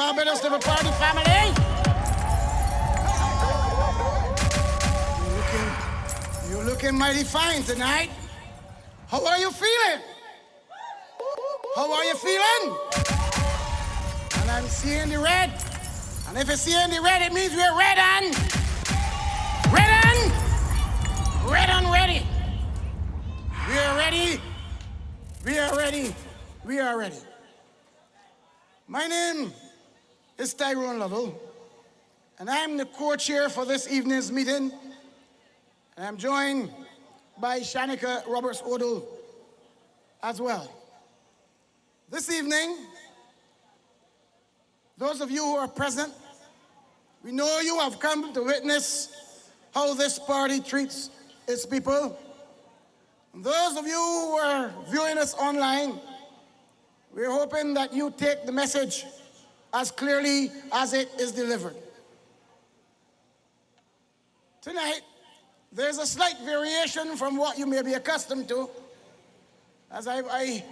Barbados Labour Party family. You're looking mighty fine tonight. How are you feeling? How are you feeling? And I'm seeing the red. And if you're seeing the red, it means we're red and ready. We are ready. We are ready. We are ready. My name is Tyrone Lovell, and I'm the co-chair for this evening's meeting. And I'm joined by Shanika Roberts-Odle as well. This evening, those of you who are present, we know you have come to witness how this party treats its people. And those of you who are viewing us online, we're hoping that you take the message as clearly as it is delivered. Tonight, there's a slight variation from what you may be accustomed to, as I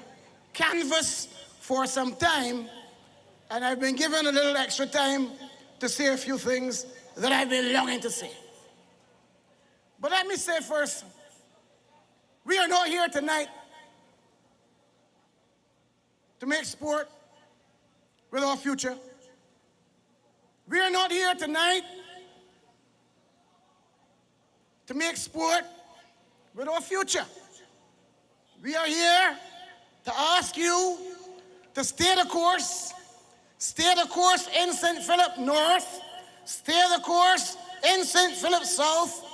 canvassed for some time, and I've been given a little extra time to say a few things that I've been longing to say. But let me say first, we are not here tonight to make sport with our future. We are not here tonight to make sport with our future. We are here to ask you to stay the course in St. Philip North, stay the course in St. Philip South,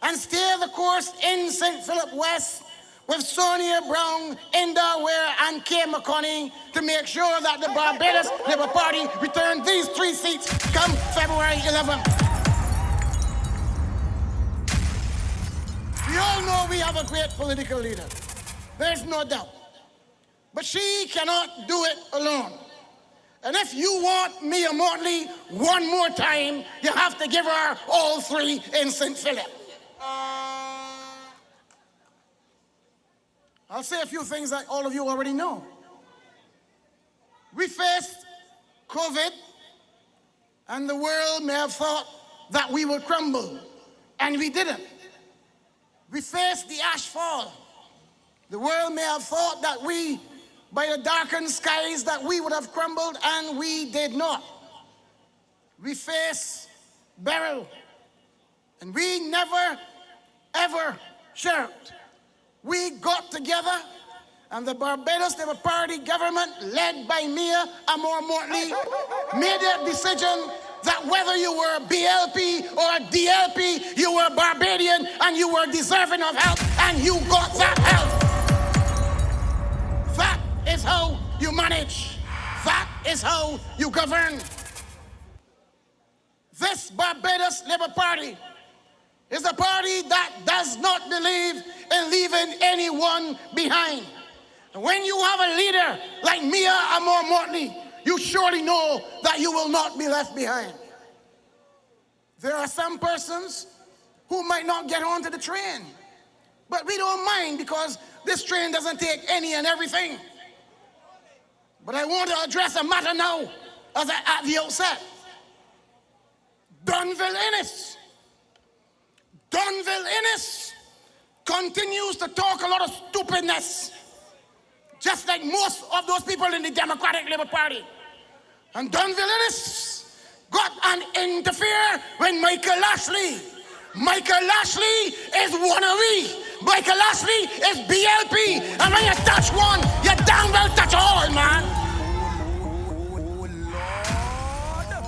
and stay the course in St. Philip West with Sonia Brown, Enda Ware, and Kay McConney to make sure that the Barbados Labour Party return these 3 seats come February 11th. We all know we have a great political leader. There's no doubt. But she cannot do it alone. And if you want Mia Mottley one more time, you have to give her all 3 in St. Philip. I'll say a few things that all of you already know. We faced COVID, and the world may have thought that we would crumble, and we didn't. We faced the ash fall. The world may have thought that we, by the darkened skies, that we would have crumbled, and we did not. We faced Beryl, and we never, ever shirked. We got together, and the Barbados Labour Party government, led by Mia Amor Mottley, made a decision that whether you were a BLP or a DLP, you were Barbadian and you were deserving of help, and you got that help. That is how you manage. That is how you govern. This Barbados Labour Party is a party that does not believe in leaving anyone behind. And when you have a leader like Mia Amor Mottley, you surely know that you will not be left behind. There are some persons who might not get onto the train, but we don't mind because this train doesn't take any and everything. But I want to address a matter now at the outset. Donville Innes. Donville Innes continues to talk a lot of stupidness, just like most of those people in the Democratic Labour Party. And Donville Innes got and interfere with Michael Lashley. Michael Lashley is wannabe. Michael Lashley is BLP. And when you touch one, you damn well touch all, man.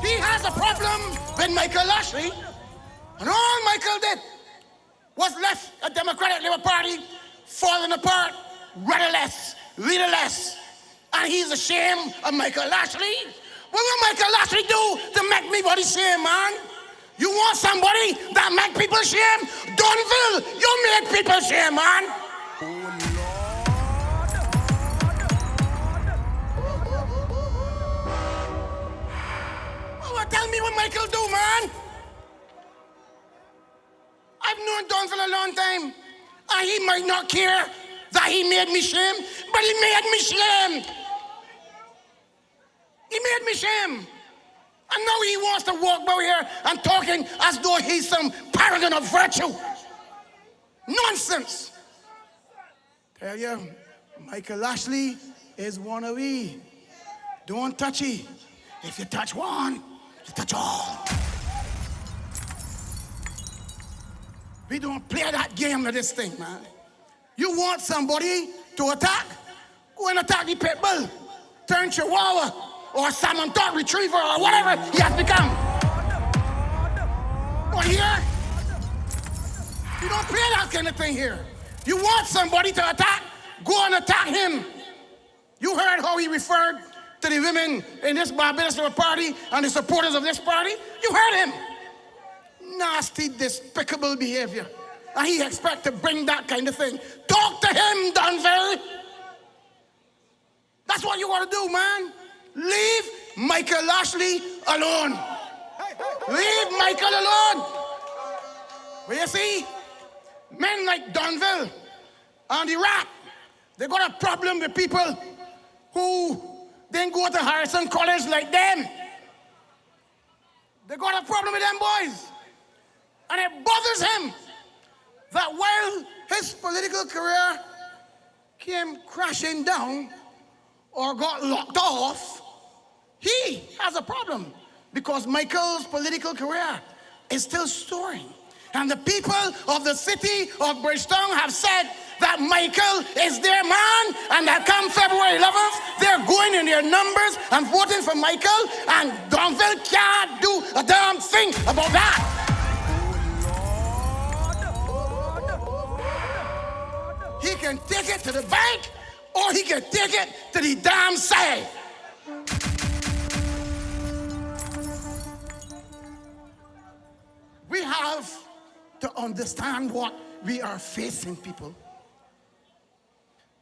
He has a problem with Michael Lashley. And all Michael did was left a Democratic Labour Party falling apart, rudderless, leaderless. And he's ashamed of Michael Lashley. What will Michael Lashley do to make me body shame, man? You want somebody that make people shame? Donville, you make people shame, man. Well, tell me what Michael do, man. I've known Donville a long time, and he might not care that he made me shame, but he made me shame. He made me shame. And now he wants to walk by here and talking as though he's some paragon of virtue. Nonsense. Tell you, Michael Ashley is one of we. Don't touch it. If you touch one, you touch all. We don't play that game with this thing, man. You want somebody to attack? Go and attack the pit bull. Turn Chihuahua or Salmon Dog Retriever or whatever he has become. Not here. You don't play that kind of thing here. You want somebody to attack? Go and attack him. You heard how he referred to the women in this Barbados party and the supporters of this party? You heard him. Nasty, despicable behavior. And he expects to bring that kind of thing. Talk to him, Donville. That's what you want to do, man. Leave Michael Ashley alone. Leave Michael alone. But you see, men like Donville and the Rat, they got a problem with people who didn't go to Harrison College like them. They got a problem with them boys. And it bothers him that while his political career came crashing down or got locked off, he has a problem because Michael's political career is still soaring. And the people of the city of Bridgetown have said that Michael is their man and that come February 11th, they're going in their numbers and voting for Michael, and Donville can't do a damn thing about that. He can take it to the bank or he can take it to the damn side. We have to understand what we are facing, people.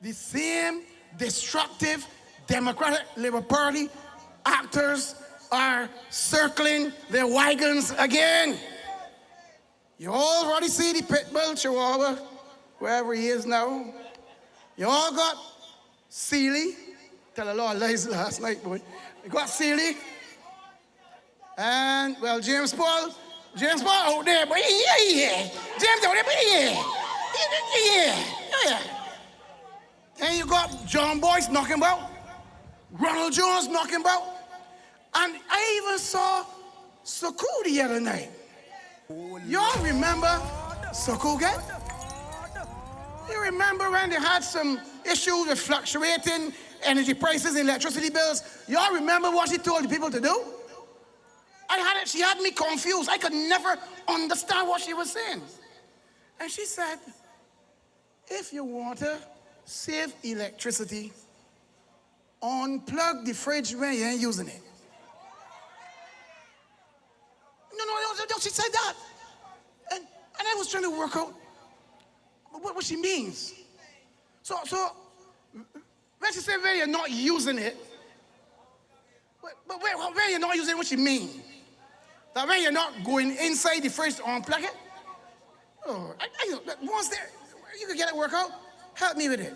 The same destructive Democratic Labour Party actors are circling their wagons again. You already see the pit bull Chihuahua, wherever he is now. You all got Seeley. Tell a lot of lies last night, boy. You got Seeley. And, well, James Paul out there, but yeah. James out there, but yeah. And you got John Boyce knocking about, Ronald Jones knocking about, and I even saw Suku the other night. Y'all remember Suku? You remember when they had some issues with fluctuating energy prices and electricity bills? Y'all remember what she told the people to do? She had me confused. I could never understand what she was saying. And she said, if you want to save electricity, unplug the fridge when you ain't using it. No, she said that. And I was trying to work out what she means. So when she said when you're not using it, but when you're not using it, what she mean? That when you're not going inside the fridge to unplug it? Oh, once there, you can get it work out. Help me with it.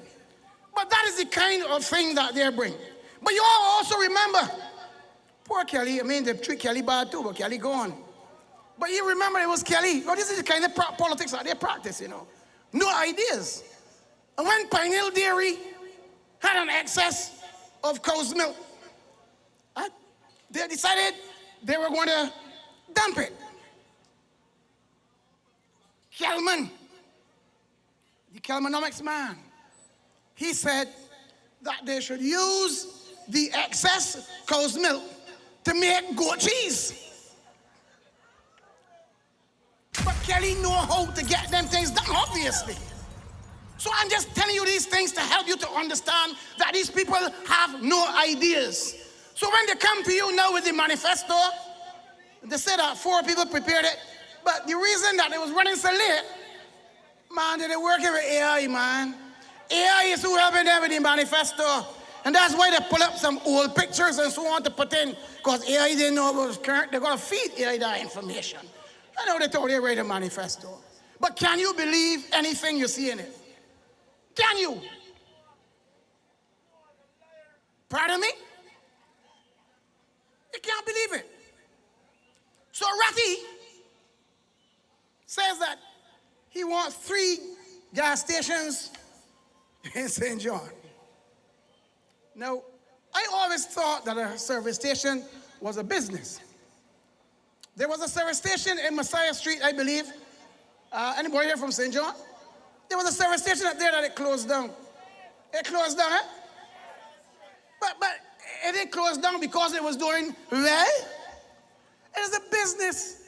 But that is the kind of thing that they bring. But you all also remember, poor Kelly, they treat Kelly bad too, but Kelly gone. But you remember it was Kelly. Oh, this is the kind of politics that they practice, No ideas. And when Pineal Dairy had an excess of cow's milk, they decided they were going to dump it. Kelman, the Kelmanomics man, he said that they should use the excess cow's milk to make goat cheese. But Kelly know how to get them things done, obviously. So I'm just telling you these things to help you to understand that these people have no ideas. So when they come to you now with the manifesto, they say that 4 people prepared it, but the reason that it was running so late, man, they're working with AI, man. AI is who helping them with the manifesto, and that's why they pull up some old pictures and so on to put in, because AI didn't know what was current. They're going to feed AI that information. I know they told you write a manifesto. But can you believe anything you see in it? Can you? Pardon me? You can't believe it. So Ratty says that he wants 3 gas stations in St. John. Now, I always thought that a service station was a business. There was a service station in Messiah Street, I believe. Anybody here from St. John? There was a service station up there that it closed down. It closed down, eh? But it didn't close down because it was doing well. It is a business.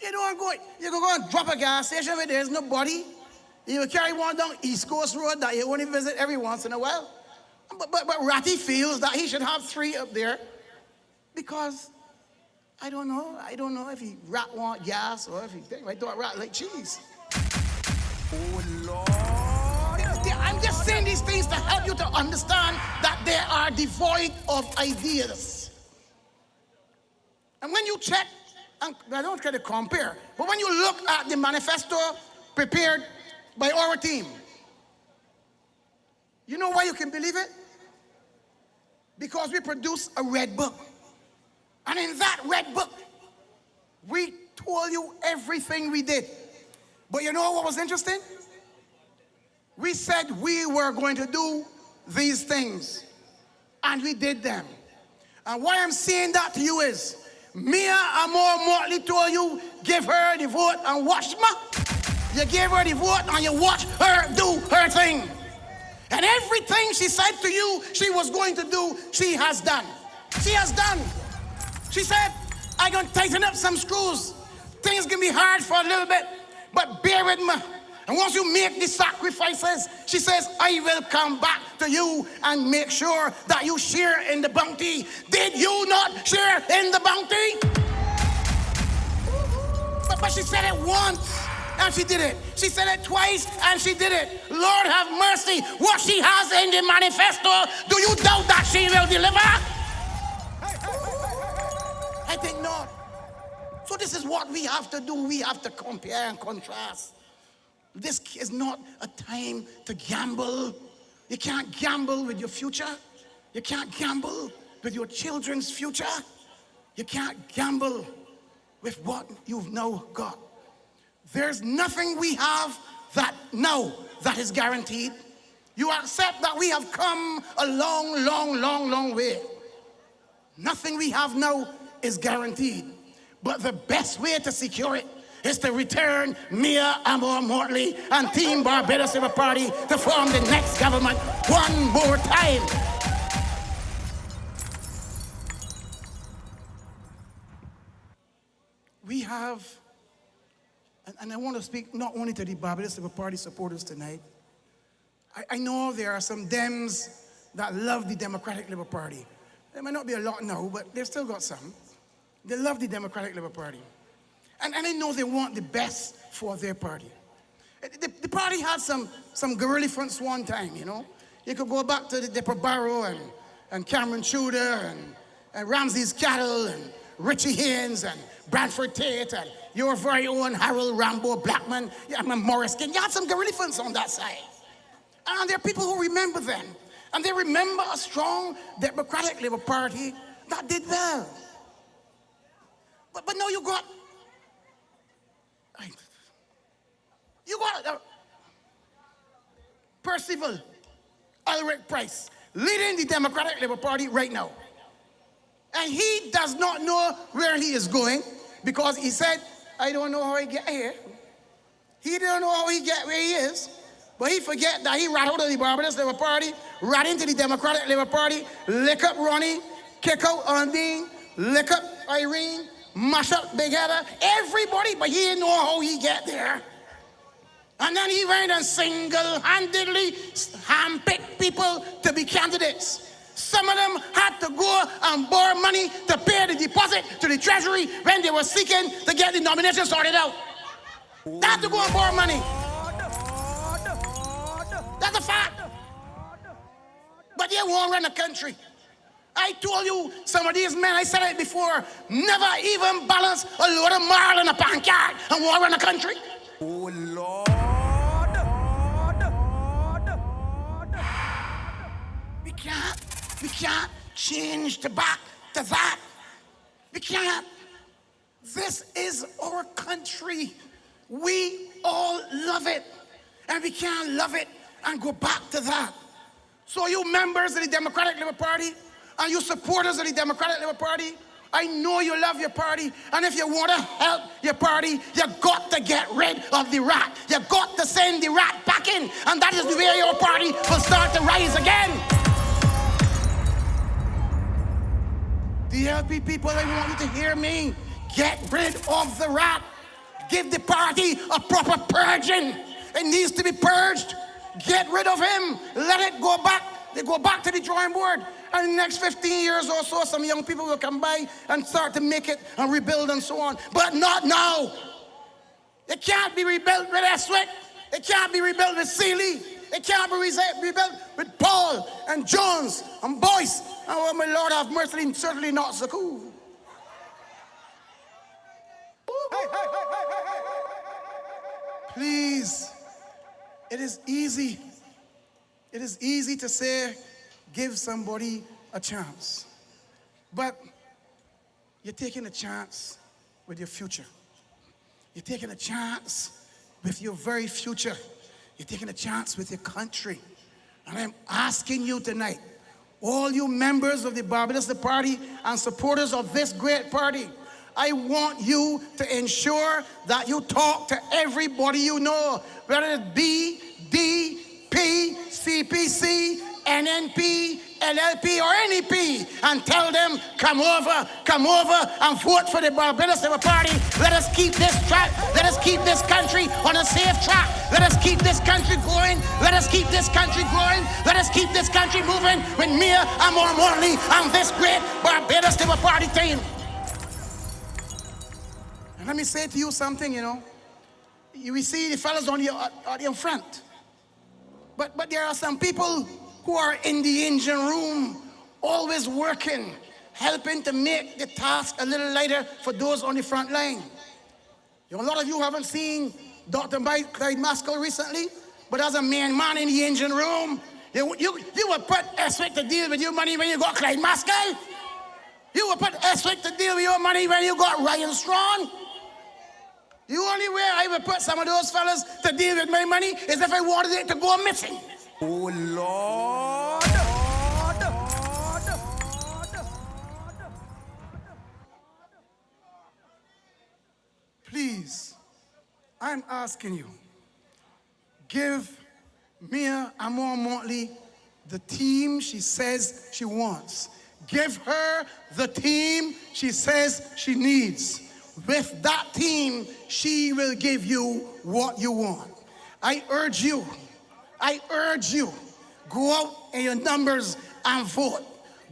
You can go and drop a gas station where there's nobody. You will carry one down East Coast Road that you only visit every once in a while. But Ratty feels that he should have 3 up there because I don't know if he rat want gas or if he I thought rat like cheese. Oh Lord. I'm just saying these things to help you to understand that they are devoid of ideas. And when you check, and I don't try to compare, but when you look at the manifesto prepared by our team, you know why you can believe it? Because we produced a red book. And in that red book, we told you everything we did. But you know what was interesting? We said we were going to do these things. And we did them. And why I'm saying that to you is, Mia Amor Motley told you, give her the vote and watch ma. You gave her the vote and you watch her do her thing. And everything she said to you she was going to do, she has done. She has done. She said, I'm going to tighten up some screws. Things can be hard for a little bit, but bear with me. And once you make the sacrifices, she says, I will come back to you and make sure that you share in the bounty. Did you not share in the bounty? But she said it once. And she did it. She said it twice, and she did it. Lord have mercy. What she has in the manifesto, do you doubt that she will deliver? I think not. So this is what we have to do. We have to compare and contrast. This is not a time to gamble. You can't gamble with your future. You can't gamble with your children's future. You can't gamble with what you've now got. There's nothing we have that is guaranteed. You accept that we have come a long way. Nothing we have now is guaranteed. But the best way to secure it is to return Mia Amor Motley and Team Barbados Labour Party to form the next government one more time. We have, and I want to speak not only to the Barbados Labour Party supporters tonight. I know there are some Dems that love the Democratic Labour Party. There might not be a lot now, but they've still got some. They love the Democratic Labour Party. And I know they want the best for their party. The party had some guerrilla fronts one time, you know. You could go back to the Dipper Barrow and Cameron Tudor and Ramses Cattle and Richie Haynes and Bradford Tate and your very own Harold Rambo Blackman, Morris King. You had some guerrilla fronts on that side. And there are people who remember them. And they remember a strong Democratic Labour Party that did well. But now you got Percival Ulrich Price leading the Democratic Labour Party right now. And he does not know where he is going because he said, I don't know how he get here. He don't know how he get where he is. But he forget that he ran out of the Barbados Labour Party, ran into the Democratic Labour Party, lick up Ronnie, kick out Undine, lick up Irene, mash up Big Heather, everybody, but he didn't know how he get there. And then he went and single-handedly handpicked people to be candidates. Some of them had to go and borrow money to pay the deposit to the Treasury when they were seeking to get the nomination sorted out. They had to go and borrow money. That's a fact. But they won't run the country. I told you, some of these men, I said it before, never even balance a load of marl in a pancake and won't run the country. Oh, Lord. We can't change back to that. We can't. This is our country. We all love it. And we can't love it and go back to that. So you members of the Democratic Labour Party and you supporters of the Democratic Labour Party, I know you love your party, and if you want to help your party, you got to get rid of the rat. You got to send the rat back in, and that is the way your party will start to rise again. The LP people, I want you to hear me. Get rid of the rat. Give the party a proper purging. It needs to be purged. Get rid of him. Let it go back. They go back to the drawing board. And in the next 15 years or so, some young people will come by and start to make it and rebuild and so on. But not now. It can't be rebuilt with Eswick. It can't be rebuilt with Seeley. It can't be rebuilt with Paul and Jones and Boyce. And oh, my Lord have mercy, certainly not so cool. Please, it is easy. It is easy to say, give somebody a chance. But you're taking a chance with your future. You're taking a chance with your very future. You're taking a chance with your country. And I'm asking you tonight, all you members of the Barbados Party and supporters of this great party, I want you to ensure that you talk to everybody you know, whether it be DP, CPC, NNP, LLP, or NEP, and tell them, come over and vote for the Barbados Labour Party. Let us keep this track. Let us keep this country on a safe track. Let us keep this country going. Let us keep this country growing. Let us keep this country moving with Mia Amor Morley and this great Barbados Labour Party team. And let me say to you something, you know. You see the fellas on the front. But there are some people who are in the engine room, always working, helping to make the task a little lighter for those on the front line. You know, a lot of you haven't seen Dr. Clyde Maskell recently, but as a man in the engine room, you would put Eswick to deal with your money when you got Clyde Maskell. You would put Eswick to deal with your money when you got Ryan Strong. The only way I would put some of those fellas to deal with my money is if I wanted it to go missing. Oh, Lord. Please, I'm asking you, give Mia Amor Motley the team she says she wants. Give her the team she says she needs. With that team, she will give you what you want. I urge you, go out in your numbers and vote.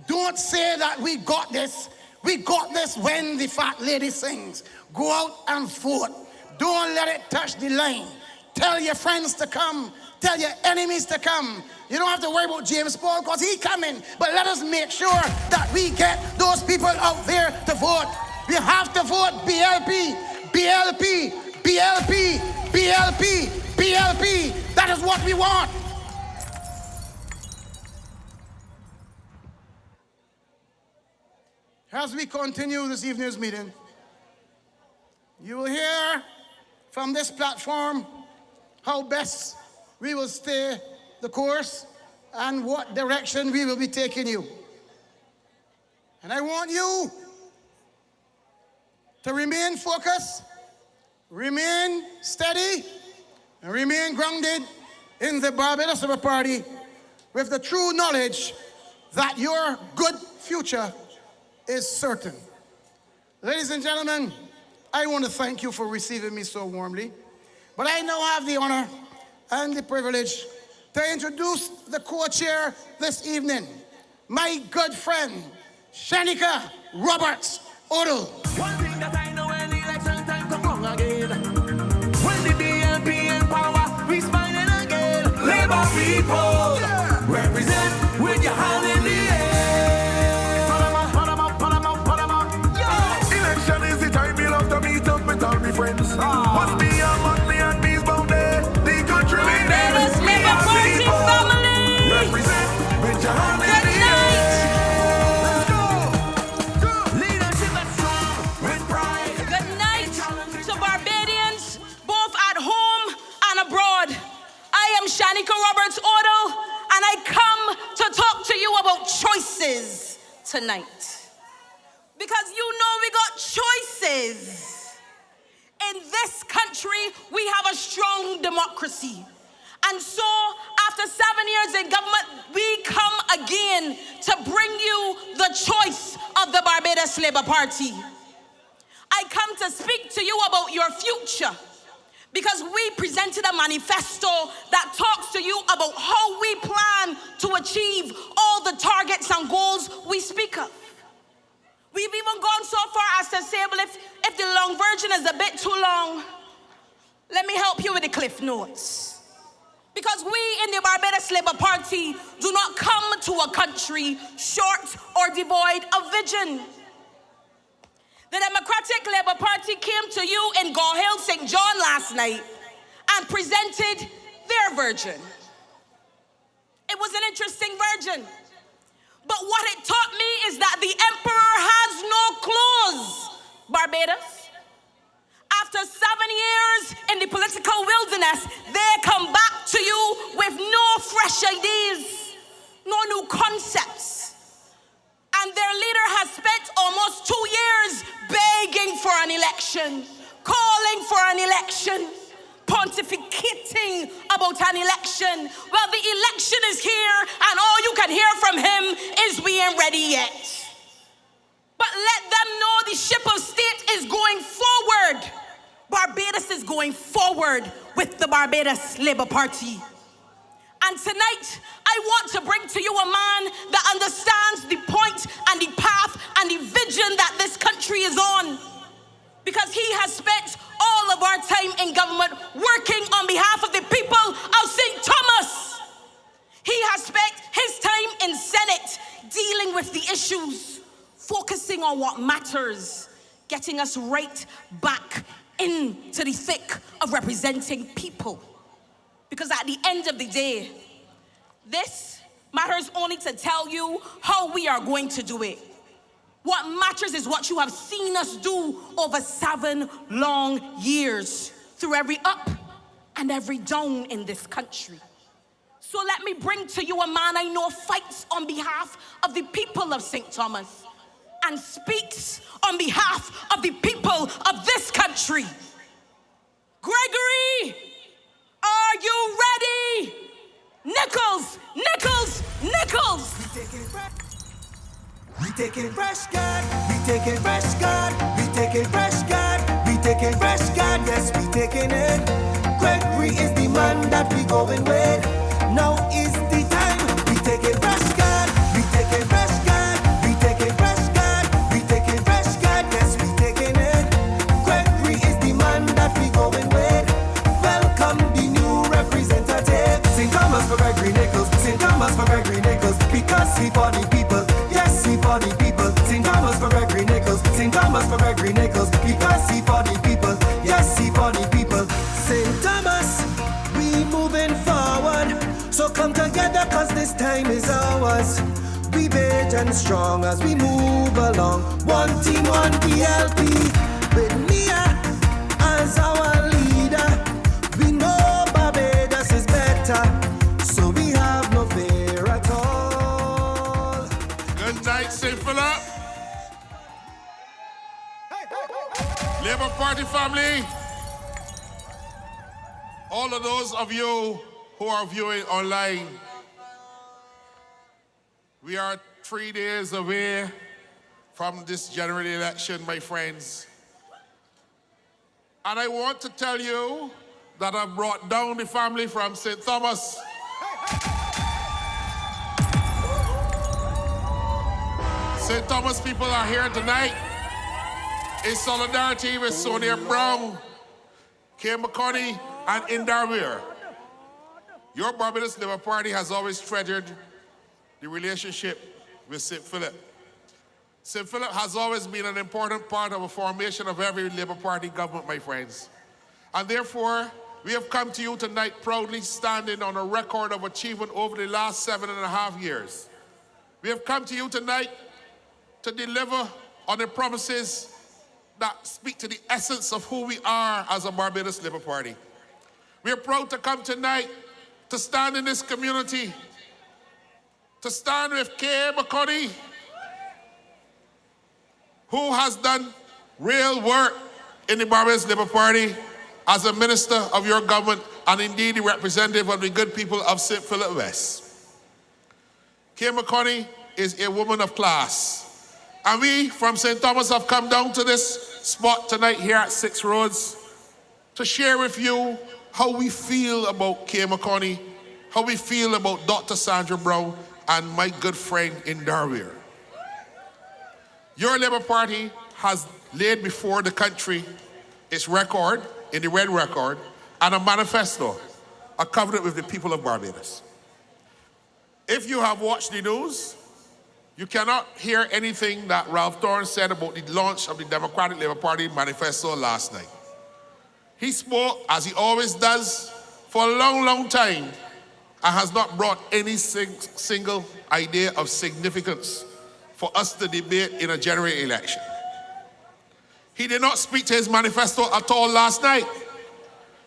Don't say that we got this when the fat lady sings. Go out and vote. Don't let it touch the line. Tell your friends to come. Tell your enemies to come. You don't have to worry about James Paul because he's coming. But let us make sure that we get those people out there to vote. We have to vote BLP, BLP, BLP, BLP, BLP. That is what we want. As we continue this evening's meeting, you will hear from this platform how best we will stay the course and what direction we will be taking you. And I want you to remain focused, remain steady, and remain grounded in the Barbados Labour Party with the true knowledge that your good future is certain. Ladies and gentlemen, I want to thank you for receiving me so warmly, but I now have the honor and the privilege to introduce the co-chair this evening, my good friend, Shanika Roberts Odle. One thing that I know, when election time come wrong again, when the BNP in power, we smiling again. Labour people, represent with your hand in the air. Put 'em up. Yo! Election is the time you love to meet up with all my friends. Must be a monthly and peace bound day. The country we Let us live a party family. represent with your hand in the air. Leadership is strong. Shanika Roberts Otto, and I come to talk to you about choices tonight. Because you know we got choices. In this country, we have a strong democracy. And so, after 7 years in government, we come again to bring you the choice of the Barbados Labour Party. I come to speak to you about your future because we presented a manifesto that talks to you about how we plan to achieve all the targets and goals we speak of. We've even gone so far as to say, well, if the long version is a bit too long, let me help you with the cliff notes. Because we in the Barbados Labour Party do not come to a country short or devoid of vision. The Democratic Labour Party came to you in Gore Hill, St. John last night and presented their version. It was an interesting version. But what it taught me is that the emperor has no clothes, Barbados. After 7 years in the political wilderness, they come back to you with no fresh ideas, no new concepts. And their leader has spent almost 2 years begging for an election, calling for an election, pontificating about an election. Well, the election is here, and all you can hear from him is we ain't ready yet. But let them know the ship of state is going forward. Barbados is going forward with the Barbados Labour Party. And tonight, I want to bring to you a man that understands the point and the path and the vision that this country is on. Because he has spent all of our time in government working on behalf of the people of St. Thomas. He has spent his time in Senate dealing with the issues, focusing on what matters, getting us right back into the thick of representing people. Because at the end of the day, this matters only to tell you how we are going to do it. What matters is what you have seen us do over 7 long years, through every up and every down in this country. So let me bring to you a man I know fights on behalf of the people of St. Thomas and speaks on behalf of the people of this country. Gregory, are you ready? Nichols, Nichols, Nichols. We taking fresh God, we taking fresh God, we taking fresh God, we taking fresh God, yes, we taking it. Gregory is the man that we going with. Now is the time. We taking fresh God, we taking fresh God, we taking fresh God, we taking fresh God, yes, we taking it. Gregory is the man that we going with. Welcome the new representative. St. Thomas for Gregory Nichols, St. Thomas for Gregory Nichols, because he for the people. Yes, he for the people. St. Thomas for Gregory Nichols. St. Thomas for Gregory Nichols. Because he for the people. Yes, he for the people. St. Thomas, we moving forward. So come together, cause this time is ours. We big and strong as we move along. One team, one PLP. With Mia as our leader. We know Barbados is better. So we have no fear at all. Good night, St. Philip. Labour Party family. All of those of you who are viewing online, we are 3 days away from this general election, my friends. And I want to tell you that I've brought down the family from St. Thomas. St. Thomas people are here tonight in solidarity with Sonia Brown, Kay McConney, and Indar Weir. Your Barbados Labour Party has always treasured the relationship with St. Philip. St. Philip has always been an important part of the formation of every Labour Party government, my friends. And therefore, we have come to you tonight proudly standing on a record of achievement over the last 7.5 years. We have come to you tonight to deliver on the promises that speak to the essence of who we are as a Barbados Labour Party. We are proud to come tonight to stand in this community, to stand with K. McCarthy, who has done real work in the Barbados Labour Party as a minister of your government and indeed the representative of the good people of St. Philip West. Kay McConney is a woman of class. And we from St. Thomas have come down to this spot tonight here at Six Roads to share with you how we feel about Kay McConney, how we feel about Dr. Sandra Brown and my good friend Indar Weir. Your Labour Party has laid before the country its record, in the red record, and a manifesto, a covenant with the people of Barbados. If you have watched the news, you cannot hear anything that Ralph Torrance said about the launch of the Democratic Labour Party manifesto last night. He spoke, as he always does, for a long, long time, and has not brought any single idea of significance for us to debate in a general election. He did not speak to his manifesto at all last night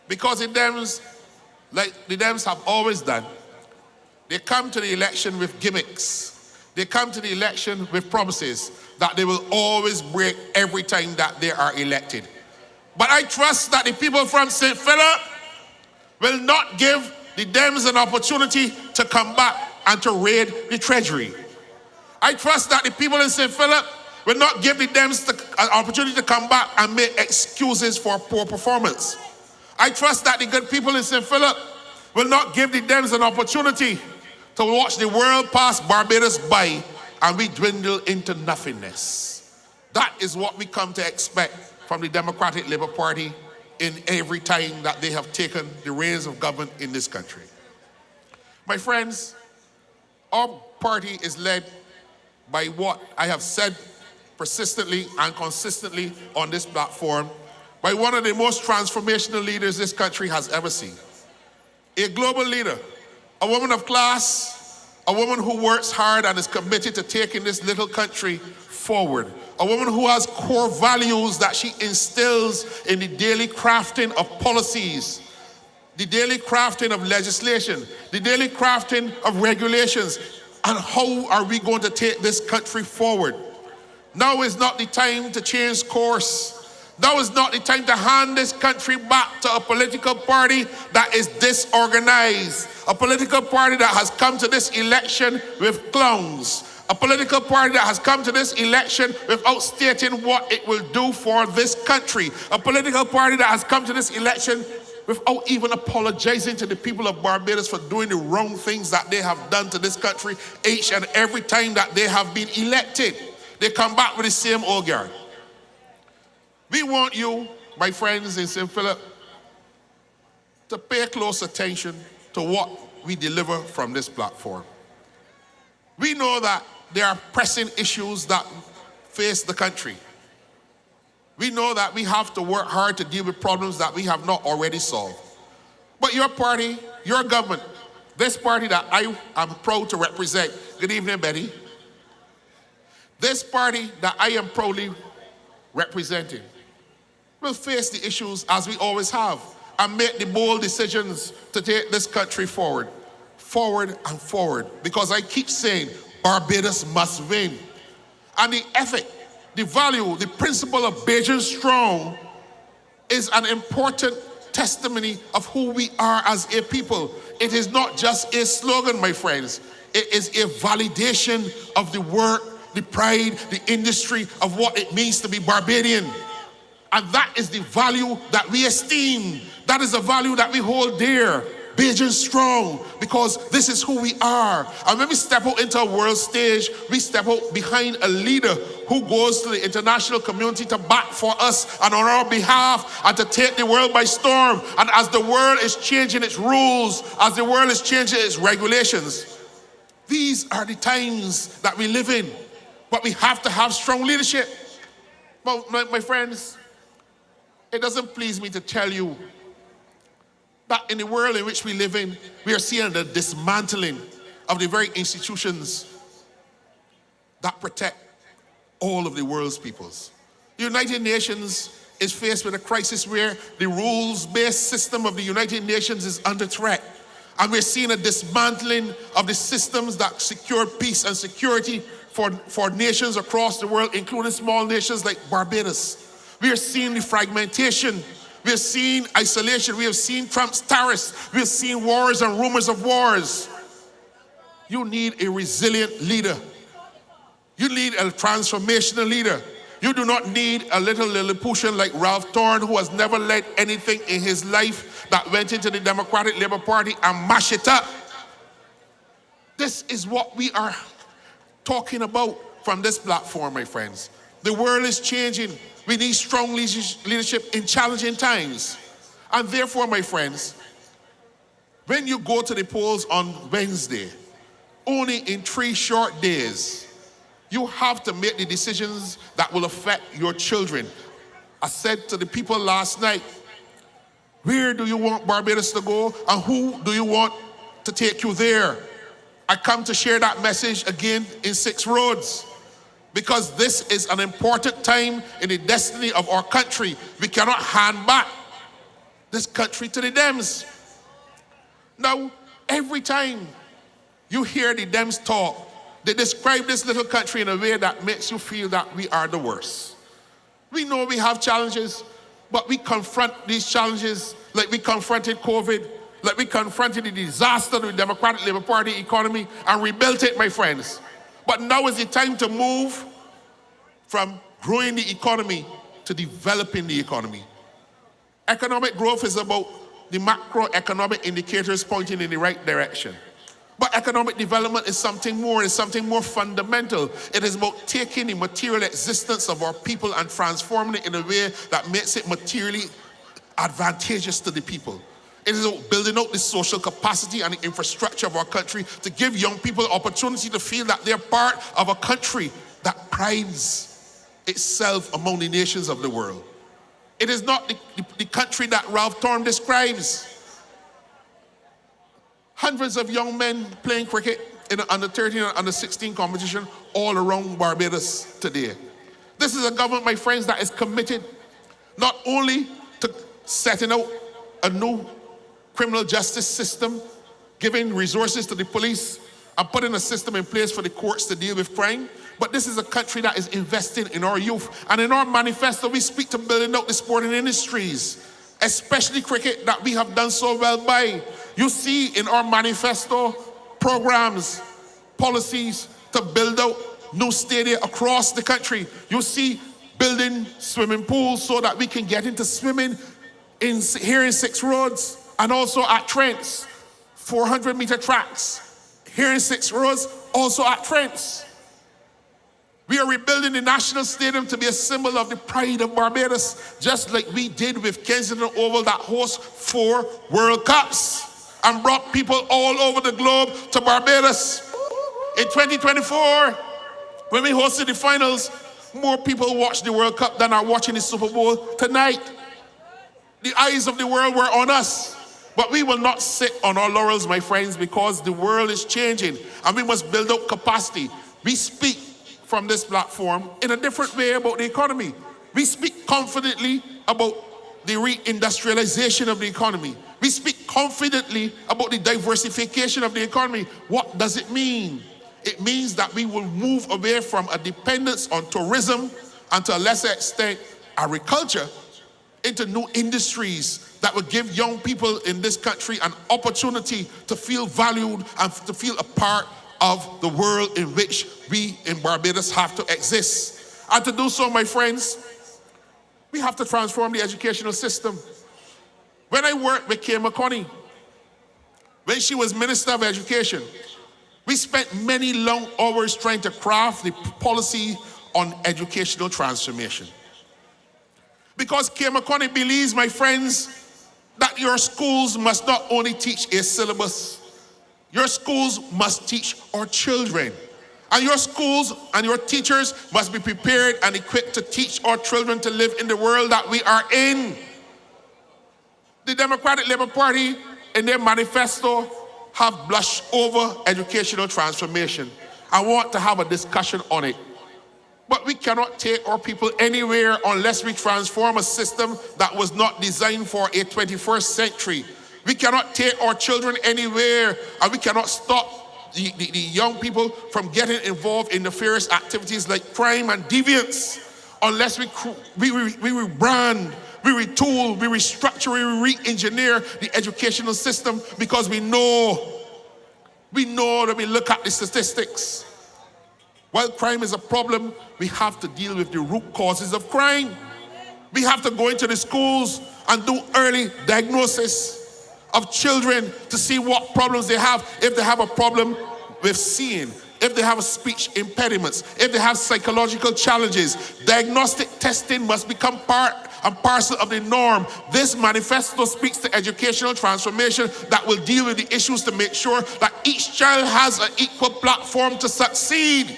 because the Dems, like the Dems have always done, they come to the election with gimmicks. They come to the election with promises that they will always break every time that they are elected. But I trust that the people from St. Philip will not give the Dems an opportunity to come back and to raid the treasury. I trust that the people in St. Philip will not give the Dems an opportunity to come back and make excuses for poor performance. I trust that the good people in St. Philip will not give the Dems an opportunity to watch the world pass Barbados by and we dwindle into nothingness. That is what we come to expect from the Democratic Labour Party in every time that they have taken the reins of government in this country. My friends, our party is led by what I have said persistently and consistently on this platform, by one of the most transformational leaders this country has ever seen. A global leader, a woman of class, a woman who works hard and is committed to taking this little country forward, a woman who has core values that she instills in the daily crafting of policies, the daily crafting of legislation, the daily crafting of regulations, and how are we going to take this country forward. Now is not the time to change course. Now is not the time to hand this country back to a political party that is disorganized, a political party that has come to this election with clowns, a political party that has come to this election without stating what it will do for this country, a political party that has come to this election without even apologizing to the people of Barbados for doing the wrong things that they have done to this country each and every time that they have been elected. They come back with the same old guard. We want you, my friends in St. Philip, to pay close attention to what we deliver from this platform. We know that there are pressing issues that face the country. We know that we have to work hard to deal with problems that we have not already solved. But your party, your government, this party that I am proud to represent, good evening, Betty, this party that I am proudly representing will face the issues as we always have and make the bold decisions to take this country forward, forward and forward. Because I keep saying, Barbados must win. And the ethic, the value, the principle of Beijing Strong is an important testimony of who we are as a people. It is not just a slogan, my friends. It is a validation of the work, the pride, the industry of what it means to be Barbadian. And that is the value that we esteem. That is the value that we hold dear. Beijing Strong, because this is who we are. And when we step out into a world stage, we step out behind a leader who goes to the international community to bat for us and on our behalf and to take the world by storm. And as the world is changing its rules, as the world is changing its regulations, these are the times that we live in. But we have to have strong leadership. But my friends, it doesn't please me to tell you that in the world in which we live in, we are seeing the dismantling of the very institutions that protect all of the world's peoples. The United Nations is faced with a crisis where the rules-based system of the United Nations is under threat. And we're seeing a dismantling of the systems that secure peace and security for nations across the world, including small nations like Barbados. We are seeing the fragmentation. We are seeing isolation. We have seen Trump's tariffs. We have seen wars and rumors of wars. You need a resilient leader. You need a transformational leader. You do not need a little Lilliputian like Ralph Thorne, who has never led anything in his life, that went into the Democratic Labour Party and mashed it up. This is what we are talking about from this platform, my friends. The world is changing. We need strong leadership in challenging times. And therefore, my friends, when you go to the polls on Wednesday, only in 3 short days, you have to make the decisions that will affect your children. I said to the people last night, where do you want Barbados to go, and who do you want to take you there? I come to share that message again in 6 Roads, because this is an important time in the destiny of our country. We cannot hand back this country to the Dems. Now, every time you hear the Dems talk, they describe this little country in a way that makes you feel that we are the worst. We know we have challenges, but we confront these challenges like we confronted COVID, like we confronted the disaster of the Democratic Labour Party economy and rebuilt it, my friends. But now is the time to move from growing the economy to developing the economy. Economic growth is about the macroeconomic indicators pointing in the right direction. But economic development is something more. It's something more fundamental. It is about taking the material existence of our people and transforming it in a way that makes it materially advantageous to the people. It is about building out the social capacity and the infrastructure of our country to give young people the opportunity to feel that they're part of a country that prides itself among the nations of the world. It is not the country that Ralph Thorne describes. Hundreds of young men playing cricket in the under 13 and under 16 competition all around Barbados today. This is a government, my friends, that is committed not only to setting out a new criminal justice system, giving resources to the police, and putting a system in place for the courts to deal with crime, but this is a country that is investing in our youth. And in our manifesto, we speak to building out the sporting industries, especially cricket, that we have done so well by. You see in our manifesto programs, policies to build out new stadia across the country. You see building swimming pools so that we can get into swimming here in 6 Roads and also at Trents. 400-meter tracks here in 6 Roads, also at Trents. We are rebuilding the National Stadium to be a symbol of the pride of Barbados, just like we did with Kensington Oval that hosts 4 World Cups and brought people all over the globe to Barbados. In 2024, when we hosted the finals, more people watched the World Cup than are watching the Super Bowl tonight. The eyes of the world were on us, but we will not sit on our laurels, my friends, because the world is changing and we must build up capacity. We speak from this platform in a different way about the economy. We speak confidently about the reindustrialization of the economy. We speak confidently about the diversification of the economy. What does it mean? It means that we will move away from a dependence on tourism and to a lesser extent agriculture into new industries that will give young people in this country an opportunity to feel valued and to feel a part of the world in which we in Barbados have to exist. And to do so, my friends, we have to transform the educational system. When I worked with Kay McConney, when she was Minister of Education, we spent many long hours trying to craft the policy on educational transformation. Because Kay McConney believes, my friends, that your schools must not only teach a syllabus, your schools must teach our children. And your schools and your teachers must be prepared and equipped to teach our children to live in the world that we are in. The Democratic Labour Party, in their manifesto, have blushed over educational transformation. I want to have a discussion on it. But we cannot take our people anywhere unless we transform a system that was not designed for a 21st century. We cannot take our children anywhere, and we cannot stop the young people from getting involved in nefarious activities like crime and deviance unless we rebrand, we retool, we restructure, we re-engineer the educational system, because we know that we look at the statistics. While crime is a problem, we have to deal with the root causes of crime. We have to go into the schools and do early diagnosis of children to see what problems they have. If they have a problem with seeing, if they have speech impediments, if they have psychological challenges, diagnostic testing must become part and parcel of the norm. This manifesto speaks to educational transformation that will deal with the issues to make sure that each child has an equal platform to succeed.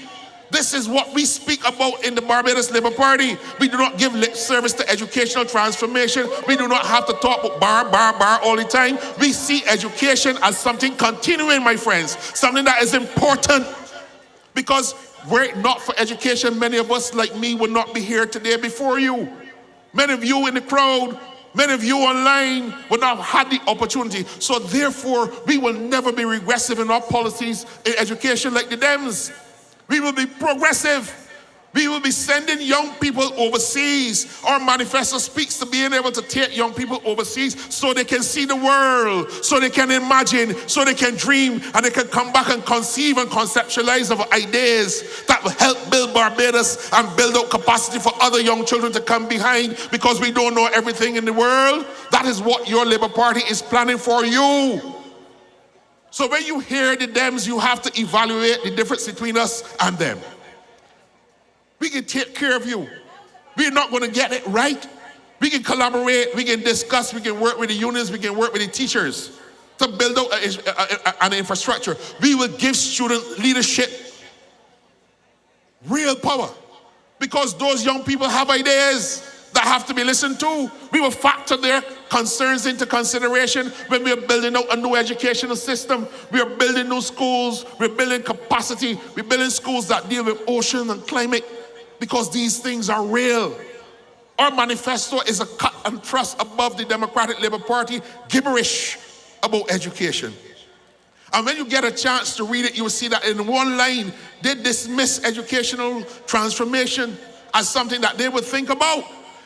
This is what we speak about in the Barbados Labour Party. We do not give lip service to educational transformation. We do not have to talk about bar all the time. We see education as something continuing, my friends, something that is important. Because were it not for education, many of us like me would not be here today before you. Many of you in the crowd, many of you online would not have had the opportunity. So therefore, we will never be regressive in our policies in education like the Dems. We will be progressive. We will be sending young people overseas. Our manifesto speaks to being able to take young people overseas so they can see the world, so they can imagine, so they can dream, and they can come back and conceive and conceptualize of ideas that will help build Barbados and build out capacity for other young children to come behind, because we don't know everything in the world. That is what your Labour Party is planning for you. So when you hear the Dems, you have to evaluate the difference between us and them. We can take care of you. We're not going to get it right. We can collaborate, we can discuss, we can work with the unions, we can work with the teachers to build out an infrastructure. We will give student leadership real power, because those young people have ideas that have to be listened to. We will factor their concerns into consideration when we are building out a new educational system. We are building new schools, we're building capacity, we're building schools that deal with ocean and climate, because these things are real. Our manifesto is a cut and thrust above the Democratic Labour Party gibberish about education. And when you get a chance to read it, you will see that in one line, they dismiss educational transformation as something that they would think about.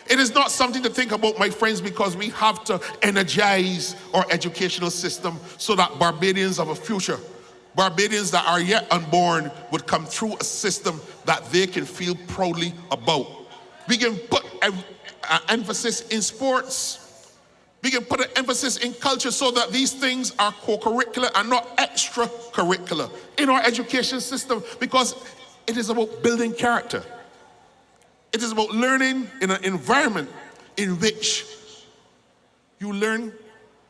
It is not something to think about, my friends, because we have to energize our educational system so that Barbadians of a future, Barbadians that are yet unborn, would come through a system that they can feel proudly about. We can put an emphasis in sports. We can put an emphasis in culture so that these things are co-curricular and not extracurricular in our education system, because it is about building character. It is about learning in an environment in which you learn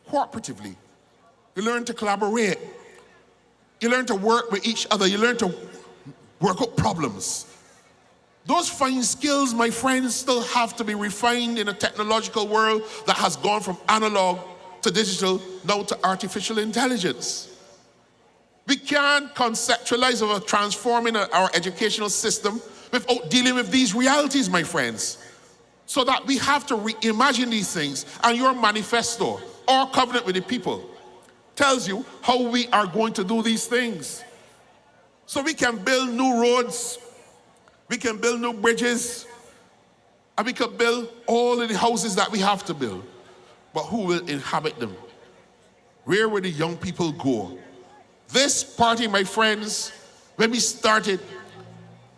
cooperatively. You learn to collaborate. You learn to work with each other. You learn to work out problems. Those fine skills, my friends, still have to be refined in a technological world that has gone from analog to digital, now to artificial intelligence. We can't conceptualize of transforming our educational system without dealing with these realities, my friends. So that we have to reimagine these things. And your manifesto, our covenant with the people, tells you how we are going to do these things. So we can build new roads, we can build new bridges, and we can build all of the houses that we have to build. But who will inhabit them? Where will the young people go? This party, my friends, when we started,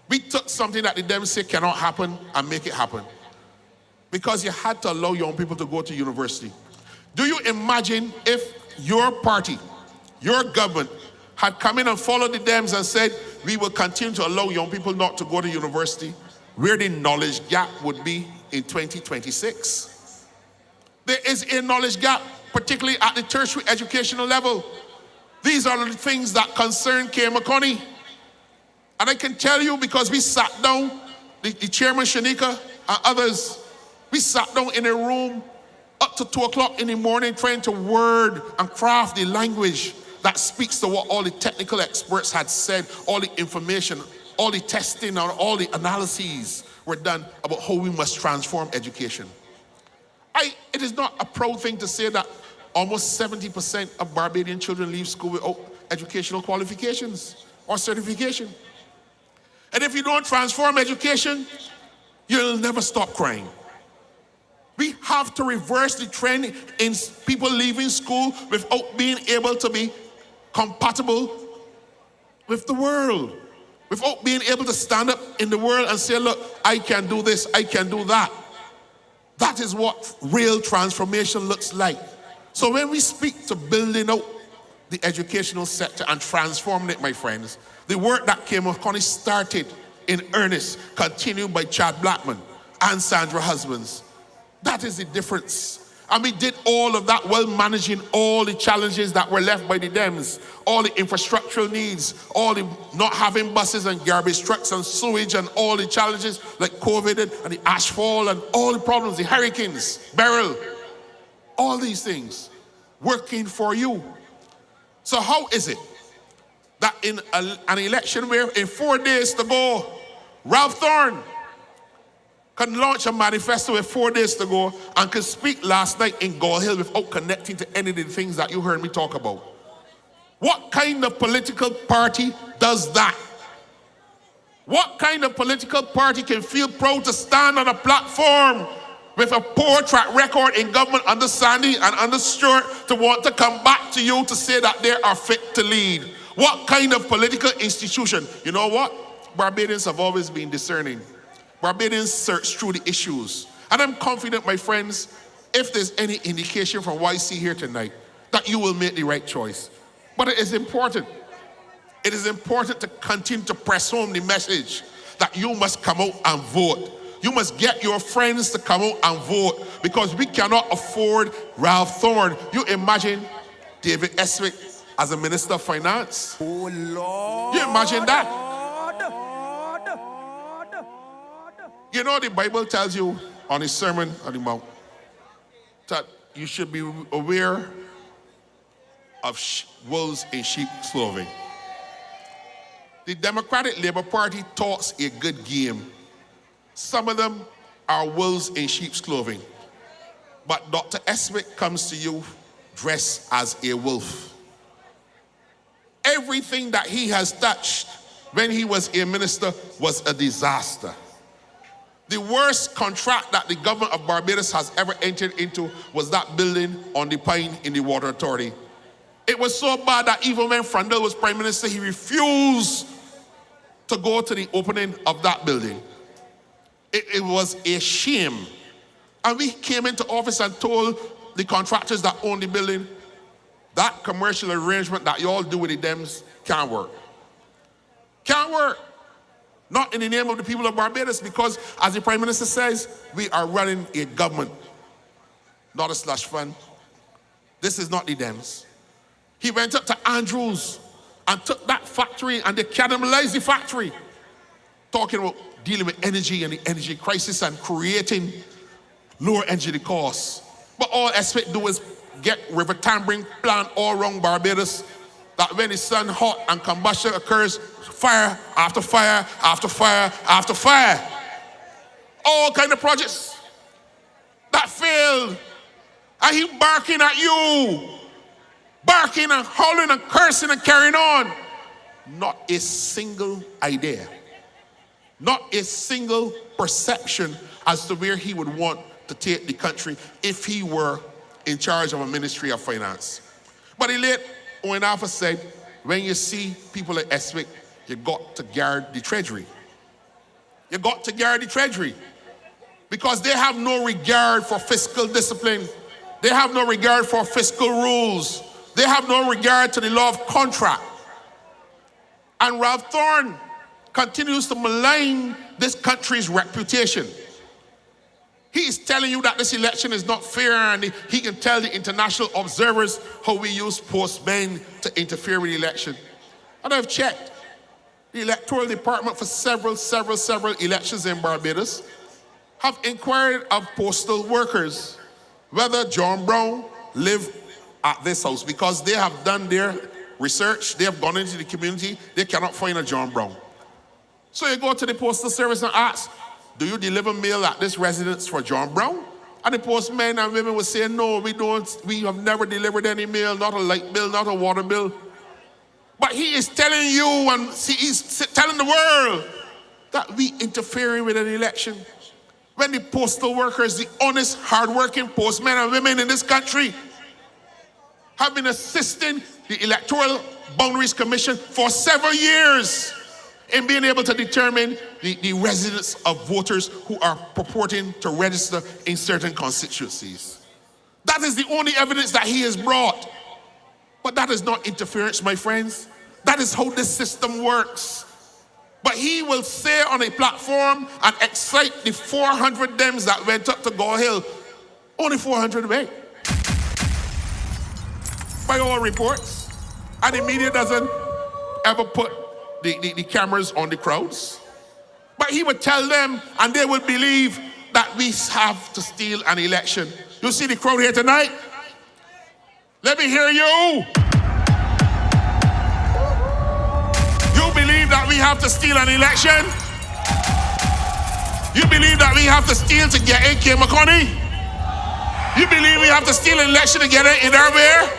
we took something that the Dems say cannot happen and make it happen. Because you had to allow young people to go to university. Do you imagine if your party, your government, had come in and followed the Dems and said, we will continue to allow young people not to go to university, where the knowledge gap would be in 2026? There is a knowledge gap, particularly at the tertiary educational level. These are the things that concern Kay McConney. And I can tell you, because we sat down, the chairman Shanika and others, we sat down in a room up to 2 o'clock in the morning trying to word and craft the language that speaks to what all the technical experts had said, all the information, all the testing, and all the analyses were done about how we must transform education. It is not a proud thing to say that almost 70% of Barbadian children leave school without educational qualifications or certification. And if you don't transform education, you'll never stop crying. We have to reverse the trend in people leaving school without being able to be compatible with the world, without being able to stand up in the world and say, look, I can do this, I can do that. That is what real transformation looks like. So when we speak to building out the educational sector and transforming it, my friends, the work that Kay McConney started in earnest, continued by Chad Blackman and Sandra Husbands. That is the difference. And we did all of that while managing all the challenges that were left by the Dems, all the infrastructural needs, all the not having buses and garbage trucks and sewage and all the challenges like COVID and the ashfall and all the problems, the hurricanes, Beryl, all these things working for you. So how is it that in an election where in 4 days to go, Ralph Thorne can launch a manifesto with 4 days to go and can speak last night in Gull Hill without connecting to any of the things that you heard me talk about? What kind of political party does that? What kind of political party can feel proud to stand on a platform with a poor track record in government under Sandy and under Stewart to want to come back to you to say that they are fit to lead? What kind of political institution? You know what? Barbadians have always been discerning. Barbadians search through the issues. And I'm confident, my friends, if there's any indication from YC here tonight, that you will make the right choice. But it is important. It is important to continue to press home the message that you must come out and vote. You must get your friends to come out and vote because we cannot afford Ralph Thorne. You imagine David Estwick as a Minister of Finance? Oh, Lord. You imagine that? You know, the Bible tells you on his Sermon on the Mount that you should be aware of wolves in sheep's clothing. The Democratic Labour Party talks a good game. Some of them are wolves in sheep's clothing. But Dr. Estwick comes to you dressed as a wolf. Everything that he has touched when he was a minister was a disaster. The worst contract that the government of Barbados has ever entered into was that building on the Pine in the Water Authority. It was so bad that even when Frandel was Prime Minister, he refused to go to the opening of that building. It was a shame. And we came into office and told the contractors that own the building, that commercial arrangement that you all do with the Dems can't work. Can't work. Not in the name of the people of Barbados, because as the Prime Minister says, we are running a government, not a slush fund. This is not the Dems. He went up to Andrews and took that factory and they cannibalized the factory, talking about dealing with energy and the energy crisis and creating lower energy costs. But all Estwick do is get River Tambring plant all around Barbados, that when the sun hot and combustion occurs, fire after fire after fire after fire. All kind of projects that failed. And he barking at you, barking and howling and cursing and carrying on. Not a single idea, not a single perception as to where he would want to take the country if he were in charge of a Ministry of Finance. But the late Owen Arthur said, when you see people like Estwick, you got to guard the treasury. You got to guard the treasury because they have no regard for fiscal discipline. They have no regard for fiscal rules. They have no regard to the law of contract. And Ralph Thorne continues to malign this country's reputation. He is telling you that this election is not fair, and he can tell the international observers how we use postmen to interfere with the election. And I've checked. The Electoral Department for several elections in Barbados have inquired of postal workers whether John Brown lived at this house, because they have done their research, they have gone into the community, they cannot find a John Brown. So you go to the postal service and ask, do you deliver mail at this residence for John Brown? And the postmen and women would say, no, we have never delivered any mail, not a light bill, not a water bill. But he is telling you and he's telling the world that we interfering with an election. When the postal workers, the honest, hardworking postmen and women in this country have been assisting the Electoral Boundaries Commission for several years in being able to determine the residence of voters who are purporting to register in certain constituencies. That is the only evidence that he has brought. But that is not interference, my friends. That is how this system works. But he will say on a platform and excite the 400 Dems that went up to Go Hill. Only 400 went. By all reports. And the media doesn't ever put the cameras on the crowds. But he would tell them, and they would believe that we have to steal an election. You see the crowd here tonight? Let me hear you. You believe that we have to steal an election? You believe that we have to steal to get in K. McConney? You believe we have to steal an election to get in Darware?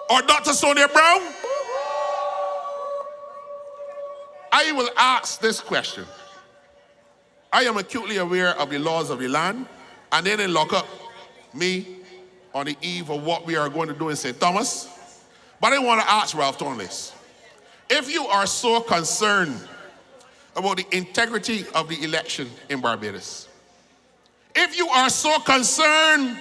Or Dr. Sonia Brown? I will ask this question. I am acutely aware of the laws of the land, and then they lock up me on the eve of what we are going to do in St. Thomas. But I want to ask Ralph Thorne this. If you are so concerned about the integrity of the election in Barbados, if you are so concerned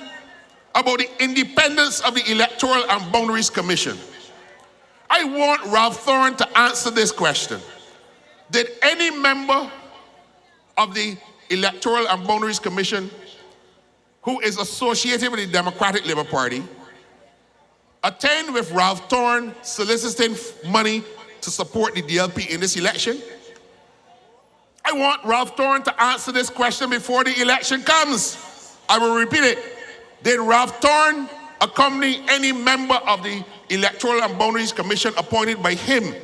about the independence of the Electoral and Boundaries Commission, I want Ralph Thorne to answer this question. Did any member of the Electoral and Boundaries Commission who is associated with the Democratic Labour Party attend with Ralph Thorne soliciting money to support the DLP in this election? I want Ralph Thorne to answer this question before the election comes. I will repeat it. Did Ralph Thorne accompany any member of the Electoral and Boundaries Commission appointed by him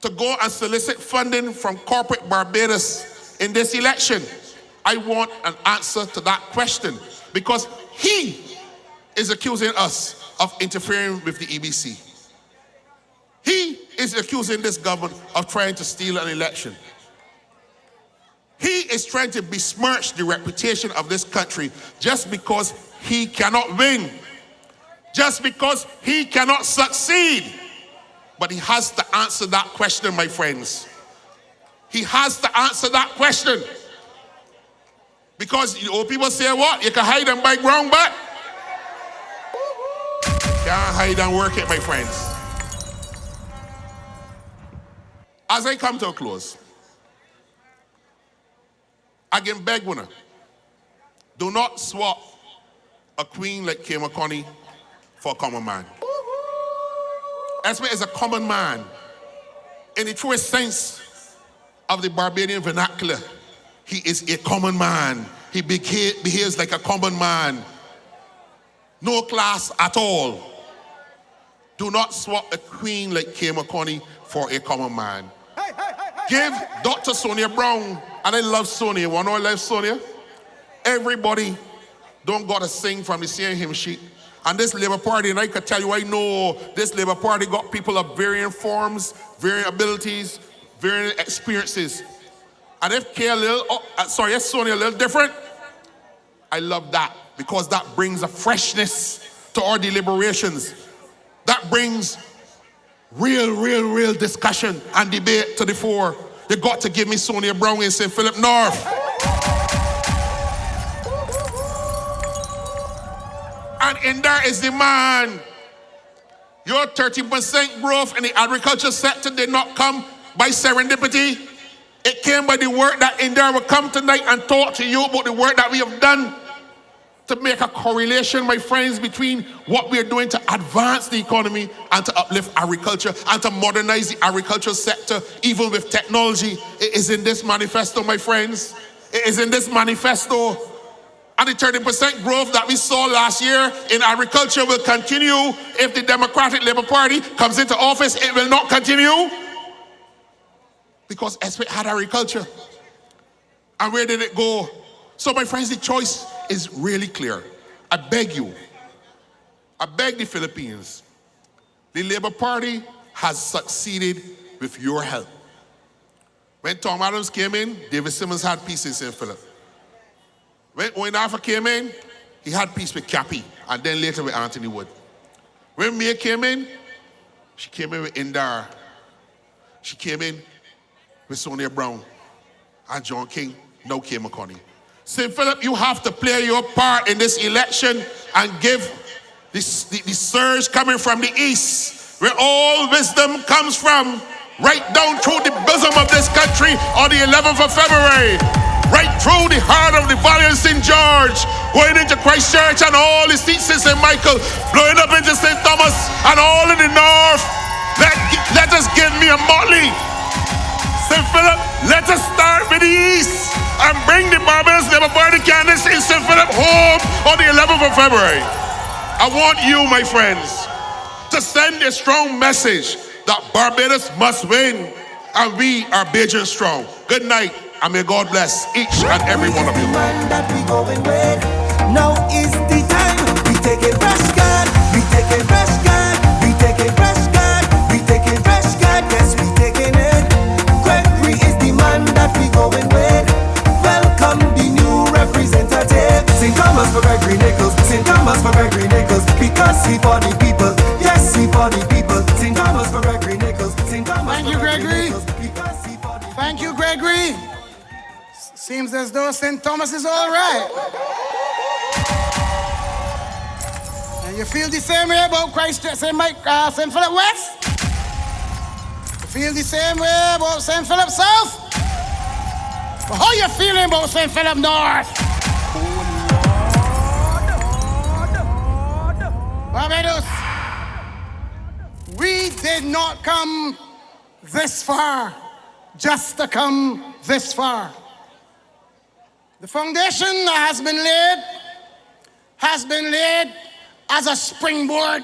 to go and solicit funding from corporate Barbados in this election? I want an answer to that question, because he is accusing us of interfering with the EBC. He is accusing this government of trying to steal an election. He is trying to besmirch the reputation of this country just because he cannot win, just because he cannot succeed. But he has to answer that question, my friends. He has to answer that question. Because you know, people say what? You can hide and buy ground back. Can't hide and work it, my friends. As I come to a close, I can beg one, do not swap a queen like K. McConney for a common man. Esme is a common man in the truest sense of the Barbadian vernacular. He is a common man. He behaves like a common man. No class at all. Do not swap a queen like K. McConney for a common man. Give Dr. Sonia Brown, and I love Sonia. You know I love Sonia? Everybody don't got to sing from the same hymn sheet. And this Labour Party, and I can tell you, I know this Labour Party got people of varying forms, varying abilities, varying experiences. And if Sonia a little different, I love that, because that brings a freshness to our deliberations. That brings real discussion and debate to the fore. You got to give me Sonia Brown in St. Philip North. And in there is the man. Your 30% growth in the agriculture sector did not come by serendipity. It came by the work that Indar will come tonight and talk to you about the work that we have done to make a correlation, my friends, between what we are doing to advance the economy and to uplift agriculture and to modernize the agricultural sector, even with technology. It is in this manifesto, my friends. It is in this manifesto. And the 30% growth that we saw last year in agriculture will continue. If the Democratic Labour Party comes into office, it will not continue. Because ESPIC had agriculture. And where did it go? So my friends, the choice is really clear. I beg you, I beg the Philippines, the Labour Party has succeeded with your help. When Tom Adams came in, David Simmons had peace in St. Philip. When Owen Arthur came in, he had peace with Cappy, and then later with Anthony Wood. When Mia came in, she came in with Indar. She came in with Sonia Brown and John King, now Kay McConney. St. Philip, you have to play your part in this election and give the surge coming from the east, where all wisdom comes from, right down through the bosom of this country on the 11th of February, right through the heart of the Valley of St. George, going into Christchurch and all the seats in St. Michael, blowing up into St. Thomas and all in the north. Let us give me a motley. St. Philip, let us start with the east and bring the Barbados Labour Party candidates in St. Philip home on the 11th of February. I want you, my friends, to send a strong message that Barbados must win, and we are Bajan strong. Good night, and may God bless each and every one of you. That we going with. Now is the time. We take it fresh God. We take it fresh God. We take it fresh God. We take it fresh God. Yes, we taking it. Gregory is the man that we going with. Welcome the new representative. St. Thomas for Gregory Nichols. St. Thomas for Gregory Nichols. Because he for the people. Yes, he for the people. St. Thomas for Gregory Nichols. St. Thomas. Thank you, Gregory. Because he for the people. Thank you, Gregory. Seems as though St. Thomas is all right. And you feel the same way about Christchurch, St. Philip West? You feel the same way about St. Philip South? But how you feeling about St. Philip North? Barbados, we did not come this far just to come this far. The foundation that has been laid as a springboard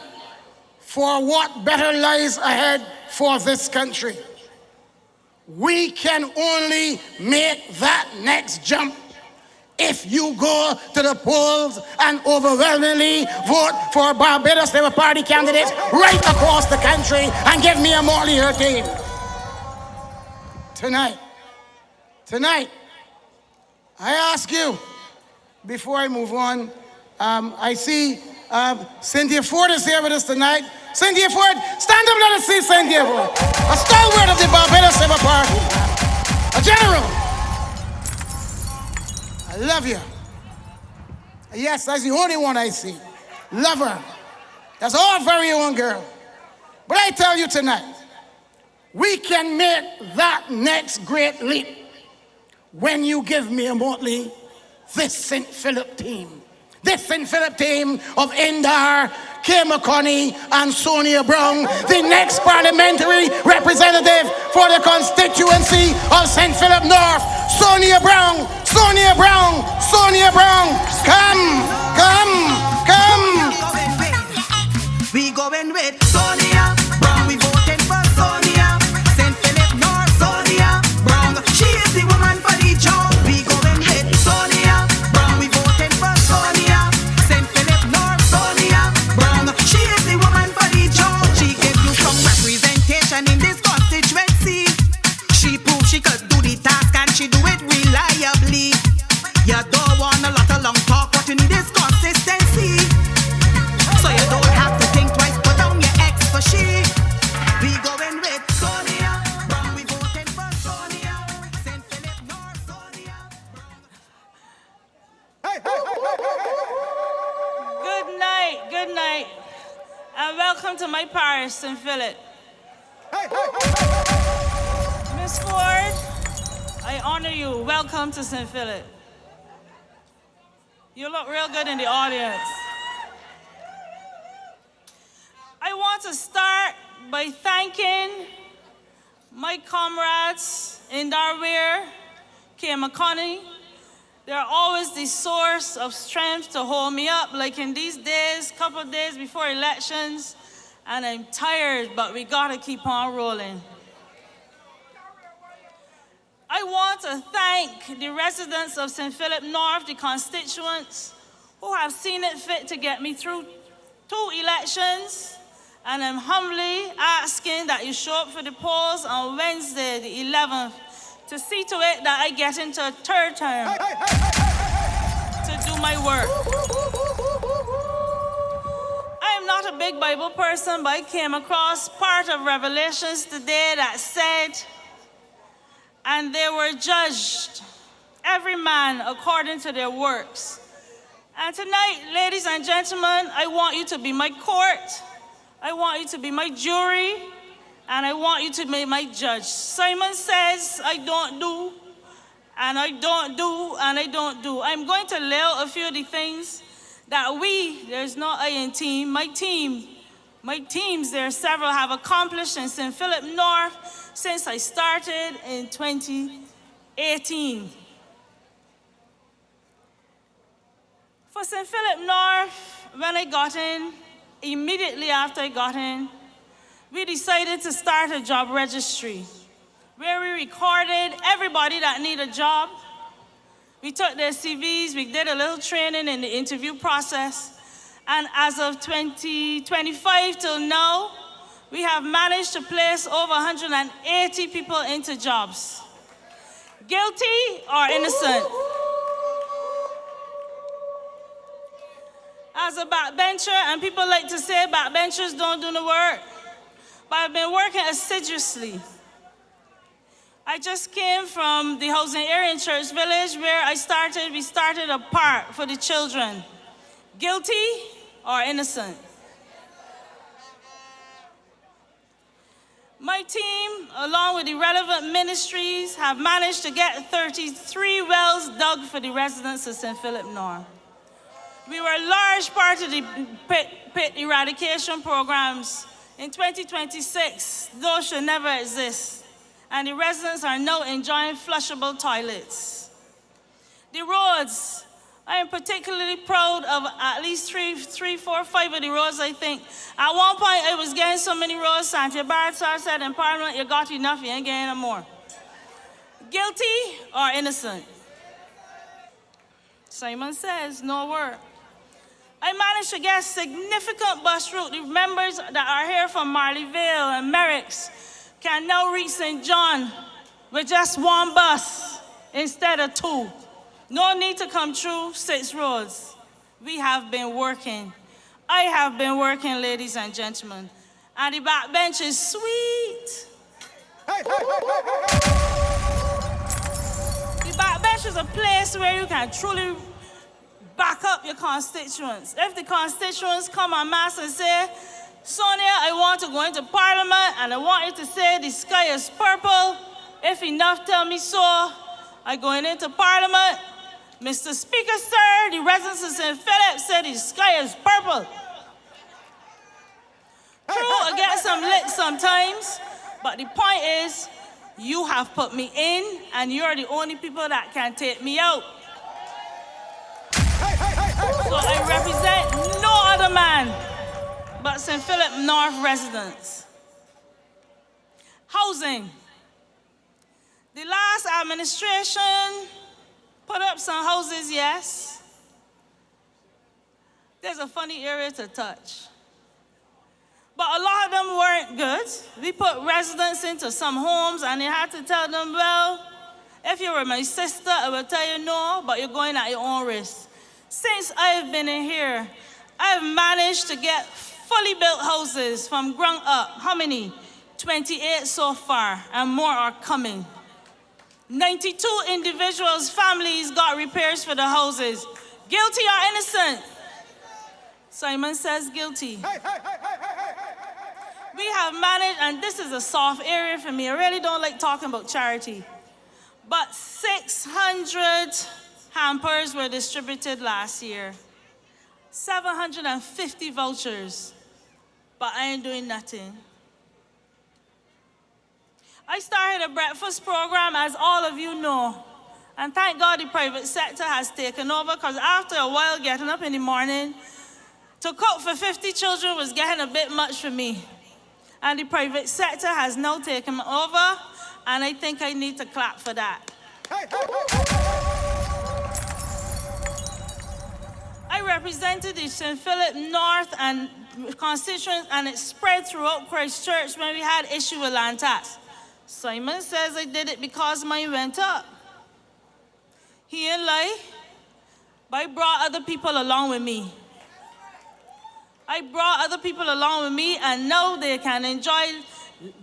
for what better lies ahead for this country. We can only make that next jump if you go to the polls and overwhelmingly vote for Barbados Labour Party candidates right across the country and give me a motley team. Tonight, I ask you, before I move on, I see Cynthia Ford is here with us tonight. Cynthia Ford, stand up, let us see Cynthia Ford. A stalwart of the Barbados Labour Party. A general. I love you. Yes, that's the only one I see. Love her. That's our very own girl. But I tell you tonight, we can make that next great leap when you give me a motley, this St. Philip team. This St. Philip team of Indar, Kay McConney, and Sonia Brown, the next parliamentary representative for the constituency of St. Philip North. Sonia Brown, Sonia Brown, Sonia Brown, come. We going with Sonia Brown. We voting for Sonia. St. Philip North, Sonia Brown. She is the woman for the job. We going with Sonia Brown. We voting for Sonia. St. Philip North, Sonia Brown. She is the woman for the job. She gave you some representation in this constituency. She proved she could do the task and she do it reliably. You don't want a lot of long talk, what you need is consistency. So you don't have to think twice, put down your ex for she. We going with Sonia Brown, we voting for Sonia. St. Philip North, Sonia Brown. Good night, and welcome to my parish, St. Philip. Miss Ford, I honor you. Welcome to St. Philip. You look real good in the audience. I want to start by thanking my comrades in Darweir, Kay McConney. They're always the source of strength to hold me up, like in these days, couple of days before elections, and I'm tired, but we gotta keep on rolling. I want to thank the residents of St. Philip North, the constituents, who have seen it fit to get me through 2 elections, and I'm humbly asking that you show up for the polls on Wednesday, the 11th, to see to it that I get into a 3rd term to do my work. I am not a big Bible person, but I came across part of Revelations today that said, and they were judged, every man according to their works. And tonight, ladies and gentlemen, I want you to be my court, I want you to be my jury, and I want you to be my judge. Simon says, I don't do, and I don't do, and I don't do. I'm going to lay out a few of the things that there's no I in team, my teams, there are several, have accomplished in St. Philip North since I started in 2018. For St. Philip North, when I got in, immediately after I got in, we decided to start a job registry where we recorded everybody that needed a job. We took their CVs, we did a little training in the interview process, and as of 2025 till now, we have managed to place over 180 people into jobs. Guilty or innocent? As a backbencher, and people like to say backbenchers don't do the work, but I've been working assiduously. I just came from the housing area in Church Village where we started a park for the children. Guilty or innocent? My team, along with the relevant ministries, have managed to get 33 wells dug for the residents of St. Philip North. We were a large part of the pit eradication programs. In 2026, those should never exist, and the residents are now enjoying flushable toilets. The roads, I am particularly proud of at least 3, 4, 5 of the roads, I think. At one point, I was getting so many roads, Santia Barrett said in Parliament, you got enough, you ain't getting no more. Guilty or innocent? Simon says, no word. I managed to get significant bus route. The members that are here from Marleyville and Merricks can now reach St. John with just 1 bus instead of 2. No need to come through 6 roads. We have been working. I have been working, ladies and gentlemen. And the backbench is sweet. The backbench is a place where you can truly back up your constituents. If the constituents come en masse and say, Sonia, I want to go into Parliament and I want you to say the sky is purple. If enough tell me so, I go into Parliament. Mr. Speaker, sir, the residents of St. Philip said the sky is purple. True, I get some licks sometimes, but the point is, you have put me in and you're the only people that can take me out. So I represent no other man but St. Philip North residents. Housing. The last administration put up some houses, yes. There's a funny area to touch. But a lot of them weren't good. We put residents into some homes and they had to tell them, well, if you were my sister, I would tell you no, but you're going at your own risk. Since I've been in here, I've managed to get fully built houses from ground up. How many? 28 so far, and more are coming. 92 individuals, families got repairs for the houses. Guilty or innocent? Simon says guilty. We have managed, and this is a soft area for me. I really don't like talking about charity. But 600 hampers were distributed last year. 750 vouchers. But I ain't doing nothing. I started a breakfast program, as all of you know. And thank God the private sector has taken over, because after a while getting up in the morning to cook for 50 children was getting a bit much for me. And the private sector has now taken over, And I think I need to clap for that. I represented the St. Philip North and constituents, and it spread throughout Christchurch when we had issue with land tax. Simon says I did it because mine went up. He ain't lie, but I brought other people along with me. I brought other people along with me, and now they can enjoy.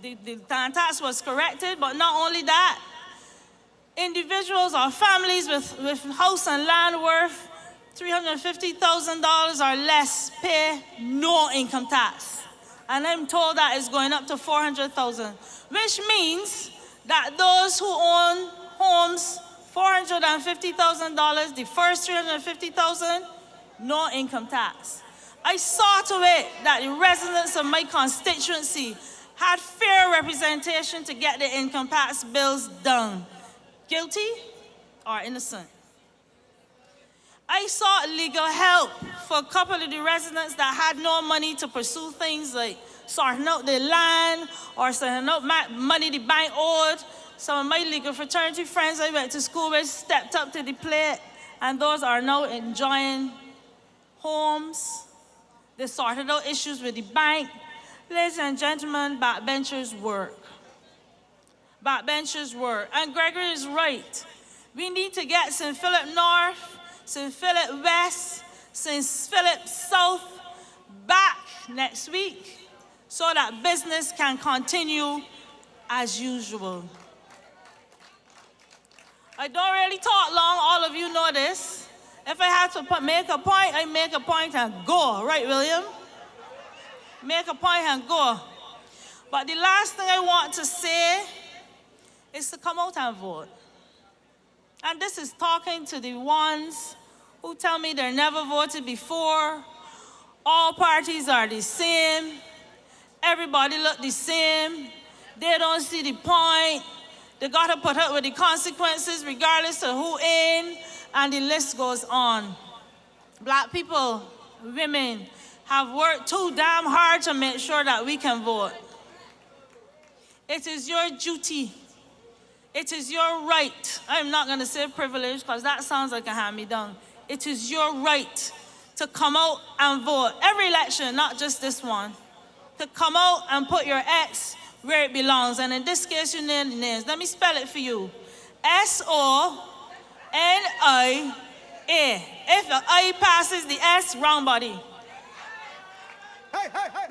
The land tax was corrected, but not only that, individuals or families with house and land worth $350,000 or less pay no income tax. And I'm told that is going up to $400,000, which means that those who own homes, $450,000, the first $350,000, no income tax. I saw to it that the residents of my constituency had fair representation to get the income tax bills down. Guilty or innocent? I sought legal help for a couple of the residents that had no money to pursue things like sorting out their land or sorting out money the bank owed. Some of my legal fraternity friends I went to school with stepped up to the plate, and those are now enjoying homes. They sorted out issues with the bank. Ladies and gentlemen, backbenchers work. Backbenchers work. And Gregory is right. We need to get St. Philip North, St. Philip West, St. Philip South back next week so that business can continue as usual. I don't really talk long, all of you know this. If I had to make a point, I make a point and go. Right, William? Make a point and go. But the last thing I want to say is to come out and vote. And this is talking to the ones who tell me they never voted before. All parties are the same. Everybody look the same. They don't see the point. They got to put up with the consequences regardless of who in, and the list goes on. Black people, women, have worked too damn hard to make sure that we can vote. It is your duty. It is your right. I'm not going to say privilege because that sounds like a hand-me-down. It is your right to come out and vote. Every election, not just this one. To come out and put your X where it belongs. And in this case, you name the names. Let me spell it for you. S-O-N-I-A. If the I passes the S, wrong body.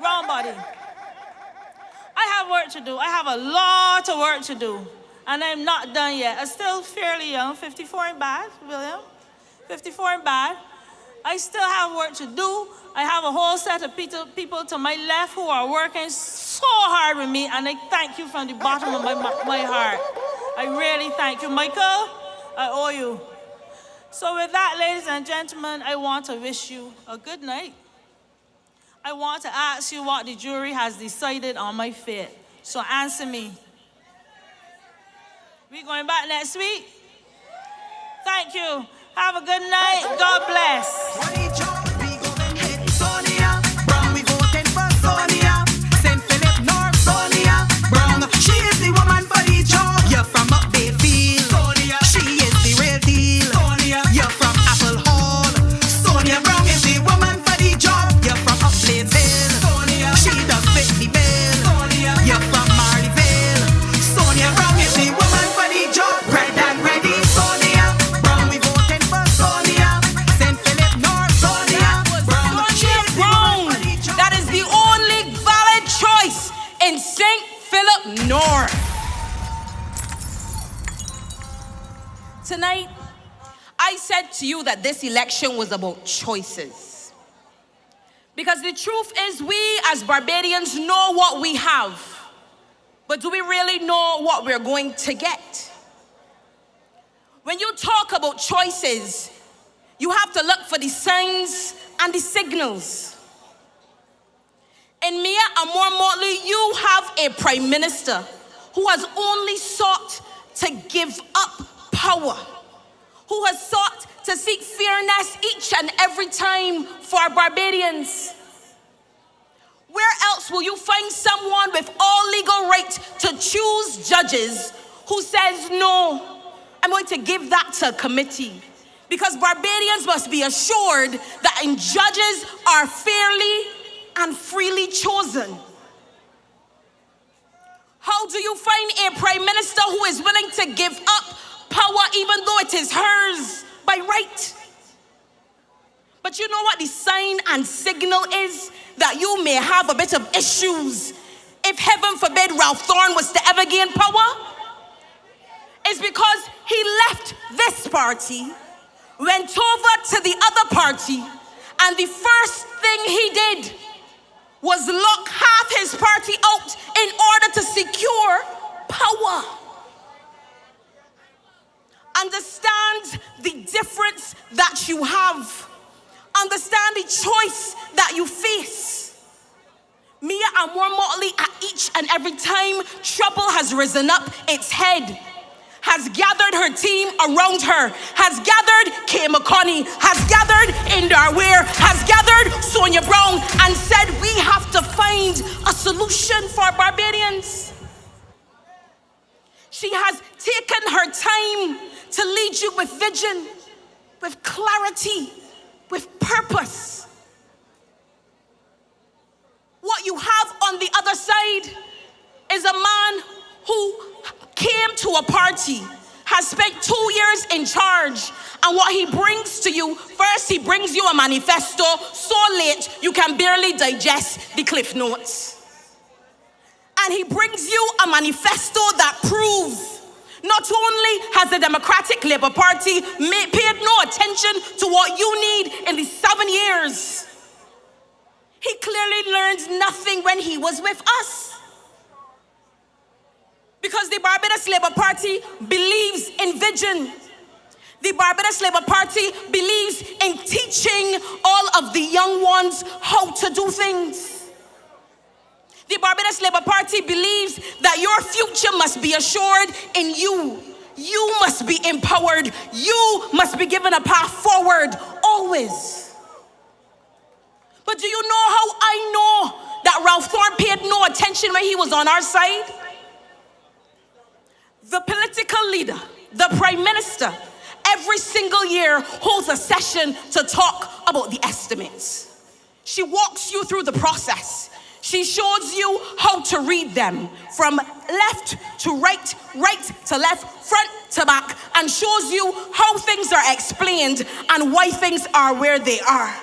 Wrong body. I have work to do. I have a lot of work to do. And I'm not done yet. I'm still fairly young. 54 ain't bad, William. 54 ain't bad. I still have work to do. I have a whole set of people to my left who are working so hard with me, and I thank you from the bottom of my heart. I really thank you. Michael, I owe you. So with that, ladies and gentlemen, I want to wish you a good night. I want to ask you what the jury has decided on my fate. So answer me. We going back next week? Thank you. Have a good night. God bless. Sonia Brown, we voting for Sonia. St. Philip North, Sonia Brown. She is the woman for the job. You're from up Bayfield. Sonia. She is the real deal. Sonia. You're from Apple Hall. Sonia Brown is the woman for the job. You're from up Blaze Hill. Sonia. She does fit the bill. Sonia. You're from Marleyville. Sonia Brown is the woman for the job. Red and ready. Sonia Brown, we voting for Sonia. St. Philip North, Sonia Brown. Sonia Brown. That is the only valid choice in St. Philip North. Tonight, I said to you that this election was about choices. Because the truth is, we as Barbadians know what we have. But do we really know what we're going to get? When you talk about choices, you have to look for the signs and the signals. In Mia Amor Motley, you have a prime minister who has only sought to give up power, who has sought to seek fairness each and every time for Barbadians. Where else will you find someone with all legal right to choose judges who says no, I'm going to give that to a committee. Because Barbadians must be assured that judges are fairly and freely chosen. How do you find a prime minister who is willing to give up power even though it is hers by right? But you know what the sign and signal is that you may have a bit of issues if, heaven forbid, Ralph Thorne was to ever gain power? It's because he left this party, went over to the other party, and the first thing he did was lock half his party out in order to secure power. Understand the difference that you have. Understand the choice that you face. Mia Amor Motley, at each and every time trouble has risen up its head, has gathered her team around her, has gathered Kay McConney, has gathered Indar Weir, has gathered Sonia Brown, and said we have to find a solution for Barbadians. She has taken her time to lead you with vision, with clarity, with purpose. What you have on the other side is a man who came to a party, has spent 2 years in charge, and what he brings to you, first he brings you a manifesto so late you can barely digest the cliff notes. And he brings you a manifesto that proves not only has the Democratic Labour Party paid no attention to what you need in the 7 years, he clearly learned nothing when he was with us. Because the Barbados Labour Party believes in vision. The Barbados Labour Party believes in teaching all of the young ones how to do things. The Barbados Labour Party believes that your future must be assured in you. You must be empowered. You must be given a path forward, always. But do you know how I know that Ralph Thorne paid no attention when he was on our side? The political leader, the prime minister, every single year holds a session to talk about the estimates. She walks you through the process. She shows you how to read them from left to right, right to left, front to back, and shows you how things are explained and why things are where they are.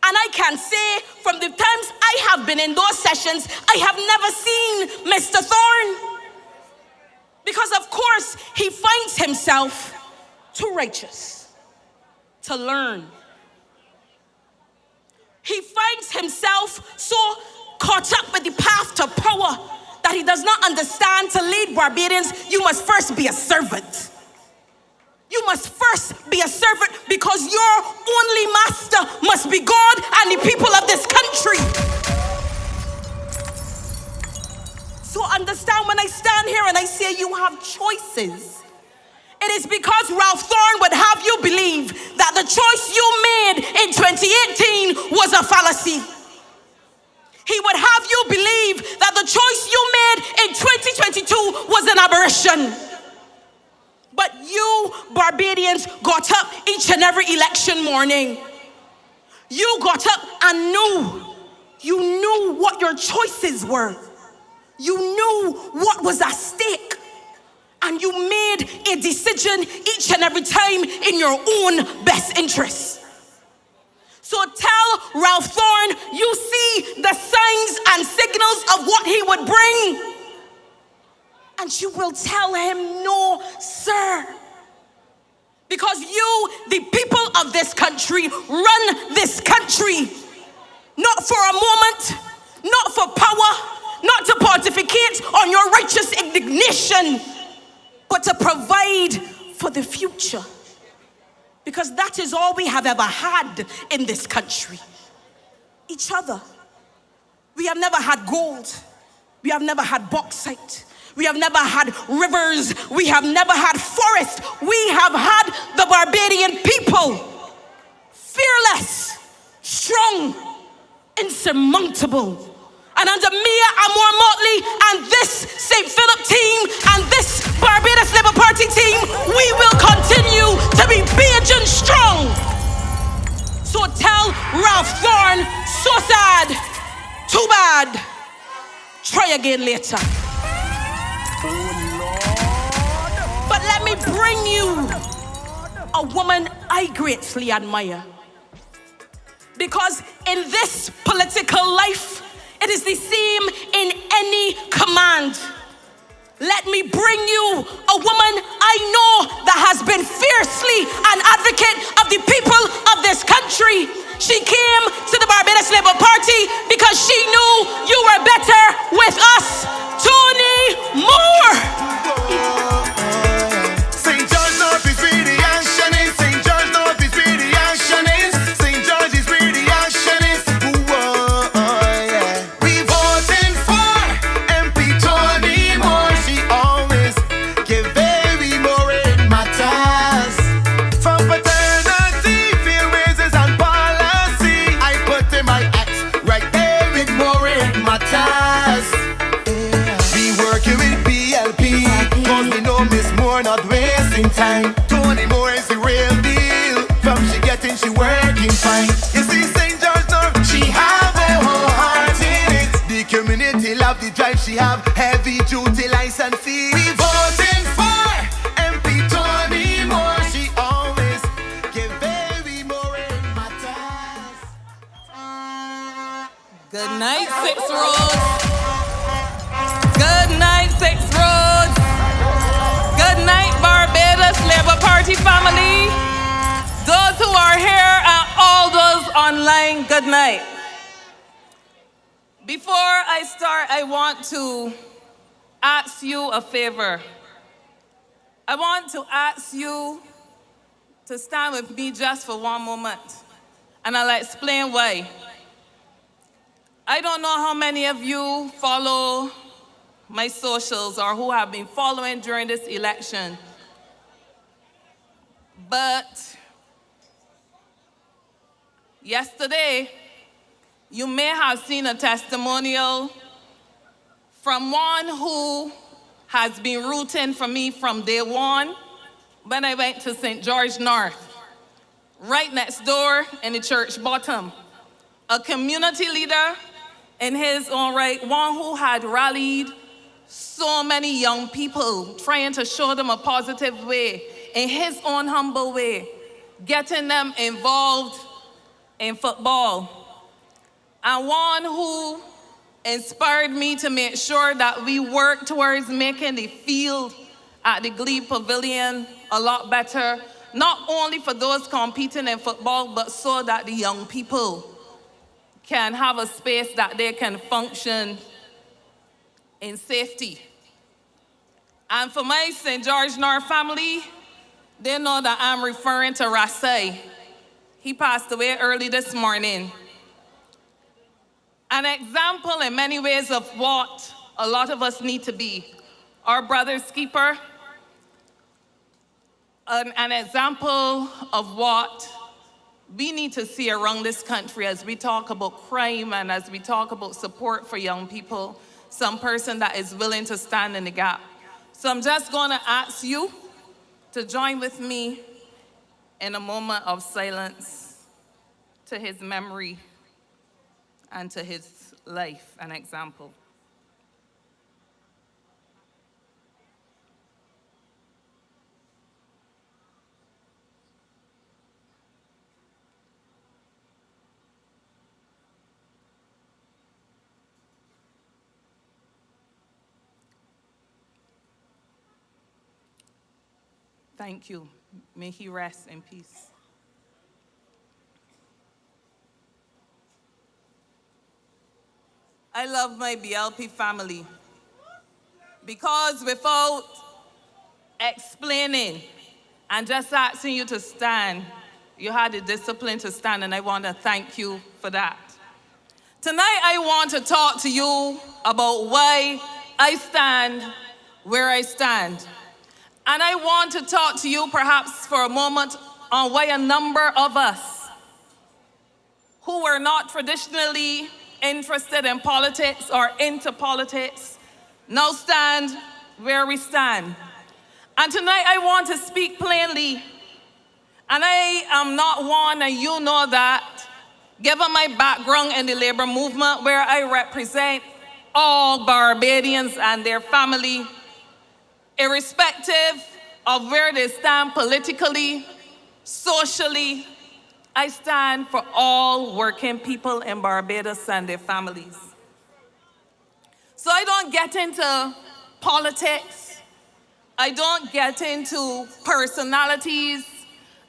And I can say, from the times I have been in those sessions, I have never seen Mr. Thorne. Because of course, he finds himself too righteous to learn. He finds himself so caught up with the path to power that he does not understand to lead Barbadians, you must first be a servant. You must first be a servant because your only master must be God and the people of this country. So understand, when I stand here and I say you have choices, it is because Ralph Thorne would have you believe that the choice you made in 2018 was a fallacy. He would have you believe that the choice you made in 2022 was an aberration. But you, Barbadians, got up each and every election morning. You got up and you knew what your choices were. You knew what was at stake. And you made a decision each and every time in your own best interest. So tell Ralph Thorne you see the signs and signals of what he would bring. And you will tell him, no, sir. Because you, the people of this country, run this country. Not for a moment, not for power, not to pontificate on your righteous indignation, but to provide for the future. Because that is all we have ever had in this country. Each other. We have never had gold. We have never had bauxite. We have never had rivers. We have never had forests. We have had the Barbadian people. Fearless, strong, insurmountable. and under Mia Amor Motley and this St. Philip team and this Barbados Labour Party team, we will continue to be big and strong. So tell Ralph Thorne, so sad, too bad, try again later. But let me bring you a woman I greatly admire. Because in this political life, it is the same in any command. Let me bring you a woman I know that has been fiercely an advocate of the people of this country. She came to the Barbados Labour Party because she knew you were better with us. Tony Moore. St. George North is really actionist. St. George North is really actionist. St. George is really actionist. Yeah. We voting for MP Tony Moore. She always give very more in matters. From paternity, field raises and policy, I put in my ex right there with more in matters. Be working with BLP, cause we know Miss Moore not wasting time. Tony Moore is the real deal. From she getting, she working fine. You see, St. George North, she have a whole heart in it. The community love the drive, she have heavy duty license fee. We voting for MP Tony Moore. She always give very more in matters. Good night, Six Roads. Good night, Six Roads. Good night, Barbados Labour Party family. Those who are here and all those online, good night. Before I start, I want to ask you a favor. I want to ask you to stand with me just for one moment, and I'll explain why. I don't know how many of you follow my socials or who have been following during this election, but yesterday, you may have seen a testimonial from one who has been rooting for me from day one when I went to St. George North, right next door in the church bottom. A community leader in his own right, one who had rallied so many young people, trying to show them a positive way, in his own humble way, getting them involved in football. And one who inspired me to make sure that we work towards making the field at the Glebe Pavilion a lot better, not only for those competing in football, but so that the young people can have a space that they can function in safety. And for my St. George North family, they know that I'm referring to Rasai. He passed away early this morning. An example in many ways of what a lot of us need to be. Our brother's keeper, an example of what we need to see around this country as we talk about crime and as we talk about support for young people, some person that is willing to stand in the gap. So I'm just gonna ask you to join with me in a moment of silence to his memory and to his life and example. Thank you. May he rest in peace. I love my BLP family because without explaining and just asking you to stand, you had the discipline to stand, and I want to thank you for that. Tonight, I want to talk to you about why I stand where I stand. And I want to talk to you perhaps for a moment on why a number of us who were not traditionally interested in politics or into politics, now stand where we stand. And tonight I want to speak plainly. And I am not one, and you know that, given my background in the labor movement where I represent all Barbadians and their family, irrespective of where they stand politically, socially, I stand for all working people in Barbados and their families. So I don't get into politics. I don't get into personalities.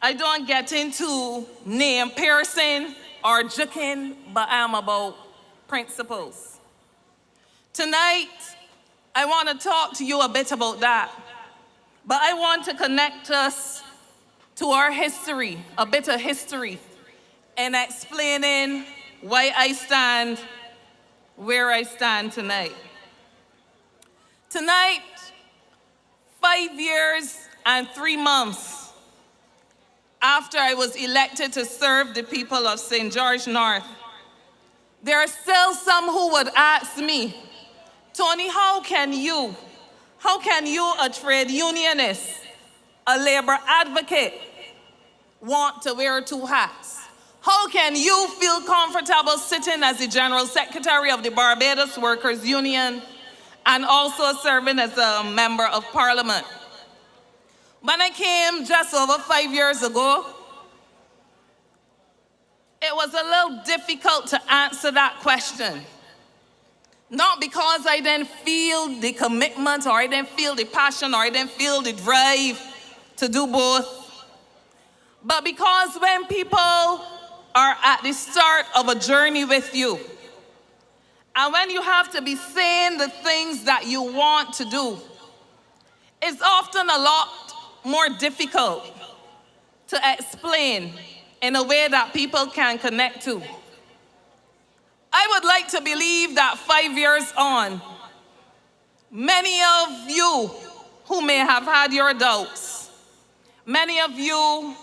I don't get into name piercing or joking, but I'm about principles. Tonight, I want to talk to you a bit about that. But I want to connect us to our history, a bit of history, and explaining why I stand where I stand tonight. Tonight, 5 years and 3 months after I was elected to serve the people of St. George North, there are still some who would ask me, Tony, how can you, a trade unionist, a labor advocate, want to wear 2 hats? How can you feel comfortable sitting as the General Secretary of the Barbados Workers Union and also serving as a member of Parliament? When I came just over 5 years ago, it was a little difficult to answer that question. Not because I didn't feel the commitment, or I didn't feel the passion, or I didn't feel the drive to do both, but because when people are at the start of a journey with you, and when you have to be saying the things that you want to do, it's often a lot more difficult to explain in a way that people can connect to. I would like to believe that 5 years on, many of you who may have had your doubts, many of you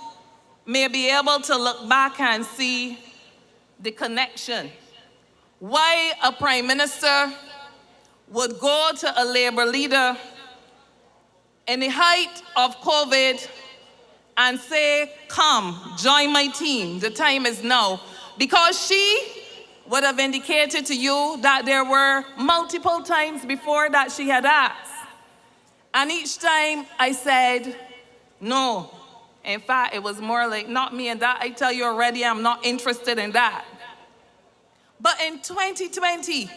may be able to look back and see the connection. Why a prime minister would go to a labor leader in the height of COVID and say, come, join my team, the time is now. Because she would have indicated to you that there were multiple times before that she had asked. And each time I said, no. In fact, it was more like, not me and that. I tell you already, I'm not interested in that. But in 2020,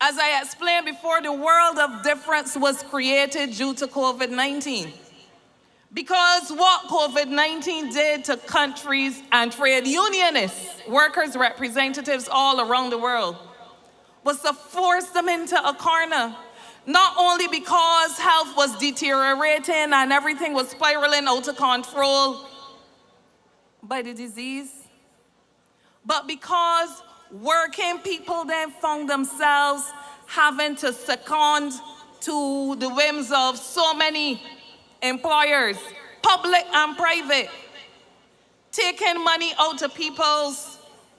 as I explained before, the world of difference was created due to COVID-19. Because what COVID-19 did to countries and trade unionists, workers' representatives all around the world, was to force them into a corner. Not only because health was deteriorating and everything was spiraling out of control by the disease, but because working people then found themselves having to second to the whims of so many employers, public and private, taking money out of people's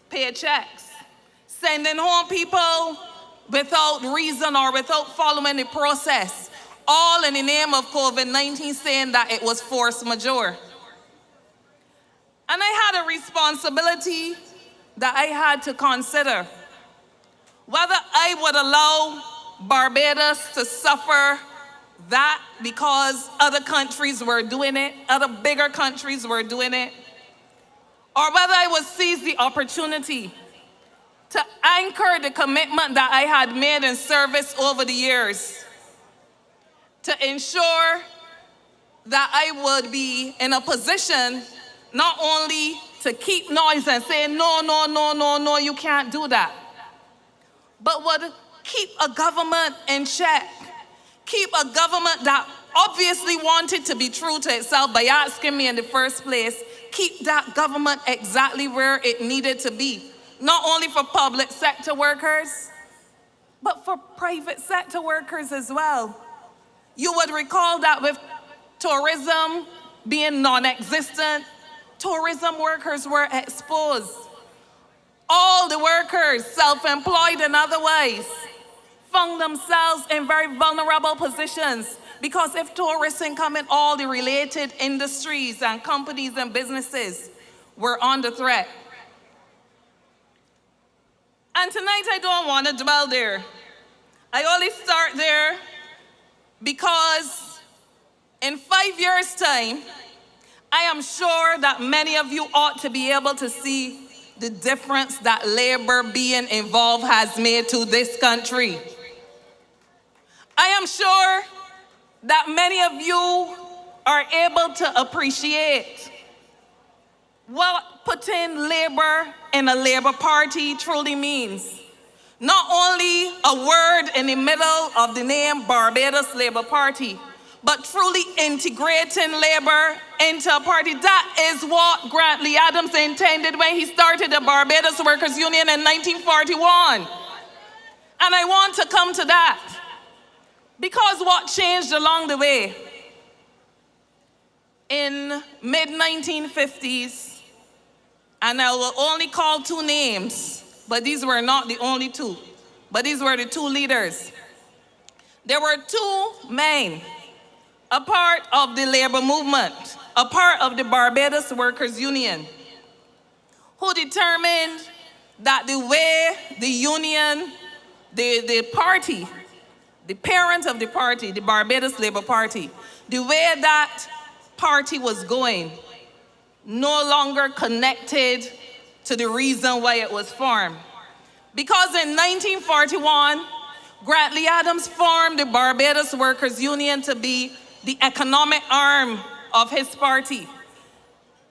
paychecks, sending home people without reason or without following the process, all in the name of COVID-19, saying that it was force majeure. And I had a responsibility that I had to consider whether I would allow Barbados to suffer that because other countries were doing it, other bigger countries were doing it, or whether I would seize the opportunity to anchor the commitment that I had made in service over the years to ensure that I would be in a position not only to keep noise and say, no, no, no, no, no, you can't do that, but would keep a government in check, keep a government that obviously wanted to be true to itself by asking me in the first place, keep that government exactly where it needed to be, not only for public sector workers, but for private sector workers as well. You would recall that with tourism being non-existent, tourism workers were exposed. All the workers, self-employed and otherwise, found themselves in very vulnerable positions because if tourists come in, all the related industries and companies and businesses were under threat. And tonight I don't want to dwell there. I only start there because in 5 years' time, I am sure that many of you ought to be able to see the difference that labor being involved has made to this country. I am sure that many of you are able to appreciate what putting labor in a Labor Party truly means. Not only a word in the middle of the name Barbados Labor Party, but truly integrating labor into a party. That is what Grant Lee Adams intended when he started the Barbados Workers Union in 1941. And I want to come to that because what changed along the way? In mid-1950s, and I will only call two names, but these were not the only two, but these were the two leaders. There were two men, a part of the labor movement, a part of the Barbados Workers Union, who determined that the way the union, the party, the parent of the party, the Barbados Labor Party, the way that party was going, no longer connected to the reason why it was formed. Because in 1941, Grant Lee Adams formed the Barbados Workers Union to be the economic arm of his party.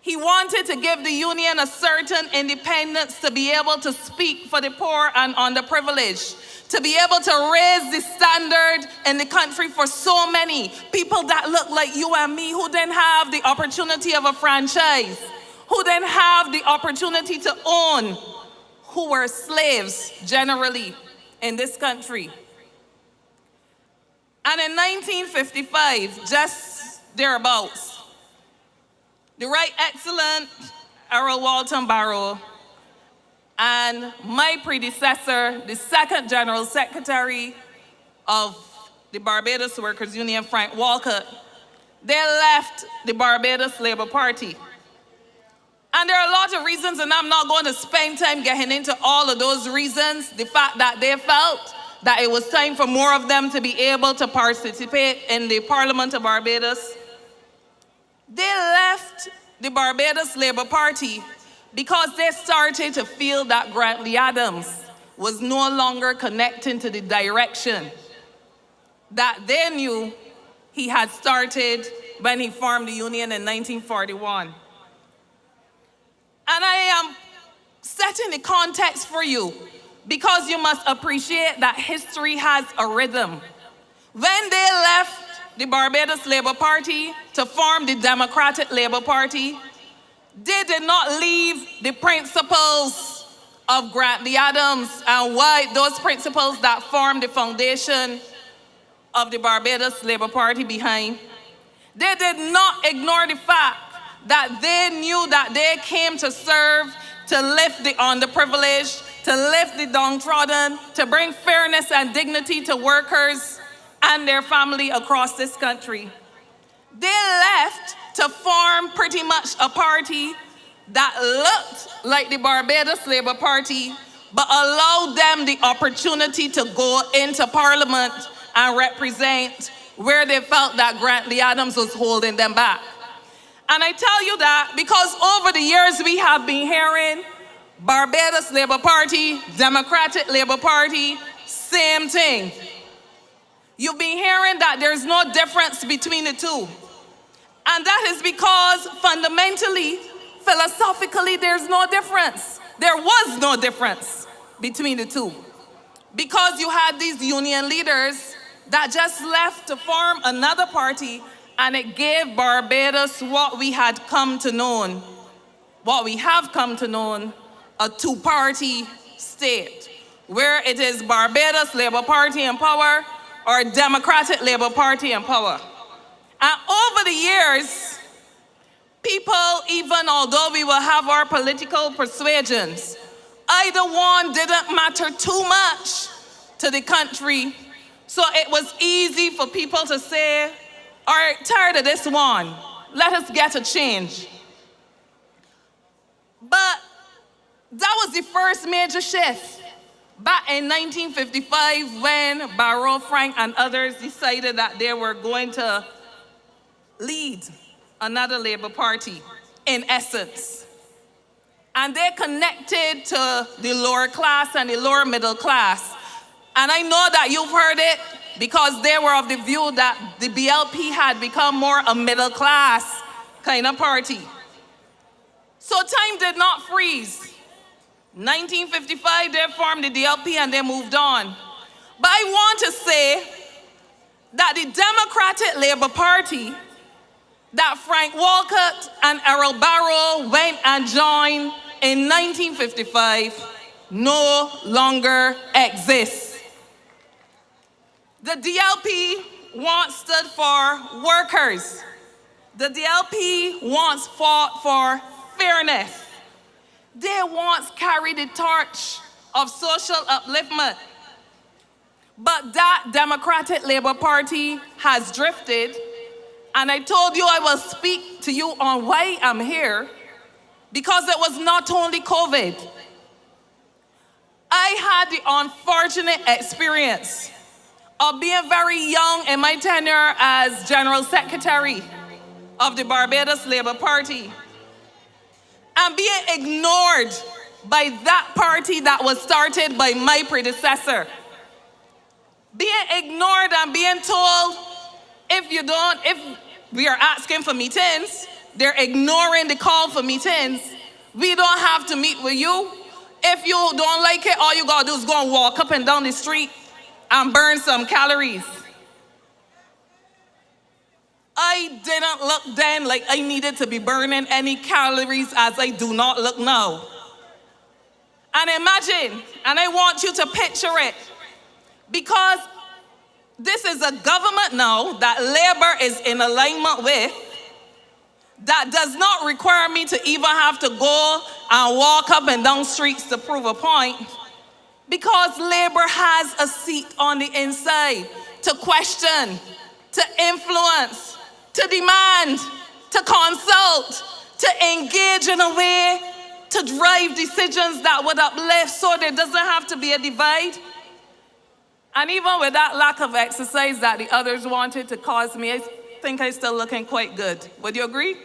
He wanted to give the union a certain independence to be able to speak for the poor and underprivileged, to be able to raise the standard in the country for so many people that look like you and me who didn't have the opportunity of a franchise, who didn't have the opportunity to own, who were slaves generally in this country. And in 1955, just thereabouts, the Right Excellent Errol Walton Barrow and my predecessor, the second General Secretary of the Barbados Workers Union, Frank Walcott, they left the Barbados Labor Party. And there are a lot of reasons, and I'm not going to spend time getting into all of those reasons. The fact that they felt that it was time for more of them to be able to participate in the Parliament of Barbados. They left the Barbados Labor Party because they started to feel that Grant Lee Adams was no longer connecting to the direction that they knew he had started when he formed the union in 1941. And I am setting the context for you because you must appreciate that history has a rhythm. When they left the Barbados Labor Party to form the Democratic Labor Party, they did not leave the principles of Grant Lee Adams and why those principles that formed the foundation of the Barbados Labor Party behind. They did not ignore the fact that they knew that they came to serve, to lift the underprivileged, to lift the downtrodden, to bring fairness and dignity to workers and their family across this country. They left to form pretty much a party that looked like the Barbados Labor Party, but allowed them the opportunity to go into Parliament and represent where they felt that Grant Lee Adams was holding them back. And I tell you that because over the years we have been hearing Barbados Labor Party, Democratic Labor Party, same thing. You've been hearing that there's no difference between the two. And that is because fundamentally, philosophically, there's no difference. There was no difference between the two. Because you had these union leaders that just left to form another party, and it gave Barbados what we had come to know, what we have come to know, a two-party state, where it is Barbados Labor Party in power or Democratic Labor Party in power. And over the years, people, even although we will have our political persuasions, either one didn't matter too much to the country. So it was easy for people to say, all right, tired of this one. Let us get a change. But that was the first major shift. Back in 1955, when Barrow, Frank, and others decided that they were going to lead another Labour Party, in essence. And they connected to the lower class and the lower middle class. And I know that you've heard it because they were of the view that the BLP had become more a middle class kind of party. So time did not freeze. 1955, they formed the DLP and they moved on. But I want to say that the Democratic Labour Party that Frank Walcott and Errol Barrow went and joined in 1955 no longer exists. The DLP once stood for workers. The DLP once fought for fairness. They once carried the torch of social upliftment. But that Democratic Labour Party has drifted. And I told you I will speak to you on why I'm here, because it was not only COVID. I had the unfortunate experience of being very young in my tenure as General Secretary of the Barbados Labour Party and being ignored by that party that was started by my predecessor. Being ignored and being told, if we are asking for meetings, they're ignoring the call for meetings. We don't have to meet with you. If you don't like it, all you gotta do is go and walk up and down the street and burn some calories. I didn't look then like I needed to be burning any calories as I do not look now. And imagine, and I want you to picture it, because this is a government now that Labour is in alignment with, that does not require me to even have to go and walk up and down streets to prove a point, because Labour has a seat on the inside to question, to influence, to demand, to consult, to engage in a way to drive decisions that would uplift so there doesn't have to be a divide. And even with that lack of exercise that the others wanted to cause me, I think I'm still looking quite good. Would you agree?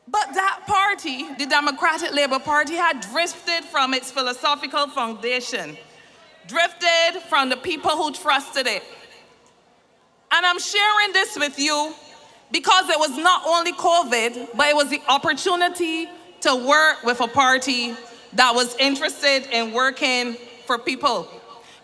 But that party, the Democratic Labour Party, had drifted from its philosophical foundation, drifted from the people who trusted it. And I'm sharing this with you because it was not only COVID, but it was the opportunity to work with a party that was interested in working for people.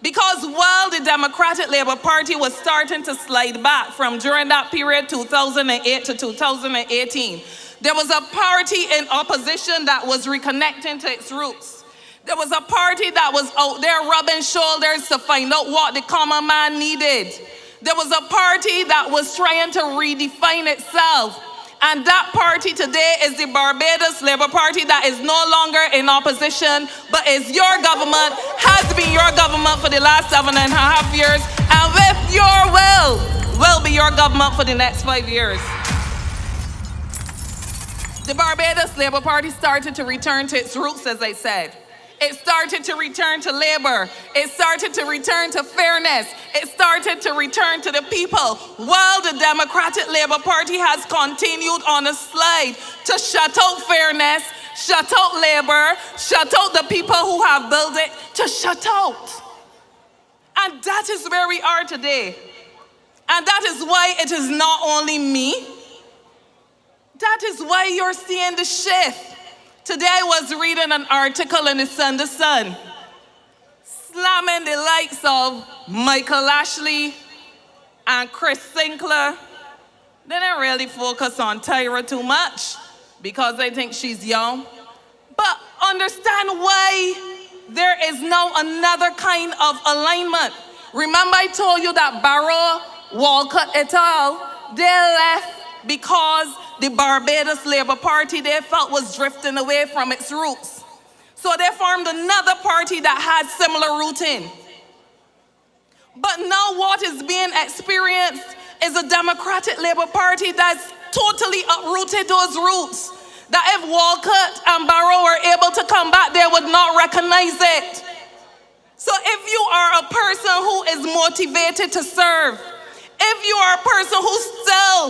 Because while the Democratic Labour Party was starting to slide back from during that period, 2008 to 2018, there was a party in opposition that was reconnecting to its roots. There was a party that was out there rubbing shoulders to find out what the common man needed. There was a party that was trying to redefine itself. And that party today is the Barbados Labour Party that is no longer in opposition, but is your government, has been your government for the last 7.5 years, and with your will be your government for the next 5 years. The Barbados Labour Party started to return to its roots, as I said. It started to return to labor. It started to return to fairness. It started to return to the people, while the Democratic Labour Party has continued on a slide to shut out fairness, shut out labor, shut out the people who have built it, to shut out. And that is where we are today. And that is why it is not only me. That is why you're seeing the shift. Today I was reading an article in the Sunday Sun, slamming the likes of Michael Ashley and Chris Sinclair. They didn't really focus on Tyra too much because they think she's young. But understand why there is now another kind of alignment. Remember I told you that Barrow, Walcott et al., they left because the Barbados Labour Party they felt was drifting away from its roots. So they formed another party that had similar rooting. But now what is being experienced is a Democratic Labour Party that's totally uprooted those roots. That if Walcott and Barrow were able to come back, they would not recognize it. So if you are a person who is motivated to serve, if you are a person who still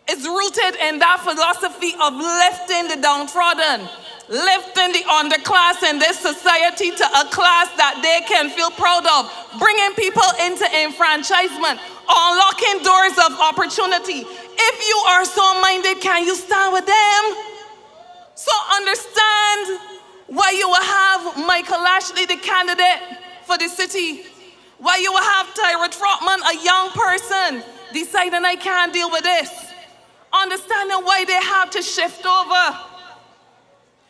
is rooted in that philosophy of lifting the downtrodden, lifting the underclass in this society to a class that they can feel proud of, bringing people into enfranchisement, unlocking doors of opportunity. If you are so minded, can you stand with them? So understand why you will have Michael Ashley, the candidate for the city, why you will have Tyra Trotman, a young person, deciding I can't deal with this. Understanding why they have to shift over.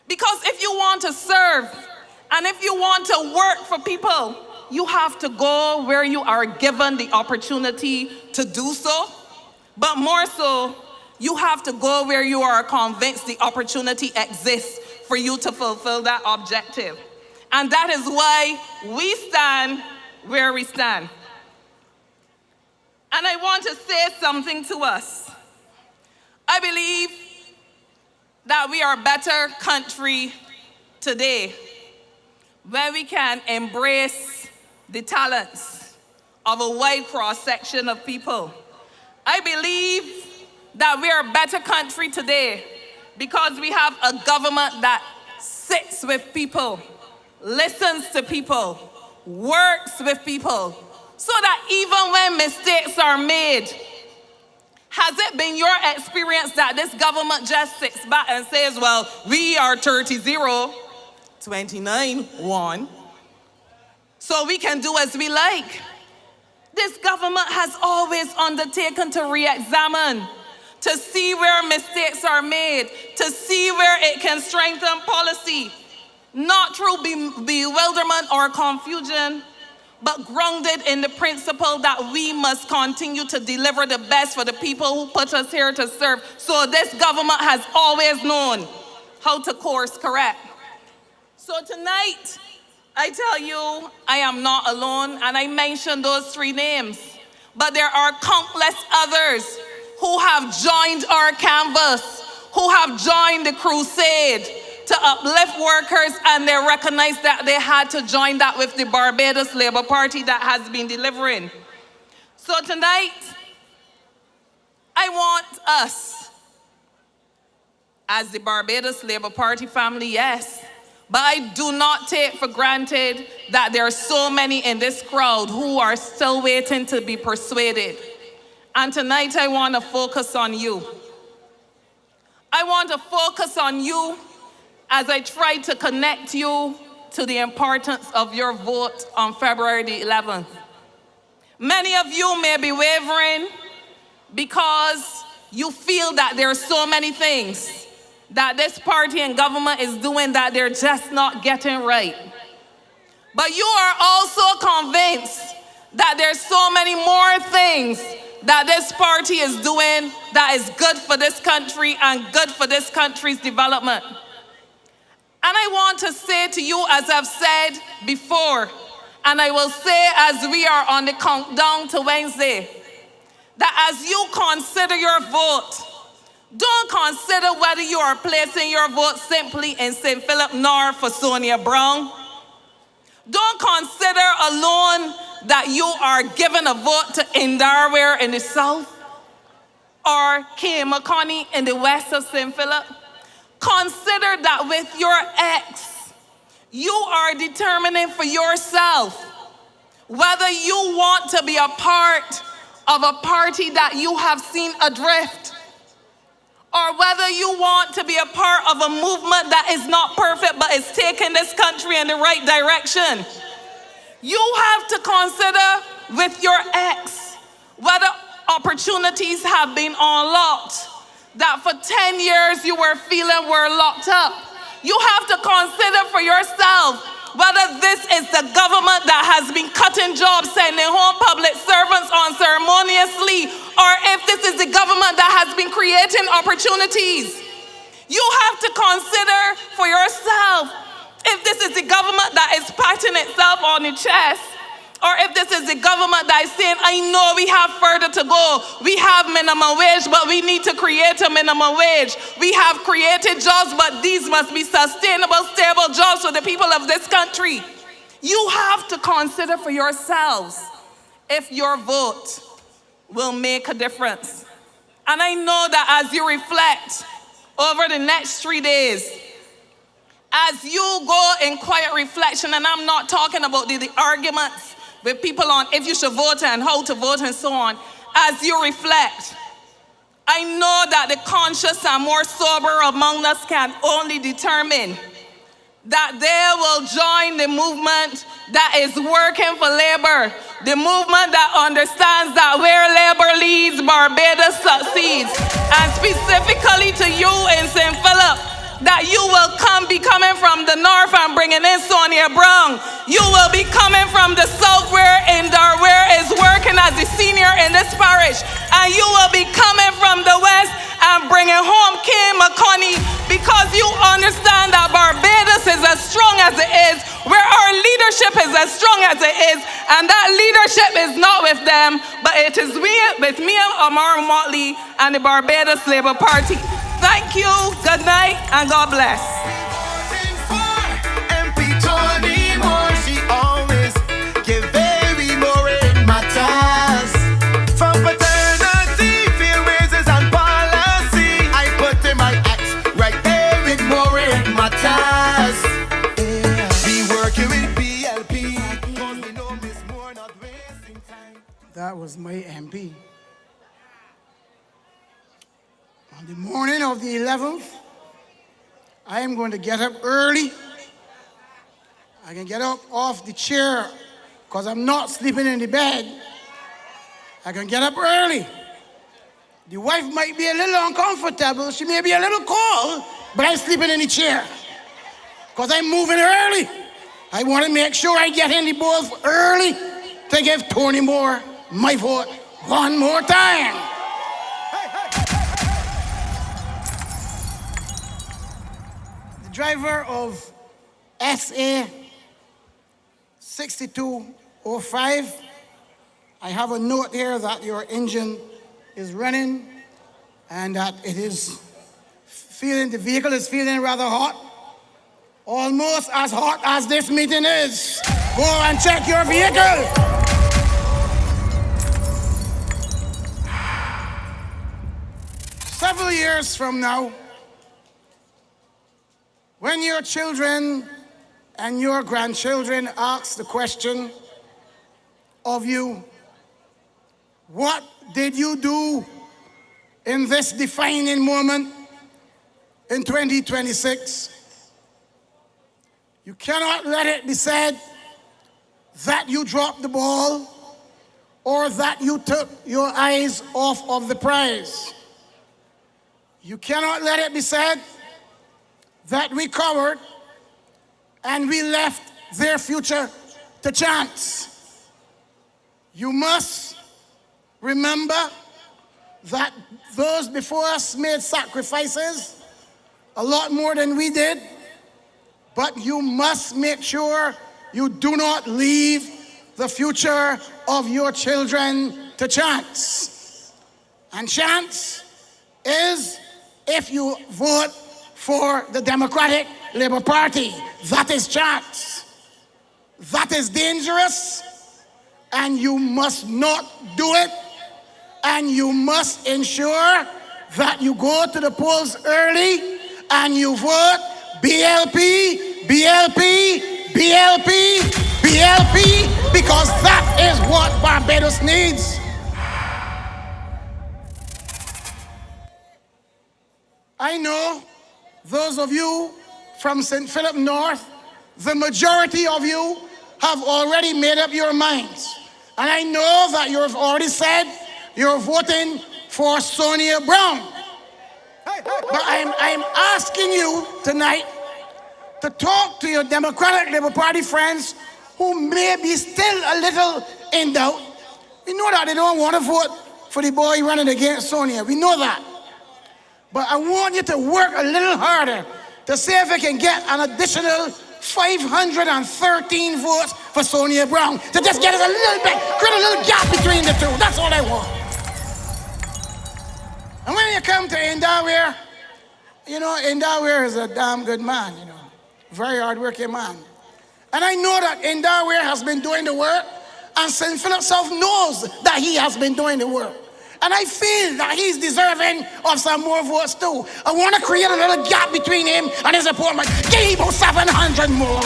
Because if you want to serve and if you want to work for people, you have to go where you are given the opportunity to do so. But more so, you have to go where you are convinced the opportunity exists for you to fulfill that objective. And that is why we stand where we stand. And I want to say something to us. I believe that we are a better country today where we can embrace the talents of a wide cross-section of people. I believe that we are a better country today because we have a government that sits with people, listens to people, works with people, so that even when mistakes are made, has it been your experience that this government just sits back and says, well, we are 30-0, 29-1, so we can do as we like? This government has always undertaken to re-examine, to see where mistakes are made, to see where it can strengthen policy, not through bewilderment or confusion, but grounded in the principle that we must continue to deliver the best for the people who put us here to serve. So this government has always known how to course correct. So tonight, I tell you, I am not alone, and I mentioned those 3 names, but there are countless others who have joined our canvas, who have joined the crusade to uplift workers, and they recognize that they had to join that with the Barbados Labour Party that has been delivering. So tonight, I want us, as the Barbados Labour Party family, yes, but I do not take for granted that there are so many in this crowd who are still waiting to be persuaded. And tonight I want to focus on you. I want to focus on you as I try to connect you to the importance of your vote on February the 11th. Many of you may be wavering because you feel that there are so many things that this party and government is doing that they're just not getting right. But you are also convinced that there's so many more things that this party is doing that is good for this country and good for this country's development. And I want to say to you, as I've said before, and I will say as we are on the countdown to Wednesday, that as you consider your vote, don't consider whether you are placing your vote simply in St. Philip North for Sonia Brown. Don't consider alone that you are giving a vote to Indarware in the south or Kay McConney in the west of St. Philip. Consider that with your ex, you are determining for yourself whether you want to be a part of a party that you have seen adrift, or whether you want to be a part of a movement that is not perfect but is taking this country in the right direction. You have to consider with your ex whether opportunities have been unlocked that for 10 years you were feeling were locked up. You have to consider for yourself whether this is the government that has been cutting jobs, sending home public servants unceremoniously, or if this is the government that has been creating opportunities. You have to consider for yourself If this is the government that is patting itself on the chest, or if this is the government that is saying, I know we have further to go. We have minimum wage, but we need to create a minimum wage. We have created jobs, but these must be sustainable, stable jobs for the people of this country. You have to consider for yourselves if your vote will make a difference. And I know that as you reflect over the next 3 days, as you go in quiet reflection, and I'm not talking about the arguments with people on if you should vote and how to vote and so on, as you reflect, I know that the conscious and more sober among us can only determine that they will join the movement that is working for labor, the movement that understands that where labor leads, Barbados succeeds. And specifically to you in St. Philip, that you will be coming from the north and bringing in Sonia Brown. You will be coming from the south where Indarware is working as a senior in this parish. And you will be coming from the west and bringing home Kay McConney, because you understand that Barbados is as strong as it is, where our leadership is as strong as it is, and that leadership is not with them, but it is with me and Amara Motley and the Barbados Labour Party. Thank you, good night, and God bless. MP Tony Moore, she always give very more in matters. From paternity, field raises and policy, I put in my axe right there with more in matters. We working with BLP, cause we know Miss Moore not wasting time. That was my MP. On the morning of the 11th, I am going to get up early. I can get up off the chair because I'm not sleeping in the bed. I can get up early. The wife might be a little uncomfortable. She may be a little cold, but I'm sleeping in the chair because I'm moving early. I want to make sure I get in the booth early to give Tony Moore my vote one more time. Driver of SA 6205, I have a note here that your engine is running and that the vehicle is feeling rather hot, almost as hot as this meeting is. Go and check your vehicle. Several years from now, when your children and your grandchildren ask the question of you, what did you do in this defining moment in 2026? You cannot let it be said that you dropped the ball or that you took your eyes off of the prize. You cannot let it be said that we covered and we left their future to chance. You must remember that those before us made sacrifices, a lot more than we did, but you must make sure you do not leave the future of your children to chance. And chance is if you vote for the Democratic Labour Party. That is chance. That is dangerous, and you must not do it, and you must ensure that you go to the polls early and you vote BLP, BLP, BLP, BLP, because that is what Barbados needs. I know those of you from St. Philip North, the majority of you have already made up your minds. And I know that you've already said you're voting for Sonia Brown. But I'm asking you tonight to talk to your Democratic Labour Party friends who may be still a little in doubt. We know that they don't want to vote for the boy running against Sonia. We know that. But I want you to work a little harder to see if we can get an additional 513 votes for Sonia Brown. To just get us a little bit, create a little gap between the two. That's all I want. And when you come to Indaware, you know, Indaware is a damn good man, you know. Very hard-working man. And I know that Indaware has been doing the work, and St. Philip South knows that he has been doing the work. And I feel that he's deserving of some more votes too. I want to create a little gap between him and his opponent. Give him 700 more.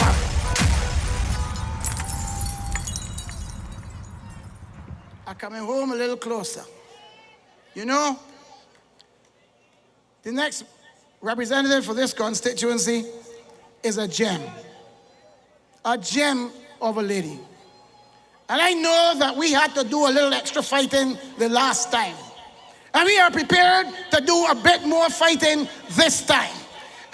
I'm coming home a little closer. You know, the next representative for this constituency is a gem of a lady. And I know that we had to do a little extra fighting the last time. And we are prepared to do a bit more fighting this time.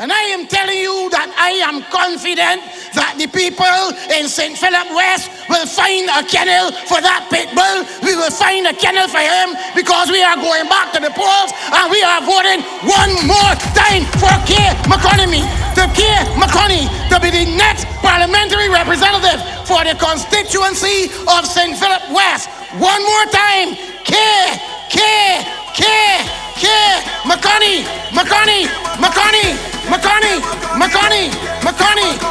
And I am telling you that I am confident that the people in St. Philip West will find a kennel for that pit bull. We will find a kennel for him because we are going back to the polls and we are voting one more time for Kay McConaughey. Kay McConaughey to be the next parliamentary representative for the constituency of St. Philip West. One more time, Kay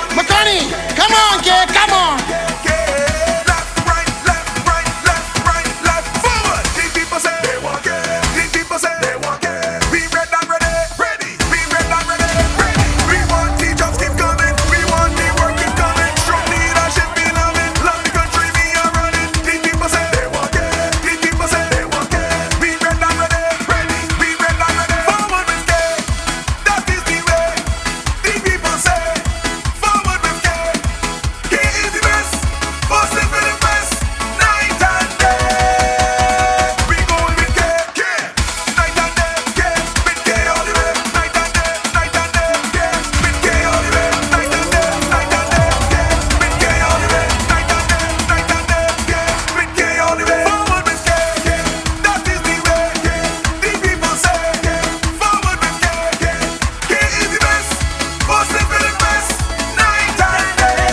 McConaughey. Come on, Kay, come on. Left, right, forward. These people say they want it. These people say they want it. We ready and ready. We ready and ready. We want teachers keep coming. We want the work keep coming. Strong leadership be loving. Love the country we are running. These people say they want it. These people say they want it. We ready and ready. We ready and ready. Forward with Kay. That is the way. These people say forward with Kay. Kay is the best. For St. Philip West. Night and day. We going with Kay. Night and day. Kay. With Kay all the way. Night and day. Night and day. Kay. With Kay all the way. Night and day. Night and day. Kay. With Kay all the way. Night and day. Night and day. Kay. With Kay all the way. Forward with Kay. That is the way. The people say forward with Kay. Kay is the best. For St. Philip West. Night and day.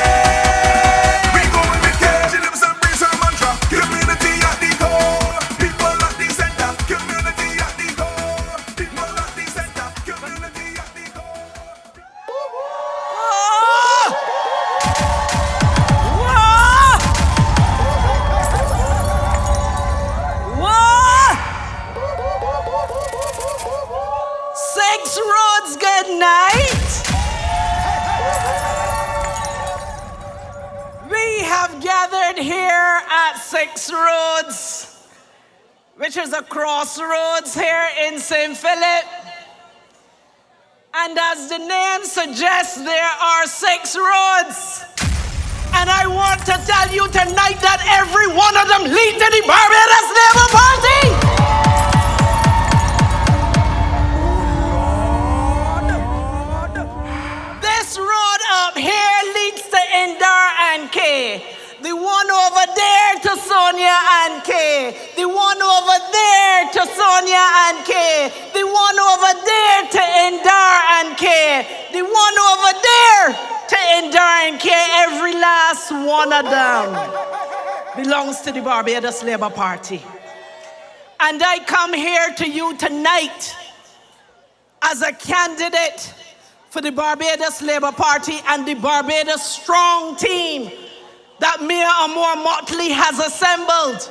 We going with Kay. She lives and breathes her mantra. Community at the core. People at the center. Community at the core. People at the center. Community at the core. Six Roads, good night. We have gathered here at Six Roads, which is a crossroads here in St. Philip. And as the name suggests, there are 6 roads. And I want to tell you tonight that every one of them lead to the Barbados Labour Party. This road up here leads to Indar and Kay. The one over there to Sonia and Kay. The one over there to Sonia and Kay. The one over there to Indar and Kay. The one over there to Indar and Kay. Every last one of them belongs to the Barbados Labour Party. And I come here to you tonight as a candidate for the Barbados Labour Party and the Barbados Strong Team that Mayor Amor Motley has assembled.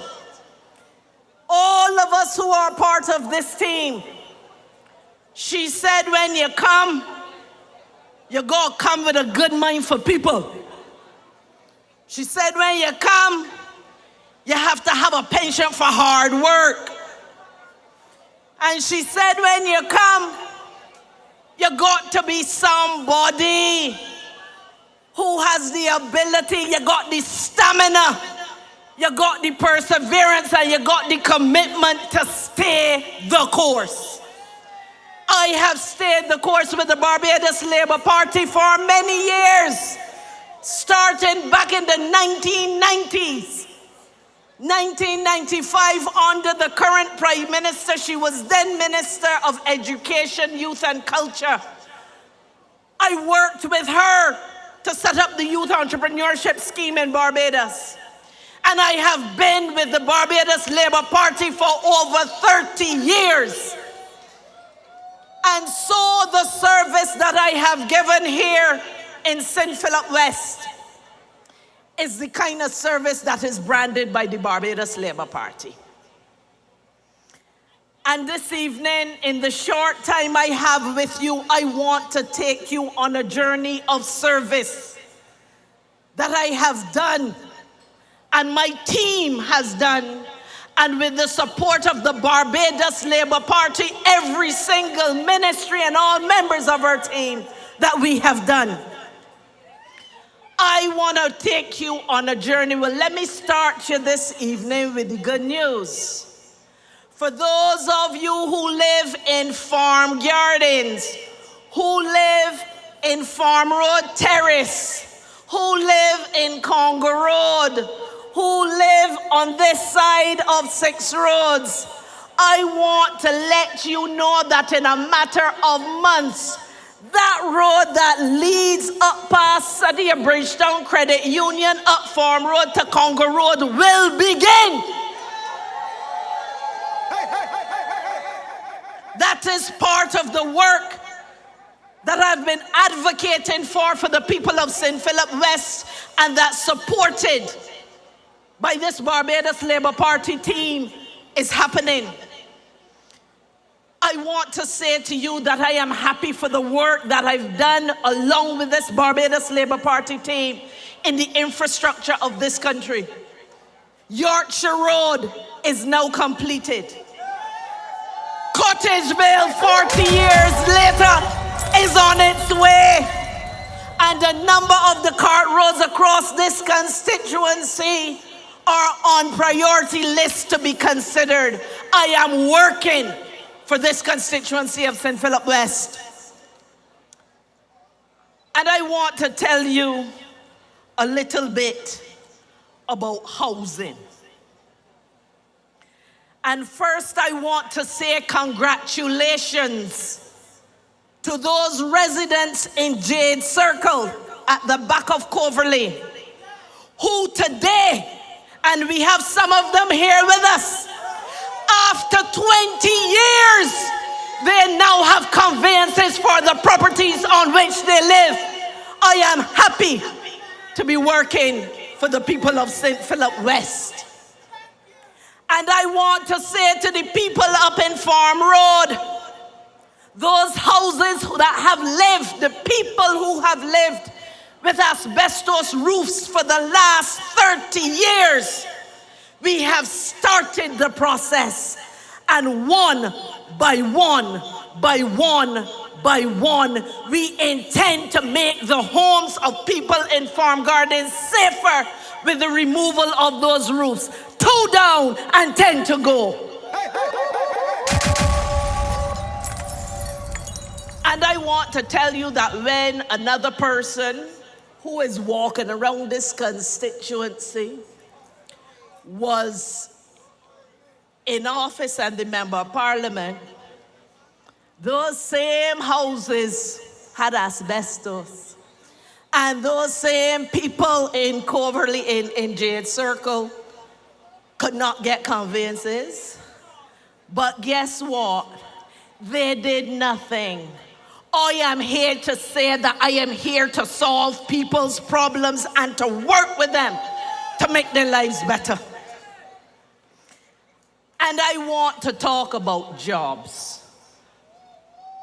All of us who are part of this team. She said when you come, you gotta come with a good mind for people. She said when you come, you have to have a penchant for hard work. And she said when you come, you got to be somebody who has the ability, you got the stamina, you got the perseverance, and you got the commitment to stay the course. I have stayed the course with the Barbados Labour Party for many years, starting back in the 1990s. 1995, under the current Prime Minister, she was then Minister of Education, Youth and Culture. I worked with her to set up the youth entrepreneurship scheme in Barbados. And I have been with the Barbados Labour Party for over 30 years. And so the service that I have given here in St. Philip West is the kind of service that is branded by the Barbados Labour Party. And this evening, in the short time I have with you, I want to take you on a journey of service that I have done and my team has done, and with the support of the Barbados Labour Party, every single ministry and all members of our team that we have done. I want to take you on a journey. Well, let me start you this evening with the good news. For those of you who live in Farm Gardens, who live in Farm Road Terrace, who live in Congo Road, who live on this side of 6 Roads, I want to let you know that in a matter of months, that road that leads up past Sadia Bridgetown Credit Union, up Farm Road to Congo Road will begin. That is part of the work that I've been advocating for the people of St. Philip West, and that's supported by this Barbados Labour Party team is happening. I want to say to you that I am happy for the work that I've done along with this Barbados Labour Party team in the infrastructure of this country. Yorkshire Road is now completed. Cottageville, 40 years later, is on its way. And a number of the cart roads across this constituency are on priority lists to be considered. I am working for this constituency of St. Philip West. And I want to tell you a little bit about housing. And first I want to say congratulations to those residents in Jade Circle at the back of Coverley, who today, and we have some of them here with us, after 20 years, they now have conveyances for the properties on which they live. I am happy to be working for the people of St. Philip West. And I want to say to the people up in Farm Road, those houses that have lived, the people who have lived with asbestos roofs for the last 30 years, we have started the process, and one by one, we intend to make the homes of people in Farm Gardens safer with the removal of those roofs. 2 down and 10 to go. And I want to tell you that when another person who is walking around this constituency was in office and the member of parliament, those same houses had asbestos. And those same people in Coverley, in Jade Circle, could not get conveyances. But guess what? They did nothing. I am here to say that I am here to solve people's problems and to work with them to make their lives better. And I want to talk about jobs.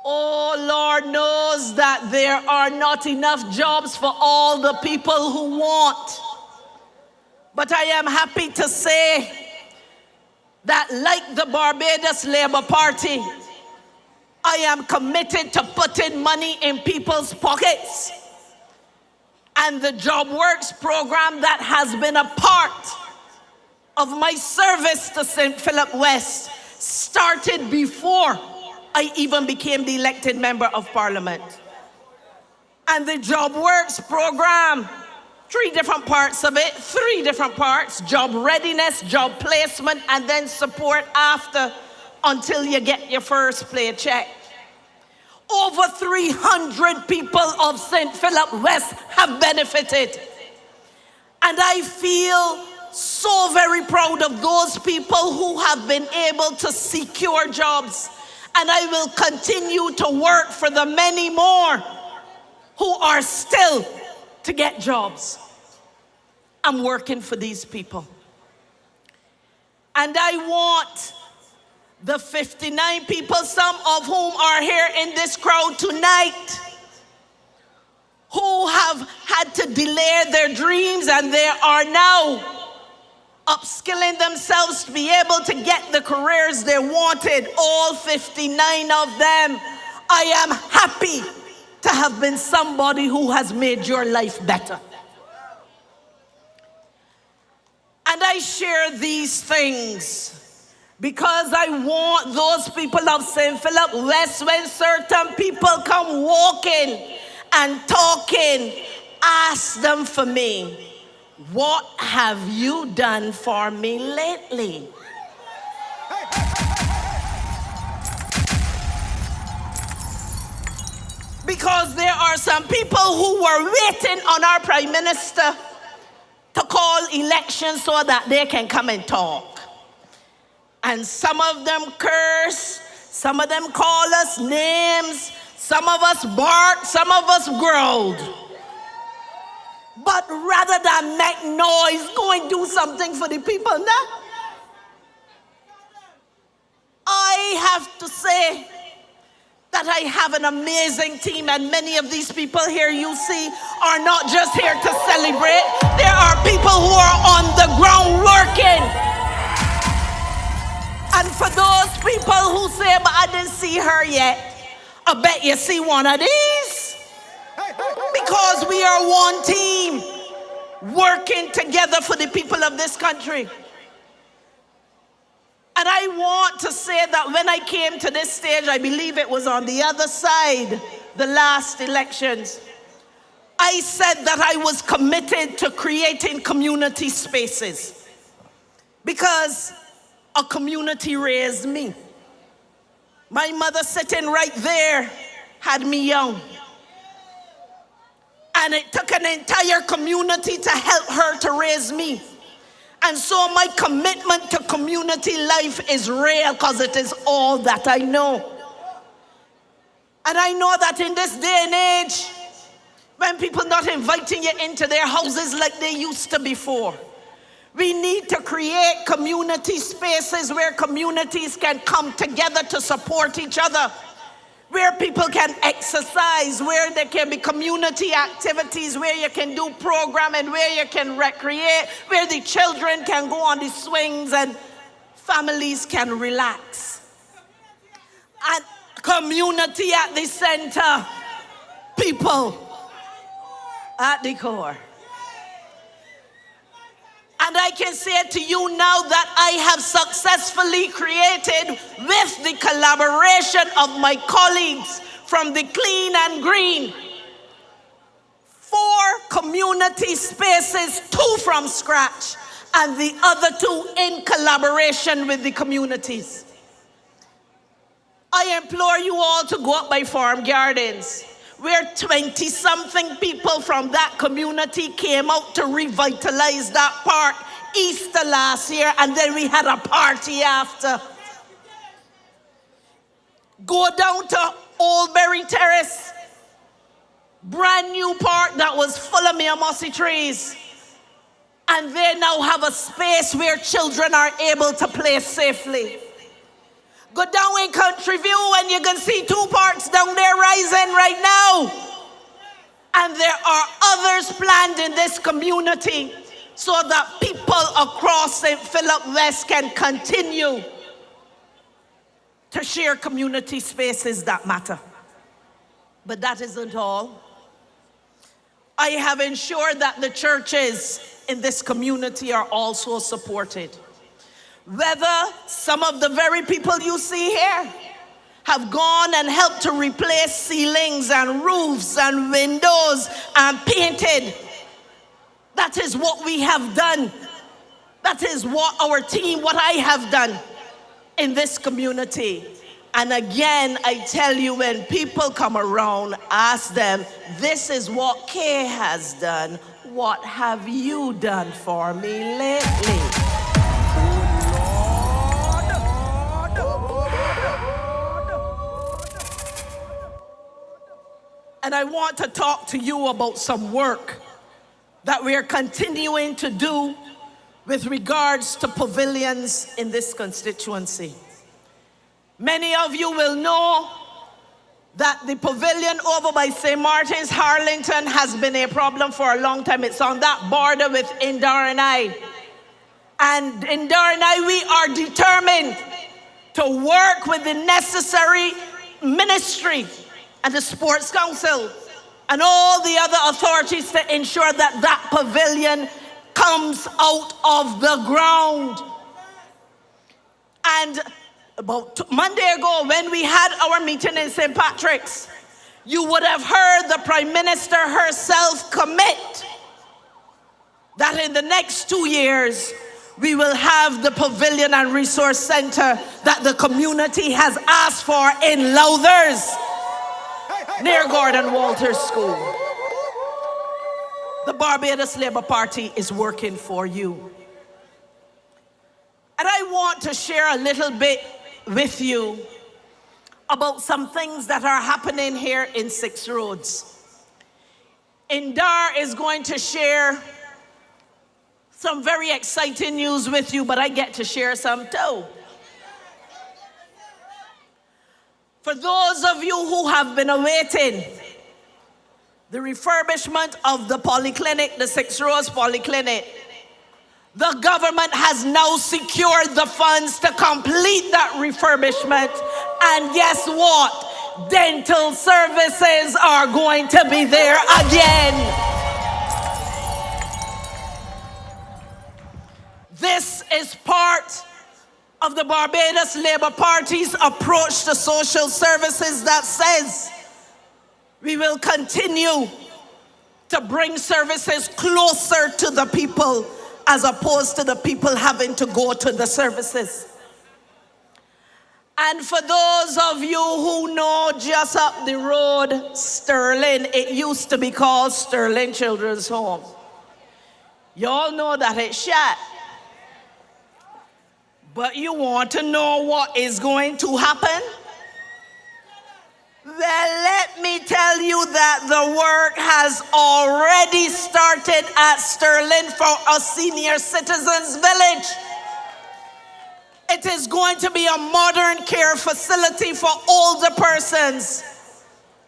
Oh, Lord knows that there are not enough jobs for all the people who want. But I am happy to say that, like the Barbados Labour Party, I am committed to putting money in people's pockets. And the JobWorks program that has been a part of my service to St. Philip West started before I even became the elected member of parliament. And the JobWorks program, 3 different parts of it, 3 different parts: job readiness, job placement, and then support after until you get your first paycheck. Over 300 people of St. Philip West have benefited. And I feel so very proud of those people who have been able to secure jobs. And I will continue to work for the many more who are still to get jobs. I'm working for these people. And I want the 59 people, some of whom are here in this crowd tonight, who have had to delay their dreams and they are now upskilling themselves to be able to get the careers they wanted, all 59 of them. I am happy to have been somebody who has made your life better. And I share these things because I want those people of St. Philip West, when certain people come walking and talking, ask them for me, what have you done for me lately? Because there are some people who were waiting on our Prime Minister to call elections so that they can come and talk. And some of them curse, some of them call us names, some of us barked, some of us growled. But rather than make noise, go and do something for the people now. I have to say that I have an amazing team, and many of these people here you see are not just here to celebrate. There are people who are on the ground working. And for those people who say, but I didn't see her yet, I bet you see one of these. Because we are one team working together for the people of this country. And I want to say that when I came to this stage, I believe it was on the other side, the last elections, I said that I was committed to creating community spaces. Because a community raised me. My mother sitting right there had me young. And it took an entire community to help her to raise me. And so my commitment to community life is real because it is all that I know. And I know that in this day and age, when people not inviting you into their houses like they used to before, we need to create community spaces where communities can come together to support each other, where people can exercise, where there can be community activities, where you can do programming, where you can recreate, where the children can go on the swings and families can relax. And community at the center, people at the core. And I can say to you now that I have successfully created, with the collaboration of my colleagues from the Clean and Green, 4 community spaces, 2 from scratch, and the other 2 in collaboration with the communities. I implore you all to go up by Farm Gardens, where 20-something people from that community came out to revitalize that park Easter last year, and then we had a party after. Go down to Oldbury Terrace, brand new park that was full of mossy trees, and they now have a space where children are able to play safely. Go down in Country View and you can see 2 parks down there rising right now. And there are others planned in this community so that people across St. Philip West can continue to share community spaces that matter. But that isn't all. I have ensured that the churches in this community are also supported. Whether some of the very people you see here have gone and helped to replace ceilings and roofs and windows and painted. That is what we have done. That is what our team, what I have done in this community. And again, I tell you, when people come around, ask them, this is what Kay has done. What have you done for me lately? And I want to talk to you about some work that we are continuing to do with regards to pavilions in this constituency. Many of you will know that the pavilion over by St. Martin's, Harlington, has been a problem for a long time. It's on that border with Indar and I. And Indar and I, we are determined to work with the necessary ministry and the Sports Council and all the other authorities to ensure that that pavilion comes out of the ground. And about Monday ago, when we had our meeting in St. Patrick's, you would have heard the Prime Minister herself commit that in the next 2 years, we will have the Pavilion and Resource Center that the community has asked for in Lowthers, near Gordon Walters School. The Barbados Labour Party is working for you. And I want to share a little bit with you about some things that are happening here in Six Roads. Indar is going to share some very exciting news with you, but I get to share some too. For those of you who have been awaiting the refurbishment of the polyclinic, the Six Roads Polyclinic, the government has now secured the funds to complete that refurbishment. And guess what? Dental services are going to be there again. This is part of the Barbados Labour Party's approach to social services that says we will continue to bring services closer to the people as opposed to the people having to go to the services. And for those of you who know just up the road, Sterling, it used to be called Sterling Children's Home. Y'all know that it's shut. But you want to know what is going to happen? Well, let me tell you that the work has already started at Sterling for a senior citizens village. It is going to be a modern care facility for older persons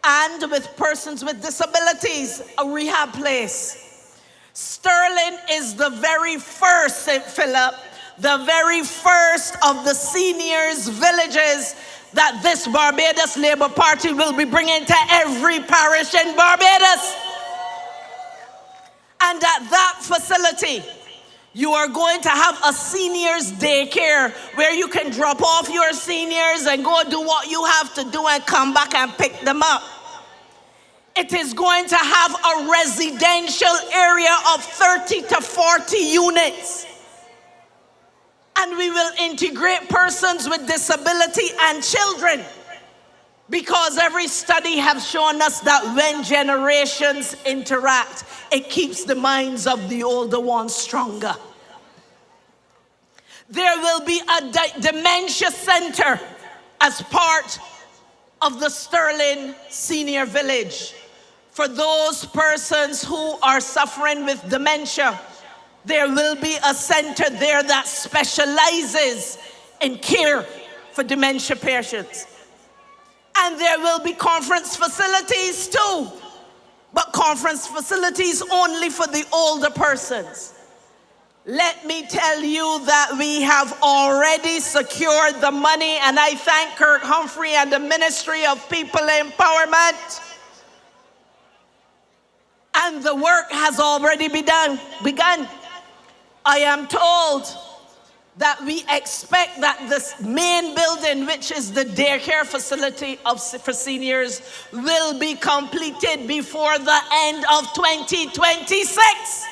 and with persons with disabilities, a rehab place. Sterling is the very first, St. Philip, the very first of the seniors villages that this Barbados Labour Party will be bringing to every parish in Barbados. And at that facility, you are going to have a seniors daycare where you can drop off your seniors and go do what you have to do and come back and pick them up. It is going to have a residential area of 30 to 40 units. And we will integrate persons with disability and children, because every study has shown us that when generations interact, it keeps the minds of the older ones stronger. There will be a dementia center as part of the Sterling Senior Village for those persons who are suffering with dementia. There will be a center there that specializes in care for dementia patients. And there will be conference facilities too, but conference facilities only for the older persons. Let me tell you that we have already secured the money, and I thank Kirk Humphrey and the Ministry of People Empowerment. And the work has already begun. I am told that we expect that this main building, which is the daycare facility for seniors, will be completed before the end of 2026.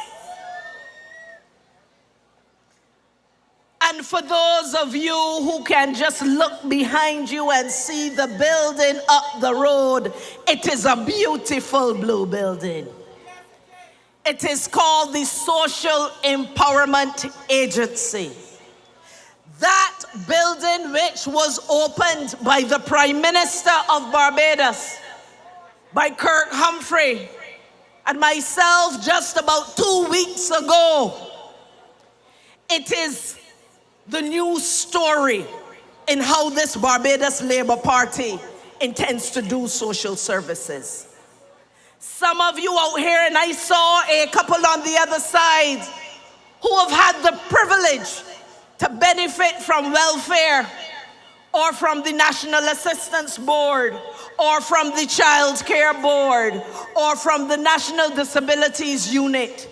And for those of you who can just look behind you and see the building up the road, it is a beautiful blue building. It is called the Social Empowerment Agency. That building, which was opened by the Prime Minister of Barbados, by Kirk Humphrey, and myself just about 2 weeks ago, it is the new story in how this Barbados Labour Party intends to do social services. Some of you out here, and I saw a couple on the other side, who have had the privilege to benefit from welfare, or from the National Assistance Board, or from the Child Care Board, or from the National Disabilities Unit.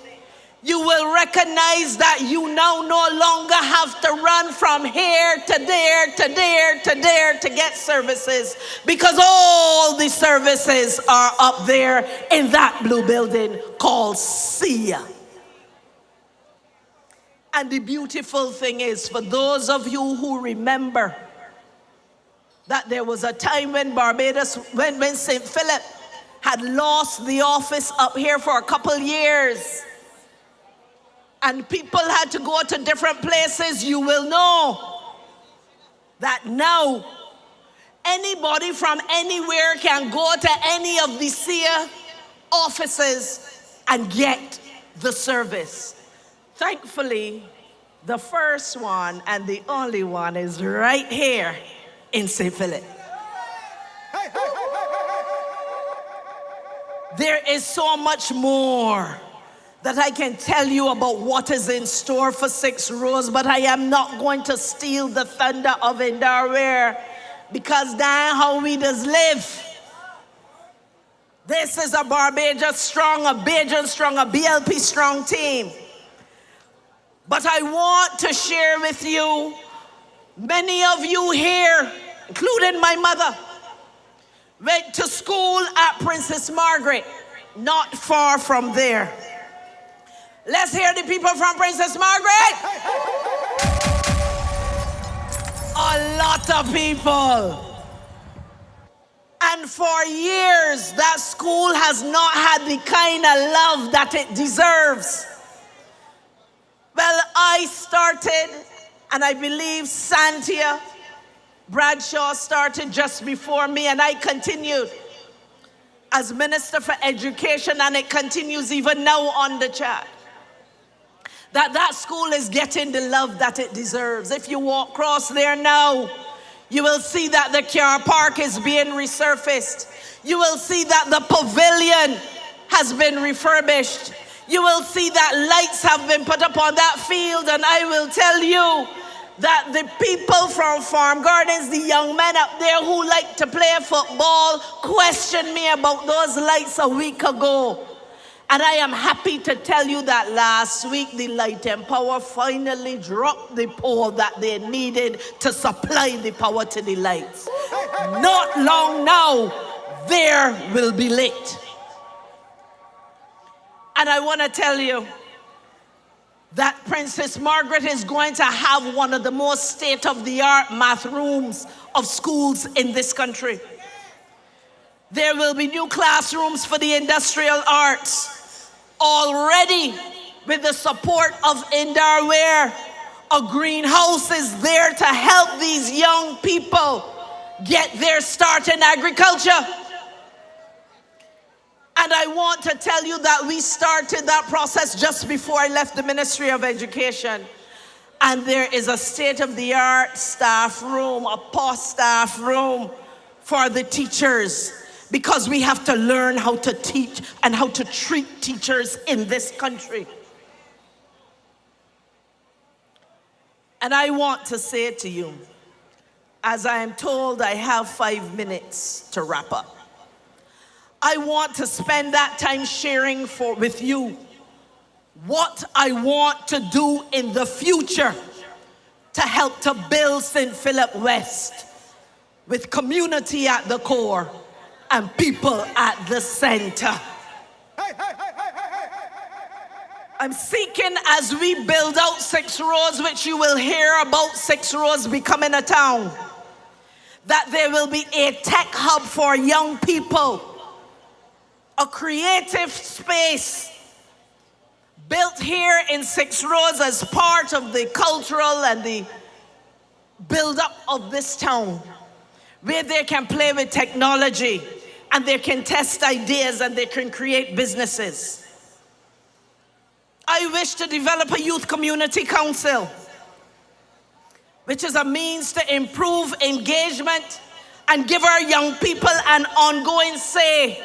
You will recognize that you now no longer have to run from here to there, to there, to there to get services, because all the services are up there in that blue building called SIA. And the beautiful thing is, for those of you who remember that there was a time when Barbados, when St. Philip had lost the office up here for a couple years, and people had to go to different places, you will know that now anybody from anywhere can go to any of the SIA offices and get the service. Thankfully, the first one and the only one is right here in St. Philip. There is so much more that I can tell you about what is in store for Six Rose, but I am not going to steal the thunder of Indarware, because that's how we does live. This is a Barbados strong, a Bajan strong, a BLP strong team. But I want to share with you, many of you here, including my mother, went to school at Princess Margaret, not far from there. Let's hear the people from Princess Margaret. A lot of people. And for years, that school has not had the kind of love that it deserves. Well, I started, and I believe Santia Bradshaw started just before me, and I continued as Minister for Education, and it continues even now on the chat. That school is getting the love that it deserves. If you walk across there now, you will see that the car park is being resurfaced. You will see that the pavilion has been refurbished. You will see that lights have been put up on that field, and I will tell you that the people from Farm Gardens, the young men up there who like to play football, questioned me about those lights a week ago. And I am happy to tell you that last week, the Light and Power finally dropped the pole that they needed to supply the power to the lights. Not long now, there will be lit. And I want to tell you that Princess Margaret is going to have one of the most state-of-the-art math rooms of schools in this country. There will be new classrooms for the industrial arts. Already, with the support of Indarware, a greenhouse is there to help these young people get their start in agriculture. And I want to tell you that we started that process just before I left the Ministry of Education. And there is a state-of-the-art staff room, a post staff room for the teachers, because we have to learn how to teach and how to treat teachers in this country. And I want to say to you, as I am told I have 5 minutes to wrap up, I want to spend that time sharing with you what I want to do in the future to help to build St. Philip West with community at the core and people at the center. I'm seeking, as we build out 6 roads, which you will hear about 6 roads becoming a town, that there will be a tech hub for young people, a creative space built here in 6 roads as part of the cultural and the build-up of this town, where they can play with technology and they can test ideas and they can create businesses. I wish to develop a youth community council, which is a means to improve engagement and give our young people an ongoing say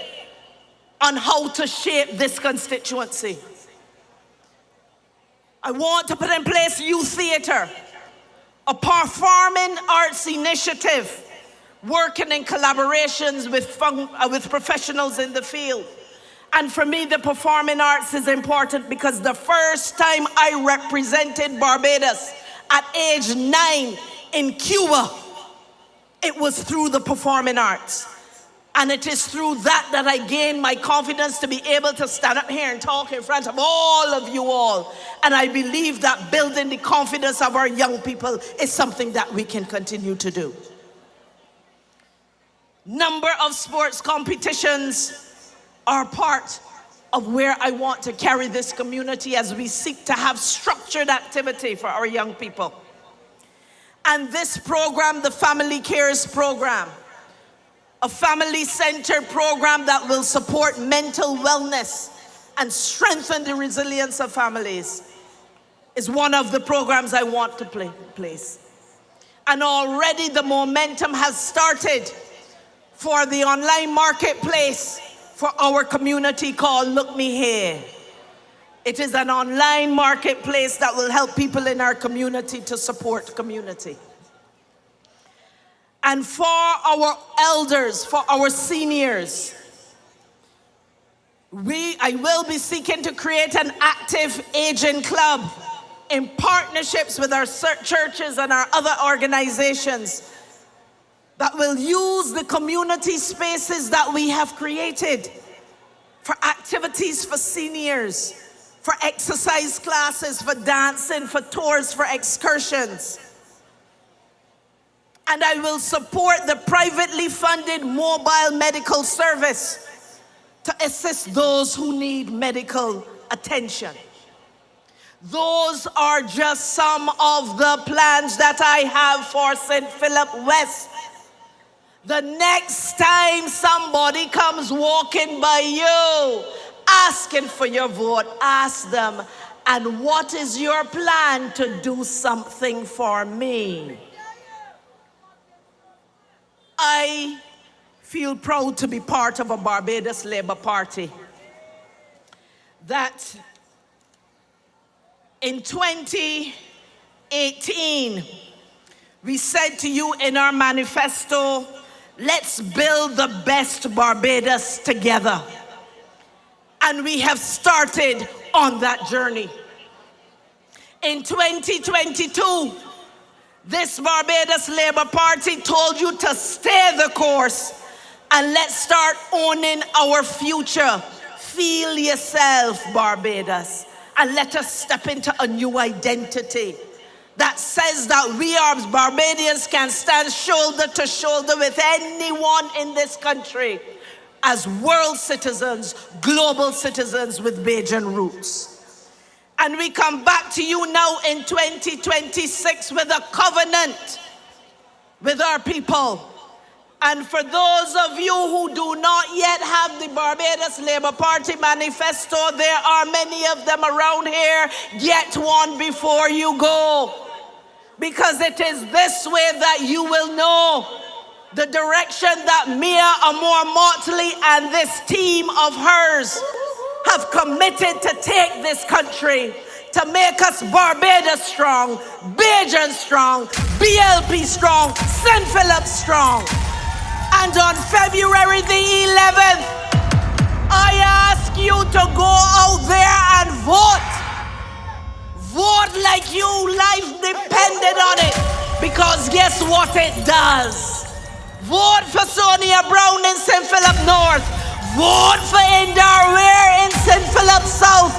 on how to shape this constituency. I want to put in place youth theater, a performing arts initiative, working in collaborations with professionals in the field. And for me, the performing arts is important because the first time I represented Barbados at age 9 in Cuba, it was through the performing arts. And it is through that that I gained my confidence to be able to stand up here and talk in front of all of you all. And I believe that building the confidence of our young people is something that we can continue to do. Number of sports competitions are part of where I want to carry this community as we seek to have structured activity for our young people. And this program, the Family Cares program, a family-centered program that will support mental wellness and strengthen the resilience of families, is one of the programs I want to place. And already the momentum has started for the online marketplace for our community called Look Me Here. It is an online marketplace that will help people in our community to support community. And for our elders, for our seniors, I will be seeking to create an active aging club in partnerships with our churches and our other organizations that will use the community spaces that we have created for activities for seniors, for exercise classes, for dancing, for tours, for excursions. And I will support the privately funded mobile medical service to assist those who need medical attention. Those are just some of the plans that I have for St. Philip West. The next time somebody comes walking by you, asking for your vote, ask them, and what is your plan to do something for me? I feel proud to be part of a Barbados Labour Party that in 2018, we said to you in our manifesto, let's build the best Barbados together. And we have started on that journey. In 2022, this Barbados Labour Party told you to stay the course and let's start owning our future. Feel yourself, Barbados, and let us step into a new identity that says that we as Barbadians can stand shoulder to shoulder with anyone in this country as world citizens, global citizens with Bajan roots. And we come back to you now in 2026 with a covenant with our people. And for those of you who do not yet have the Barbados Labour Party manifesto, there are many of them around here. Get one before you go. Because it is this way that you will know the direction that Mia Amor-Motley and this team of hers have committed to take this country, to make us Barbados strong, Bajan strong, BLP strong, St. Philip strong. And on February the 11th, I ask you to go out there and vote. Vote like your life depended on it, because guess what it does? Vote for Sonia Brown in St. Philip North. Vote for Indar Ware in St. Philip South.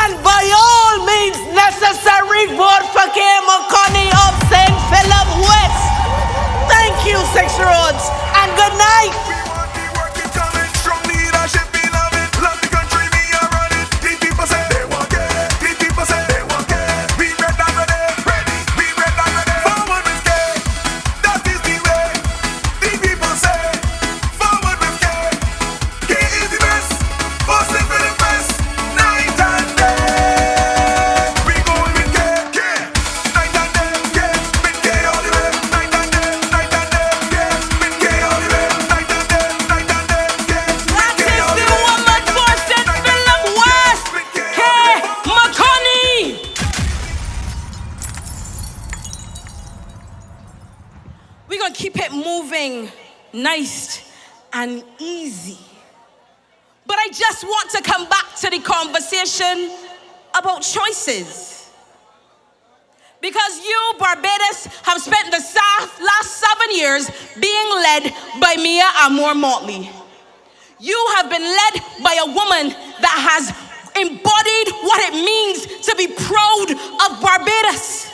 And by all means necessary, vote for Kay McConney of St. Philip West. Thank you, Six Roads, and good night. We want the working talent, strong leadership, we love it. Love the country, we are running. The people say they want it. The people say they want it. We red and ready, ready. We red and ready. Forward with Kay, that is the way. The people say, forward with Kay. Kay is the best, for St. Philip West, night and day. We going with Kay, Kay, night and day, Kay, with Kay all the way. Night and day, Kay, with Kay all the way. Night and day, Kay, with That Kay is all the the way. woman for St. Philip West, Kay McConney. We're going to keep it moving nice and easy. But I just want to come back to the conversation about choices. Because you, Barbados, have spent the last 7 years being led by Mia Moore-Motley. You have been led by a woman that has embodied what it means to be proud of Barbados.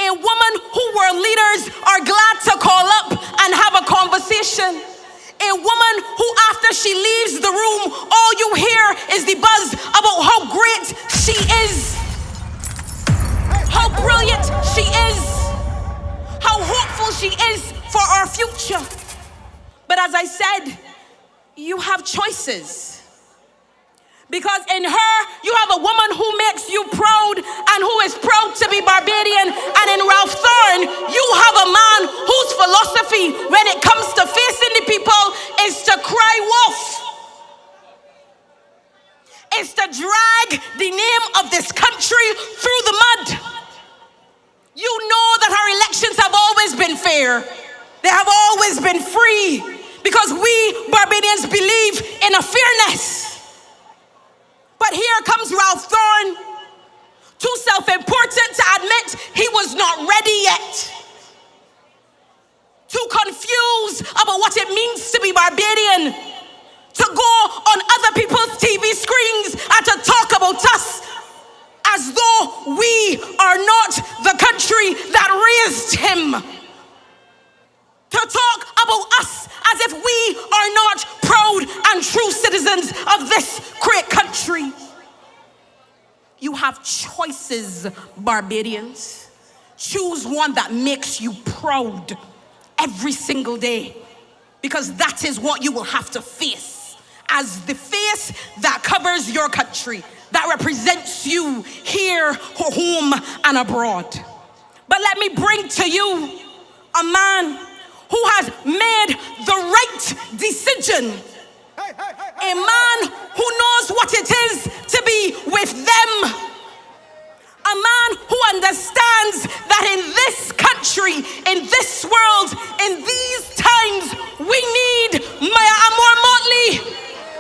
A woman who world leaders are glad to call up and have a conversation. A woman who, after she leaves the room, all you hear is the buzz about how great she is, how brilliant she is, how hopeful she is for our future. But as I said, you have choices. Because in her, you have a woman who makes you proud and who is proud to be Barbadian. And in Ralph Thorne, you have a man whose philosophy when it comes to facing the people is to cry wolf. Is to drag the name of this country through the mud. You know that our elections have always been fair. They have always been free. Because we Barbadians believe in a fairness. But here comes Ralph Thorne, too self-important to admit he was not ready yet. Too confused about what it means to be Barbadian. To go on other people's TV screens and to talk about us as though we are not the country that raised him. To talk about us as if we are not proud and true citizens of this great country. You have choices, Barbadians. Choose one that makes you proud every single day, because that is what you will have to face as the face that covers your country, that represents you here, home, and abroad. But let me bring to you a man who has made the right decision. A man who knows what it is to be with them. A man who understands that in this country, in this world, in these times, we need Mia Moore-Motley.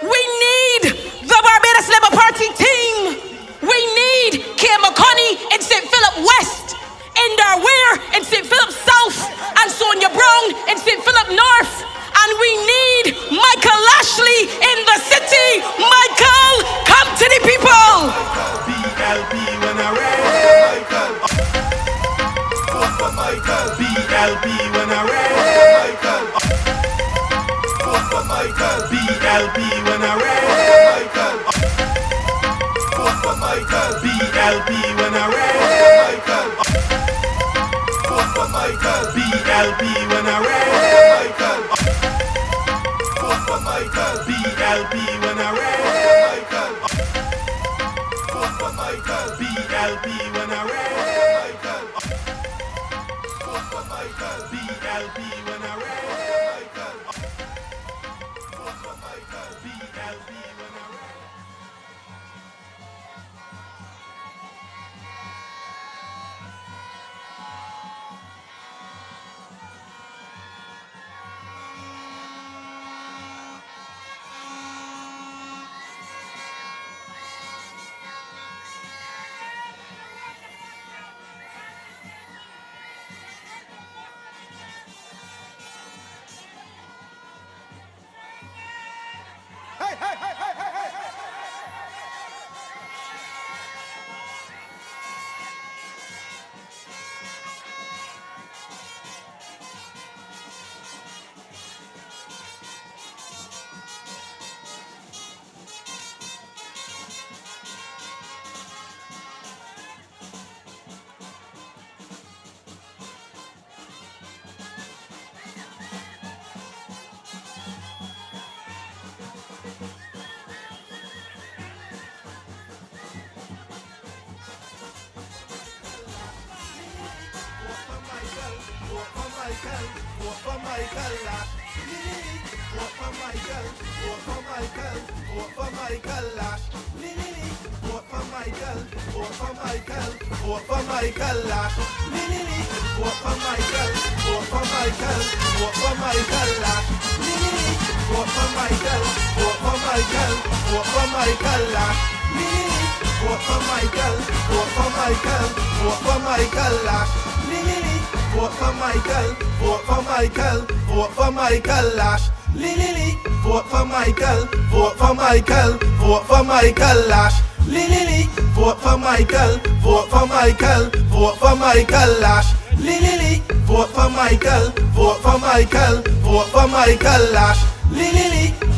We need the Barbados Labour Party team. We need Kay McConney in St. Philip West, Indar Weir in St. Philip South, and Sonia Brown in St. Philip North. And we need Michael Lashley in the city. Michael, come to the people. BLB when I read. Vote for Michael. BLB when I read. Vote for Michael. BLB when I read. Vote for Michael. BLB when I read. Vote for Michael. BLB when I read. Vote for Michael. BLB when I read. Vote for Michael. BLB when I read. Vote for Michael. BLB when I read. Vote for Michael. BLB when I read. Michael, vote for Michael. Vote for Michael, vote for Michael, vote for Michael. Vote for Michael, vote for Michael, vote for Michael. Vote for Michael, vote for Michael, vote for Michael. Vote for Michael, vote for Michael, vote for Michael. Vote for Michael, vote for Michael, vote for Michael. Vote for Michael, vote for Michael, vote for Michael. Vote for Michael, vote for Michael, vote for Michael. Vote for Michael, vote for Michael, vote for Michael. Vote for Michael, vote for Michael, vote for Michael.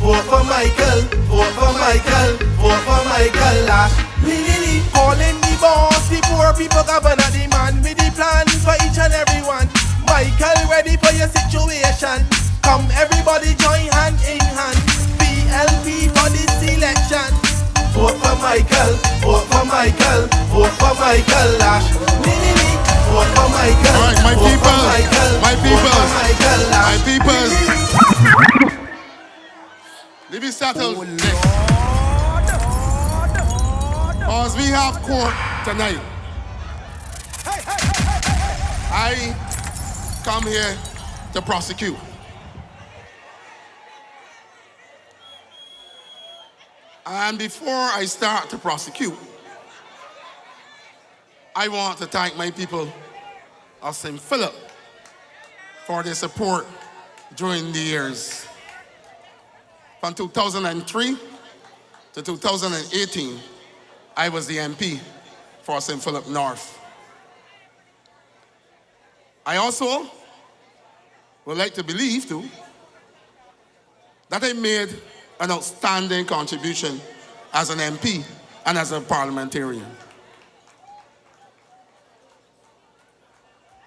Vote for Michael, vote for Michael, vote for Michael. Calling the boss, the poor people governor, the man with the plan for each and every one. Michael, ready for your situation. Come everybody join hand in hand. PLP for this election. Vote for Michael, vote for Michael, vote for Michael. Vote for Michael. All right, my vote people, for Michael, my vote people, for Michael. my people. Let me settle this. Because we have court tonight. I come here to prosecute. And before I start to prosecute, I want to thank my people of St. Philip for their support during the years. From 2003 to 2018, I was the MP for St. Philip North. I also would like to believe, too, that I made an outstanding contribution as an MP and as a parliamentarian.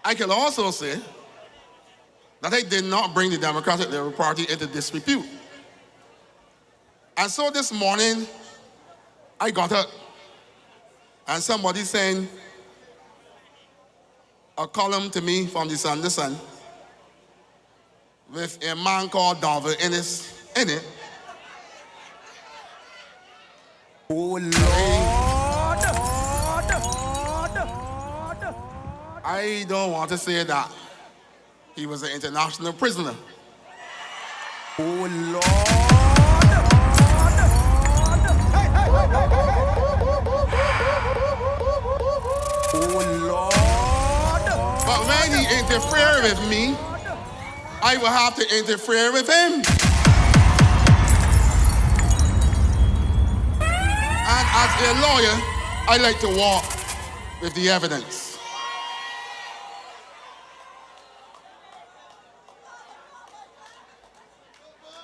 I can also say that I did not bring the Democratic Labour Party into disrepute. And so this morning, I got up and somebody sent a column to me from the Sunday Sun with a man called Donald Ennis in it. Oh Lord. I don't want to say that he was an international prisoner. Oh Lord. Oh Lord. But when he interfered with me, I will have to interfere with him. And as a lawyer, I like to walk with the evidence.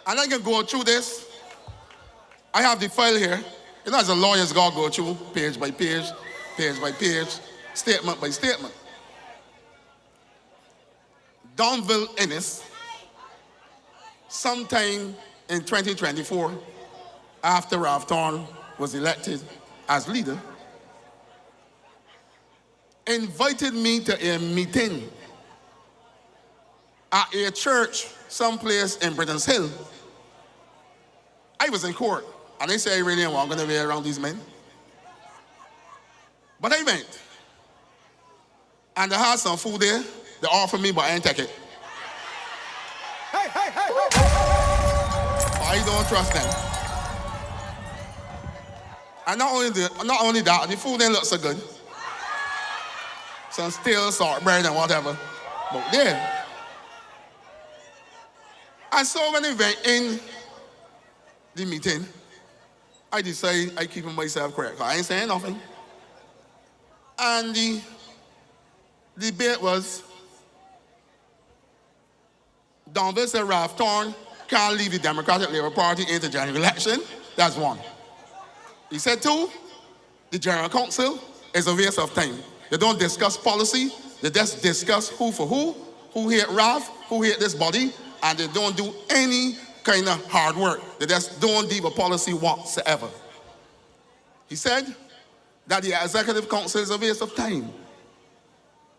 And I can go through this. I have the file here. You know, as a lawyer's got to go through page by page, statement by statement. Donville Ennis, sometime in 2024, after Ralph Thorne was elected as leader, invited me to a meeting at a church someplace in Britons Hill. I was in court, and they said I really wasn't going to be around these men. But I went. And they had some food there. They offered me, but I ain't take it. I don't trust them. And not only that, the food didn't look so good. Some stale salt bread and whatever. But yeah. And so when I went in the meeting, I decided I keep myself correct. I ain't saying nothing. And the debate was, Donville said Ralph Thorne can't leave the Democratic Labour Party into general election. That's one. He said two, the General Council is a waste of time. They don't discuss policy, they just discuss who for who hate Ralph, who hate this body, and they don't do any kind of hard work. They just don't deal with policy whatsoever. He said that the Executive Council is a waste of time.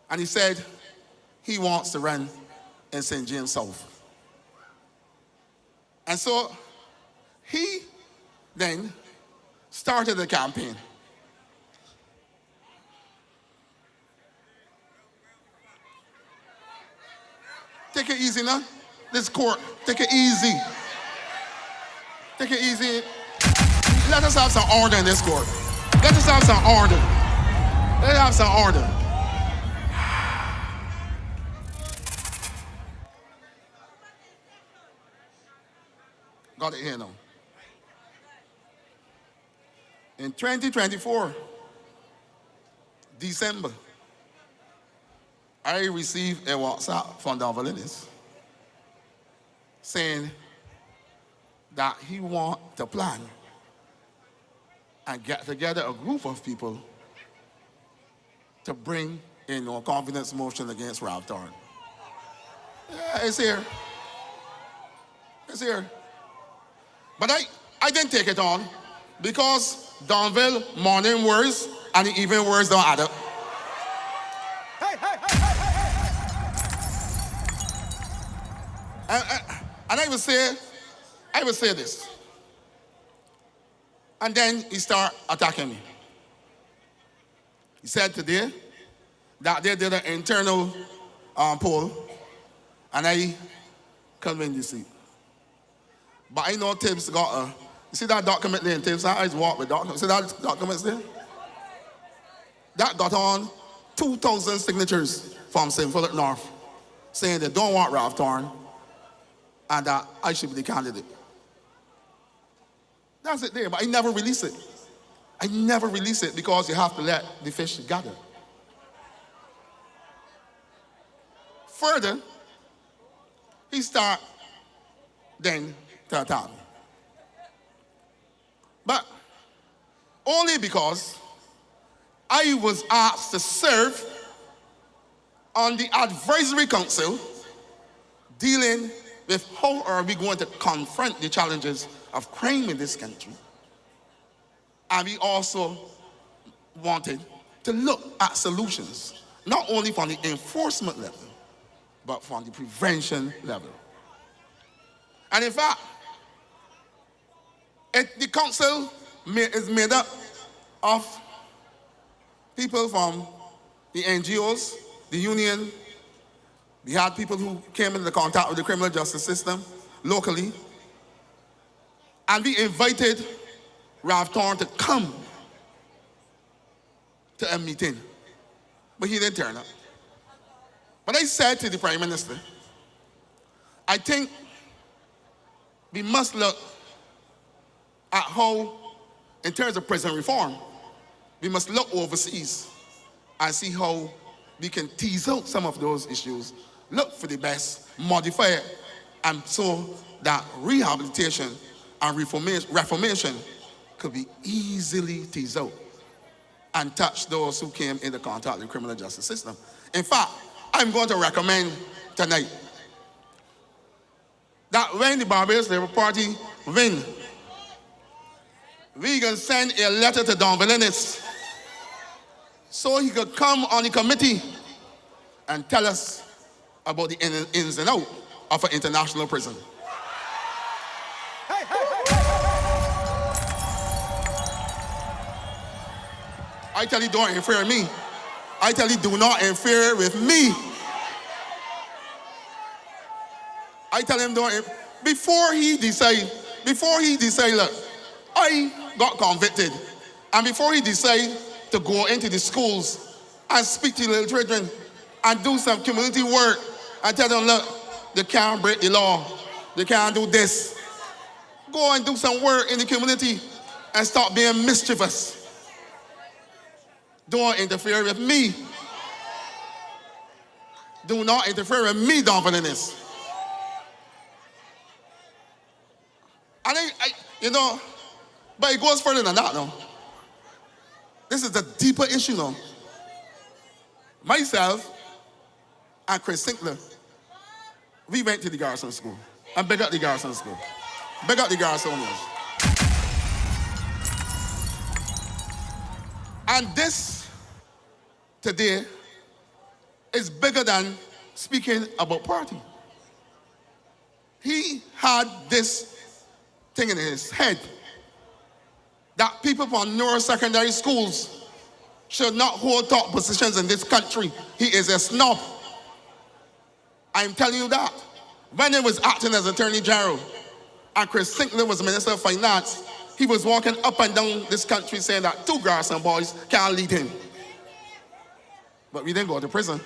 And he said he wants to run in St. James South. And so he then started the campaign. Take it easy now. This court, take it easy. Take it easy. Let us have some order in this court. Let us have some order. Let us have some order. Got it here now. In 2024, December, I received a WhatsApp from Don Valinis saying that he wants to plan and get together a group of people to bring in a confidence motion against Ralph Torn. Yeah, it's here. It's here. But I didn't take it on because Donville morning words and the evening words don't add up. And I would say this. And then he start attacking me. He said today that they did an internal poll and I convened the seat. But I know Tibbs got a, you see that document there in Tibbs? I always walk with documents. See that documents there? That got on 2,000 signatures from St. Philip North saying they don't want Ralph Torn and that I should be the candidate. That's it there, but I never release it. I never release it because you have to let the fish gather. Further, he start then to attack me. But only because I was asked to serve on the advisory council dealing with how are we going to confront the challenges of crime in this country. And we also wanted to look at solutions, not only from the enforcement level, but from the prevention level. And in fact, the council is made up of people from the NGOs, the union. We had people who came into contact with the criminal justice system locally. And we invited Ralph Torn to come to a meeting. But he didn't turn up. But I said to the Prime Minister, I think we must look at how, in terms of prison reform, we must look overseas and see how we can tease out some of those issues, look for the best, modify it, and so that rehabilitation and reformation could be easily teased out and touch those who came into contact with the criminal justice system. In fact, I'm going to recommend tonight that when the Barbados Labour Party win, we can send a letter to Don Valinis so he could come on the committee and tell us about the ins and outs of an international prison. I tell you, don't interfere with me. I tell you, do not interfere with me. I tell him, before he decide, look, I got convicted. And before he decide to go into the schools and speak to little children and do some community work and tell them, look, they can't break the law. They can't do this. Go and do some work in the community and stop being mischievous. Don't interfere with me. Do not interfere with me, Don Valinis. And but it goes further than that, no. This is the deeper issue, no. Myself and Chris Sinclair, we went to the Garrison School. And big up the Garrison School. Big up the Garrisonians. And this today is bigger than speaking about party. he had this thing in his head that people from neuro-secondary schools should not hold top positions in this country. He is a snob. I'm telling you that. When he was acting as Attorney General and Chris Sinkler was Minister of Finance, he was walking up and down this country saying that 2 Garrison boys can't lead him. But we didn't go to prison.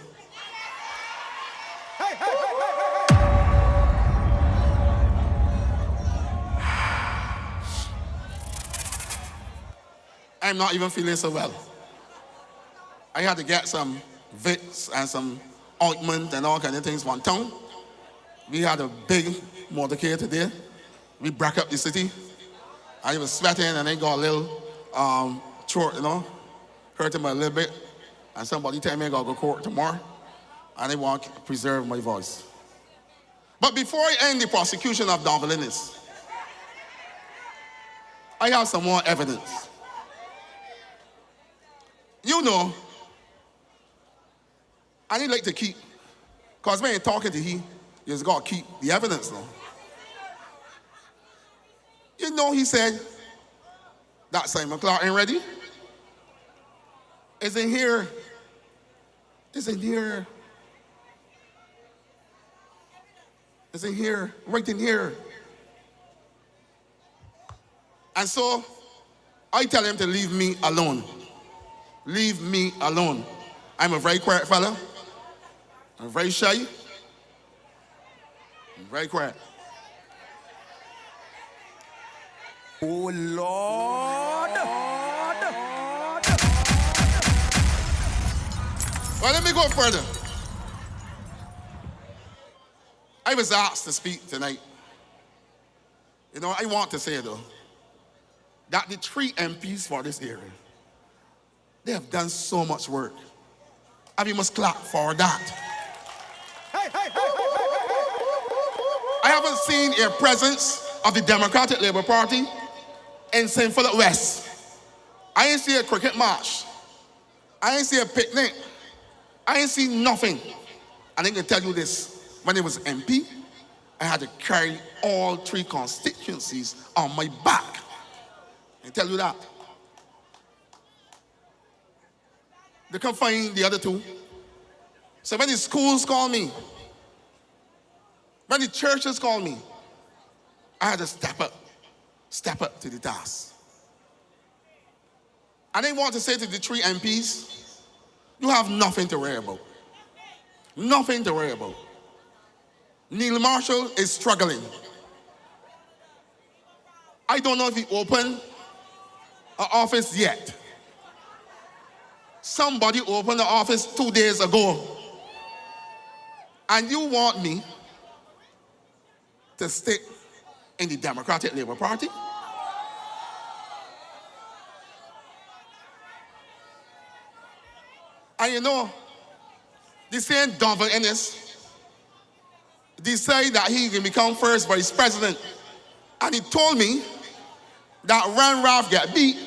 I'm not even feeling so well. I had to get some Vicks and some ointment and all kind of things one time. We had a big motorcade today. We broke up the city. I was sweating and I got a little throat, hurting me a little bit. And somebody told me I gotta go to court tomorrow. And they want to preserve my voice. But before I end the prosecution of Don Valinis, I have some more evidence. You know, I need like to keep, because when you're talking to he, you just got to keep the evidence though. You know he said that Simon Clark ain't ready. Is in here, right in here. And so I tell him to leave me alone. Leave me alone. I'm a very quiet fella. I'm very shy. I'm very quiet. Oh Lord. Well, let me go further. I was asked to speak tonight. I want to say though, that the 3 MPs for this area, they have done so much work. And we must clap for that. I haven't seen a presence of the Democratic Labour Party in St. Philip West. I ain't see a cricket match. I ain't see a picnic. I ain't see nothing. And I can tell you this, when I was MP, I had to carry all 3 constituencies on my back. I can tell you that. They can't find the other 2. So when the schools call me, when the churches call me, I had to step up to the task. And I want to say to the 3 MPs, you have nothing to worry about. Nothing to worry about. Neil Marshall is struggling. I don't know if he opened an office yet. Somebody opened the office 2 days ago. And you want me to stick in the Democratic Labour Party? And the same Don Ennis decided that he can become first vice president. And he told me that when Ralph get beat,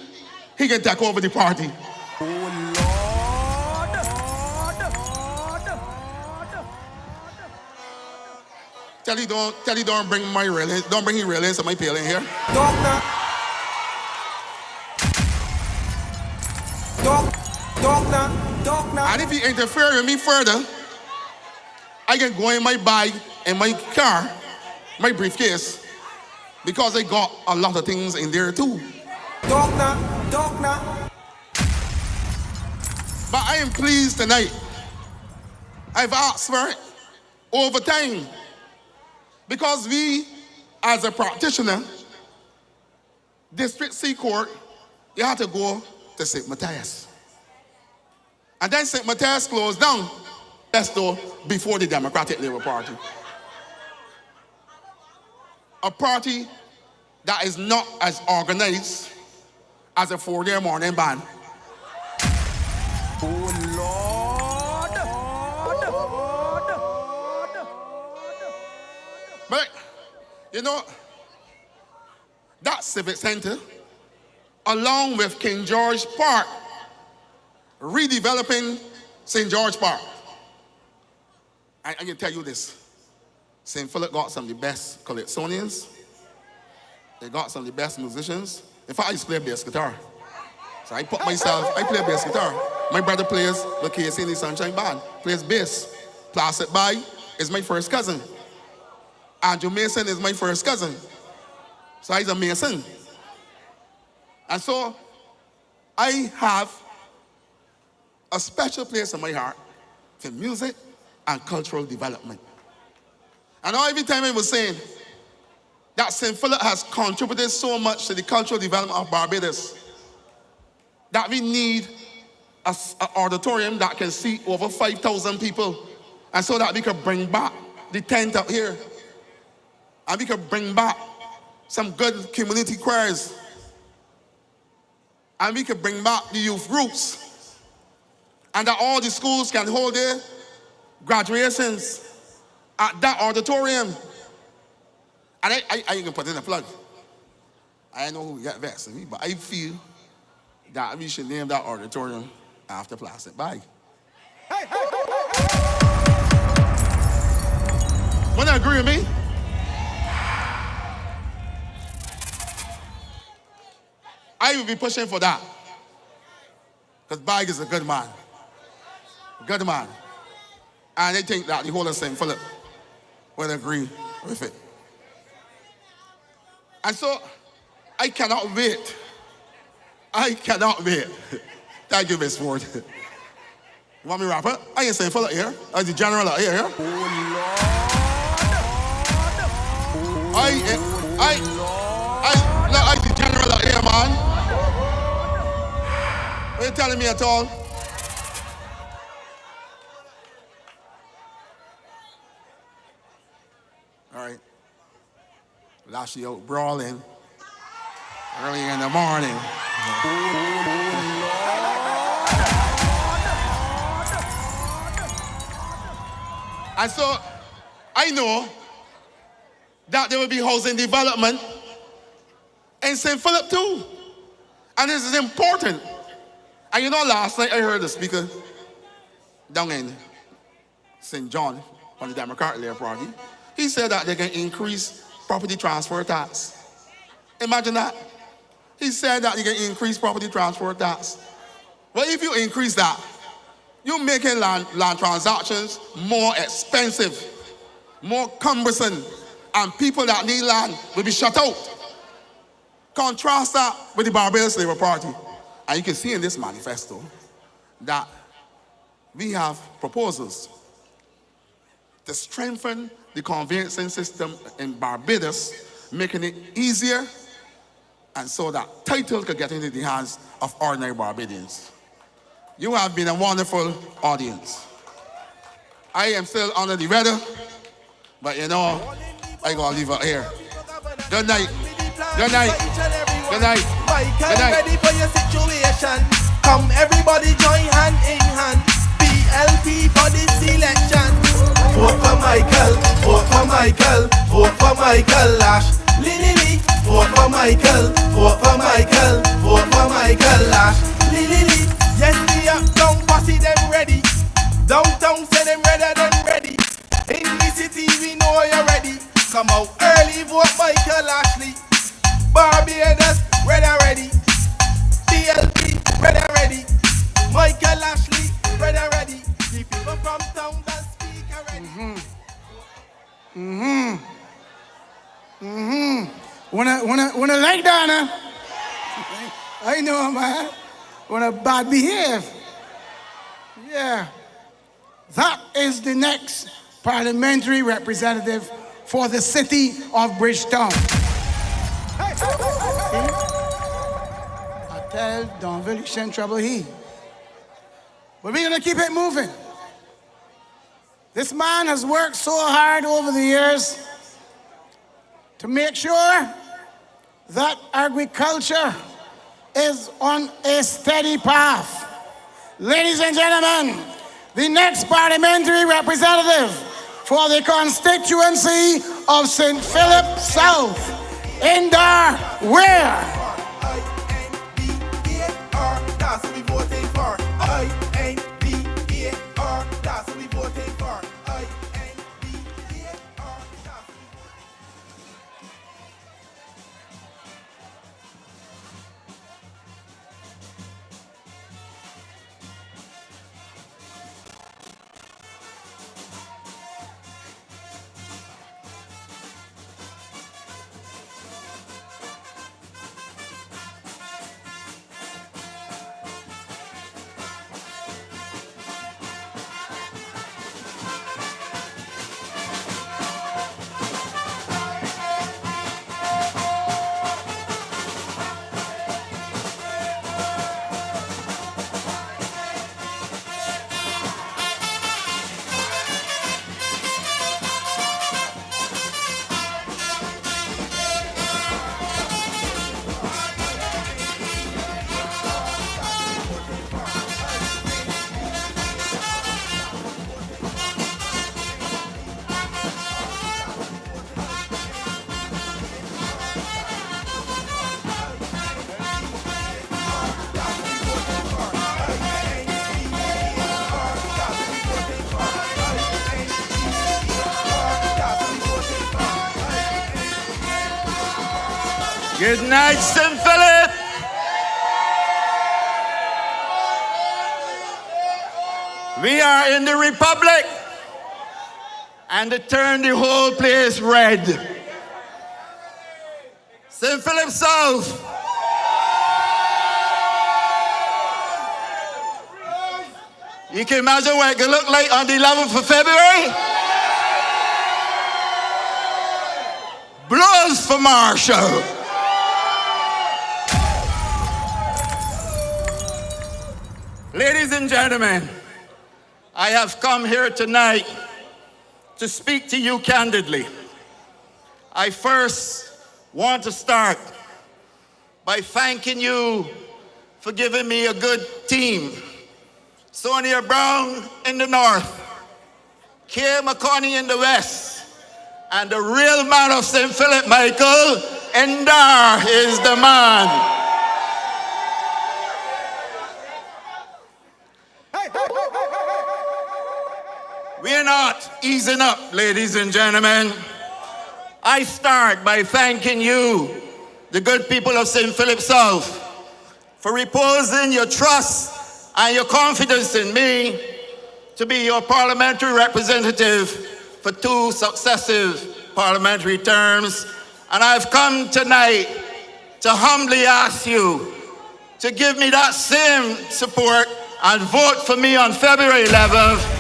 he can take over the party. Tell he don't bring my railings, don't bring his railings and my pail in here. And if he interfere with me further, I can go in my bag, in my car, my briefcase, because I got a lot of things in there too. But I am pleased tonight. I've asked for it over time. Because we, as a practitioner, District C Court, you have to go to St. Matthias. And then St. Matthias closed down, that's though before the Democratic Labour Party. A party that is not as organized as a 4-day morning band. But, that civic center, along with King George Park, redeveloping St. George Park. I can tell you this. St. Philip got some of the best Calypsonians. They got some of the best musicians. In fact, I used to play bass guitar. So I play bass guitar. My brother plays the KC in the Sunshine Band, plays bass. Placid Bay is my first cousin. Andrew Mason is my first cousin. So he's a Mason. And so I have a special place in my heart for music and cultural development. And every time I was saying that St. Philip has contributed so much to the cultural development of Barbados that we need an auditorium that can seat over 5,000 people, and so that we can bring back the tent up here, and we can bring back some good community choirs, and we can bring back the youth groups, and that all the schools can hold their graduations at that auditorium. And I ain't gonna put in a plug. I know who got vexed with me, but I feel that we should name that auditorium after Placid Bay. Wanna agree with me? I will be pushing for that. Because Bag is a good man. Good man. And I think that the whole of St. Philip will agree with it. And so, I cannot wait. I cannot wait. Thank you, Miss Ford. You want me to wrap up? I ain't St. Philip here. I'm the general out here. Oh, Lord. I'm the general out here, man. What are you telling me at all? All right. Last year out brawling early in the morning. And so I know that there will be housing development in St. Philip too. And this is important. And you know, last night I heard the speaker down in St. John on the Democratic Labour Party. He said that they can increase property transfer tax. Imagine that. He said that you can increase property transfer tax. Well, if you increase that, you're making land transactions more expensive, more cumbersome, and people that need land will be shut out. Contrast that with the Barbados Labour Party. And you can see in this manifesto that we have proposals to strengthen the conveyancing system in Barbados, making it easier, and so that title could get into the hands of ordinary Barbadians. You have been a wonderful audience. I am still under the weather, but you know, I gotta leave it here. Good night. Good night. Good night. Good night. Ready for your situation. Come everybody join hand in hand. BLP for this election. Vote for Michael, vote for Michael, vote for Michael Lash. Lily, vote for Michael, vote for Michael, vote for Michael Lash. Lily, yes the uptown posse them ready. Downtown say them ready, them ready. In the city we know you're ready. Come out early, vote Michael Ashley. Barbados, ready. BLP, ready. Michael Ashley, ready. The people from town that speak already. Wanna like that, huh? I know, man. Wanna bad behave. Yeah. That is the next parliamentary representative for the city of Bridgetown. I tell Donville, you send trouble here. But we're gonna keep it moving. This man has worked so hard over the years to make sure that agriculture is on a steady path. Ladies and gentlemen, the next parliamentary representative for the constituency of St. Philip South, Indar Weir. I-N-D-A-R, that's what we voting for. I-N-D-A-R, that's what we voting for. I-N-D-A-R, Good night, St. Philip. We are in the Republic, and it turned the whole place red. St. Philip South. You can imagine what it could look like on the 11th of February? Blows for Marshall. Ladies and gentlemen, I have come here tonight to speak to you candidly. I first want to start by thanking you for giving me a good team. Sonia Brown in the north, Kay McConney in the west, and the real man of St. Philip, Michael Indar is the man. We're not easing up, ladies and gentlemen. I start by thanking you, the good people of St. Philip South, for reposing your trust and your confidence in me to be your parliamentary representative for 2 successive parliamentary terms. And I've come tonight to humbly ask you to give me that same support and vote for me on February 11th.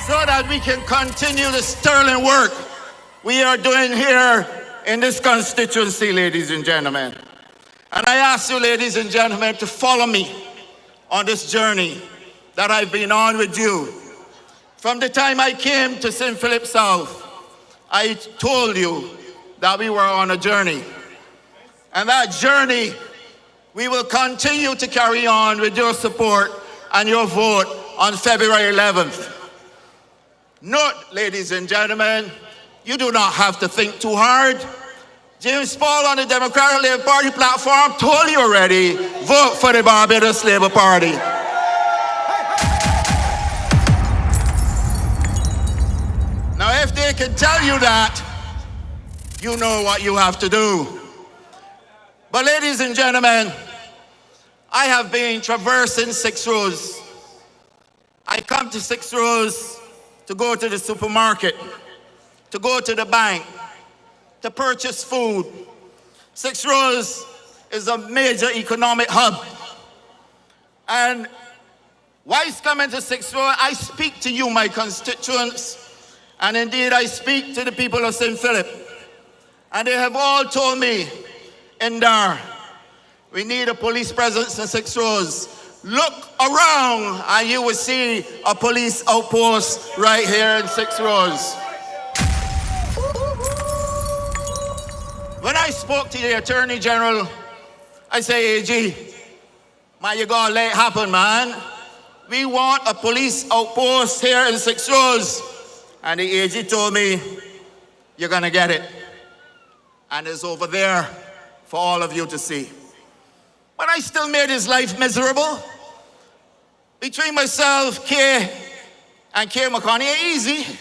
So that we can continue the sterling work we are doing here in this constituency, ladies and gentlemen. And I ask you, ladies and gentlemen, to follow me on this journey that I've been on with you. From the time I came to St. Philip South, I told you that we were on a journey. And that journey, we will continue to carry on with your support and your vote on February 11th. Note, ladies and gentlemen, you do not have to think too hard. James Paul on the Democratic Labour Party platform told you already, vote for the Barbados Labour Party. Now, if they can tell you that, you know what you have to do. But ladies and gentlemen, I have been traversing 6 roads. I come to 6 roads to go to the supermarket, to go to the bank, to purchase food. 6 Roads is a major economic hub. And whilst coming to 6 Roads, I speak to you, my constituents, and indeed I speak to the people of St. Philip. And they have all told me, Indar, we need a police presence in 6 Roads. Look around and you will see a police outpost right here in 6 Roads. When I spoke to the Attorney General, I say, AG, man, you gotta let it happen, man. We want a police outpost here in 6 Roads. And the AG told me, you're gonna get it. And it's over there for all of you to see. But I still made his life miserable. Between myself, Kay, and Kay McConney ain't easy.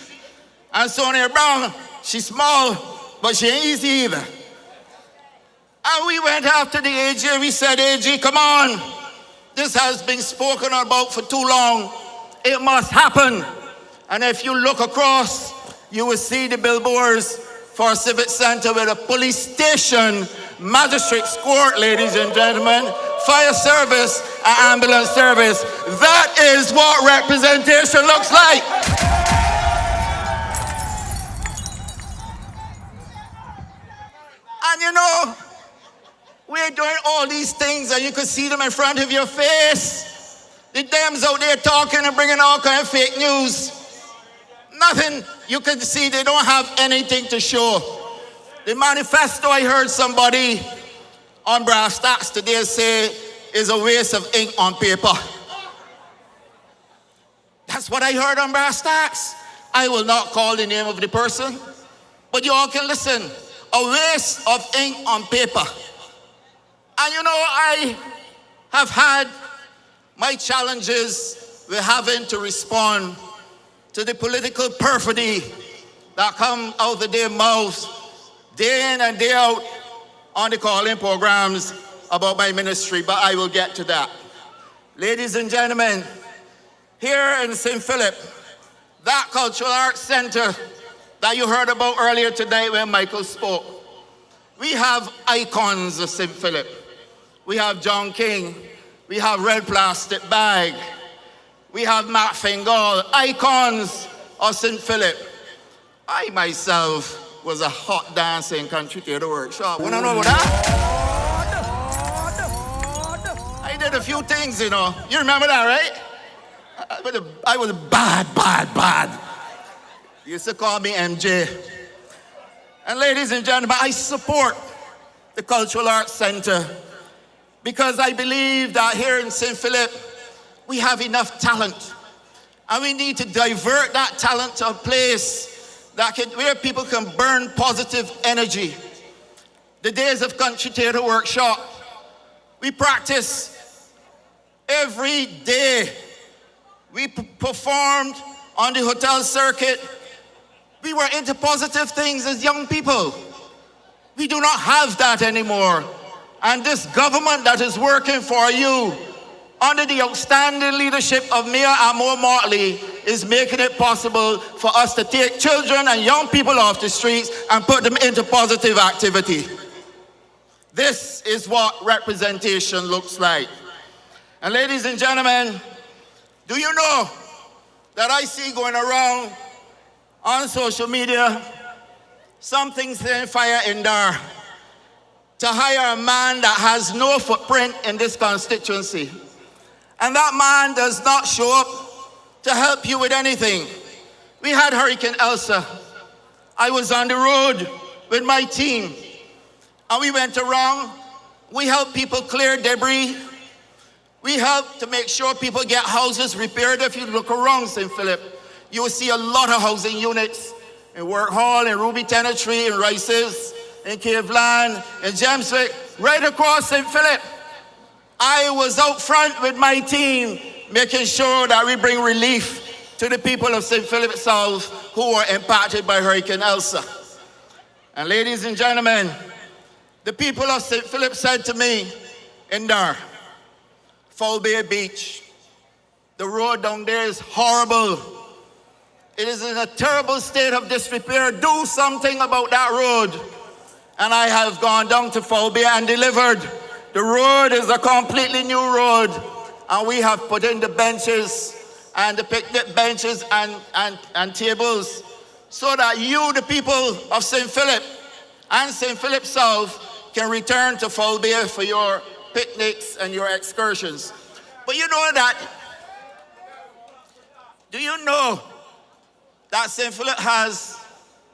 And Sonia Brown, she's small, but she ain't easy either. And we went after the AG, we said, AG, come on. This has been spoken about for too long. It must happen. And if you look across, you will see the billboards for a civic center with a police station, magistrate's court, ladies and gentlemen, fire service, and ambulance service. That is what representation looks like. And you know, we're doing all these things and you can see them in front of your face. The Dems out there talking and bringing all kind of fake news. Nothing you can see, they don't have anything to show. The manifesto, I heard somebody on brass tacks today say, is a waste of ink on paper. That's what I heard on brass tacks. I will not call the name of the person, but you all can listen. A waste of ink on paper. And you know, I have had my challenges with having to respond to the political perfidy that come out of their mouths day in and day out on the calling programs about my ministry, but I will get to that. Ladies and gentlemen, here in St. Philip, that Cultural Arts Center that you heard about earlier today when Michael spoke, we have icons of St. Philip. We have John King, we have Red Plastic Bag, we have Matt Fingal, icons of St. Philip. I myself was a hot dancer in Country Theatre Workshop. Wanna know about that? I did a few things, you know. You remember that, right? I was bad. You used to call me MJ. And ladies and gentlemen, I support the Cultural Arts Center because I believe that here in St. Philip, we have enough talent. And we need to divert that talent to a place where people can burn positive energy. The days of Country Theatre Workshop, we practice every day. We performed on the hotel circuit. We were into positive things as young people. We do not have that anymore. And this government that is working for you under the outstanding leadership of Mayor Amor Motley is making it possible for us to take children and young people off the streets and put them into positive activity. This is what representation looks like. And ladies and gentlemen, do you know that I see going around on social media something saying fire in there to hire a man that has no footprint in this constituency. And that man does not show up to help you with anything. We had Hurricane Elsa. I was on the road with my team and we went around. We helped people clear debris. We helped to make sure people get houses repaired. If you look around St. Philip, you will see a lot of housing units in Work Hall, in Ruby Tenantry, in Rices, in Caveland, in Gemswick, right across St. Philip. I was out front with my team, making sure that we bring relief to the people of St. Philip South who were impacted by Hurricane Elsa. And ladies and gentlemen, the people of St. Philip said to me, Indar, Foul Bay Beach, the road down there is horrible. It is in a terrible state of disrepair. Do something about that road. And I have gone down to Foul Bay and delivered. The road is a completely new road. And we have put in the benches and the picnic benches and tables so that you, the people of St. Philip and St. Philip South, can return to Foul Bay for your picnics and your excursions. But you know that, do you know that St. Philip has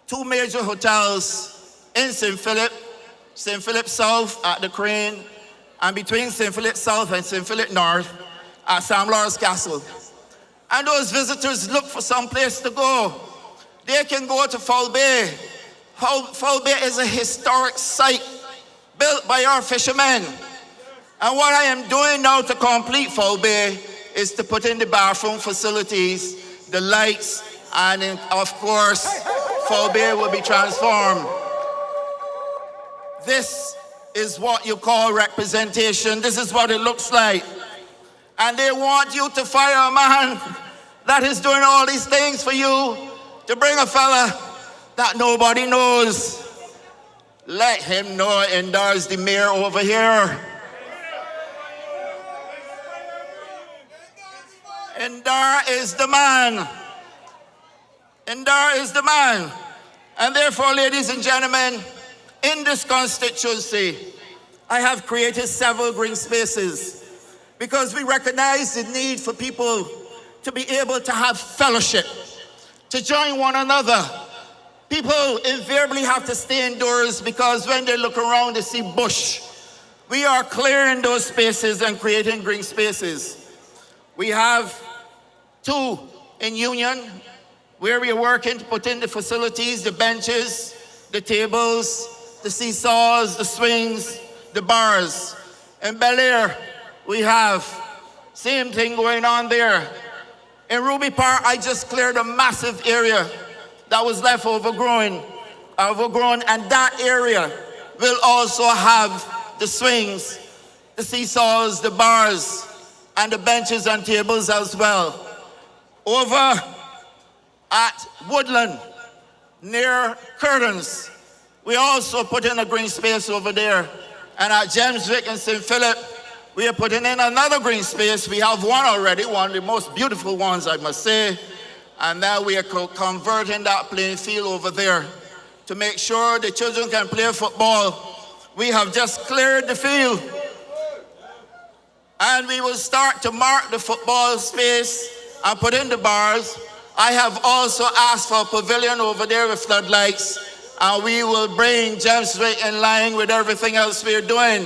two major hotels in St. Philip South at the Crane, and between St. Philip South and St. Philip North at Sam Lawrence Castle. And those visitors look for some place to go. They can go to Foul Bay. Foul Bay is a historic site built by our fishermen. And what I am doing now to complete Foul Bay is to put in the bathroom facilities, the lights, and of course, Foul Bay will be transformed. This is what you call representation. This is what it looks like. And they want you to fire a man that is doing all these things for you, to bring a fella that nobody knows. Let him know Indar's the mayor over here. Indar is the man. Indar is the man. And therefore, ladies and gentlemen, in this constituency, I have created several green spaces because we recognize the need for people to be able to have fellowship, to join one another. People invariably have to stay indoors because when they look around, they see bush. We are clearing those spaces and creating green spaces. We have two in Union where we are working to put in the facilities, the benches, the tables, the seesaws, the swings, the bars. In Bel Air, we have same thing going on there. In Ruby Park, I just cleared a massive area that was left overgrown, and that area will also have the swings, the seesaws, the bars, and the benches and tables as well. Over at Woodland, near Curtains, we also put in a green space over there. And at Gemswick and St. Philip, we are putting in another green space. We have one already, one of the most beautiful ones, I must say. And now we are converting that playing field over there to make sure the children can play football. We have just cleared the field. And we will start to mark the football space and put in the bars. I have also asked for a pavilion over there with floodlights, and we will bring Gemswick in line with everything else we're doing.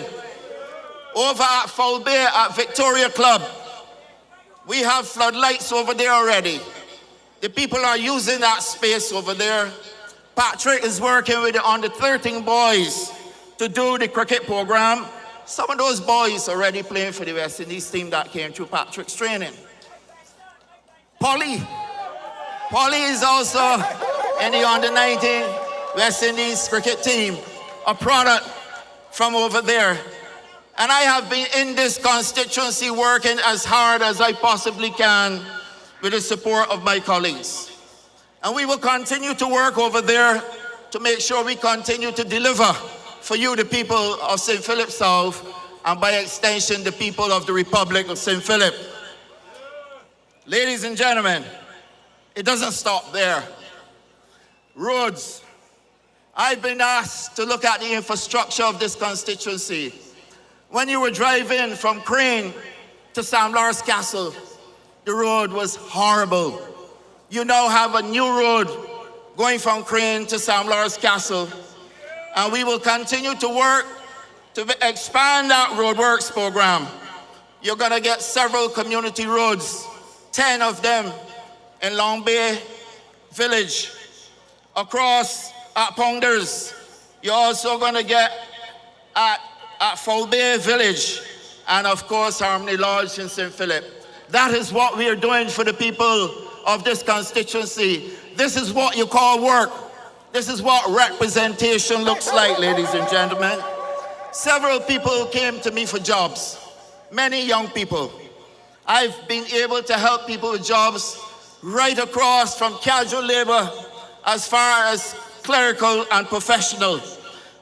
Over at Foul Bay at Victoria Club, we have floodlights over there already. The people are using that space over there. Patrick is working with the under 13 boys to do the cricket program. Some of those boys already playing for the West Indies team that came through Patrick's training. Polly is also in the under 19 West Indies cricket team, a product from over there. And I have been in this constituency working as hard as I possibly can with the support of my colleagues. And we will continue to work over there to make sure we continue to deliver for you, the people of St. Philip South, and by extension, the people of the Republic of St. Philip. Ladies and gentlemen, it doesn't stop there. Roads. I've been asked to look at the infrastructure of this constituency. When you were driving from Crane to Sam Lars Castle, the road was horrible. You now have a new road going from Crane to Sam Lars Castle, and we will continue to work to expand that roadworks program. You're gonna get several community roads, 10 of them in Long Bay Village. Across at Ponders, you're also gonna get at Foul Bay Village, and of course Harmony Lodge in St. Philip. That is what we are doing for the people of this constituency. This is what you call work. This is what representation looks like, ladies and gentlemen. Several people came to me for jobs, many young people. I've been able to help people with jobs right across from casual labor as far as clerical and professional.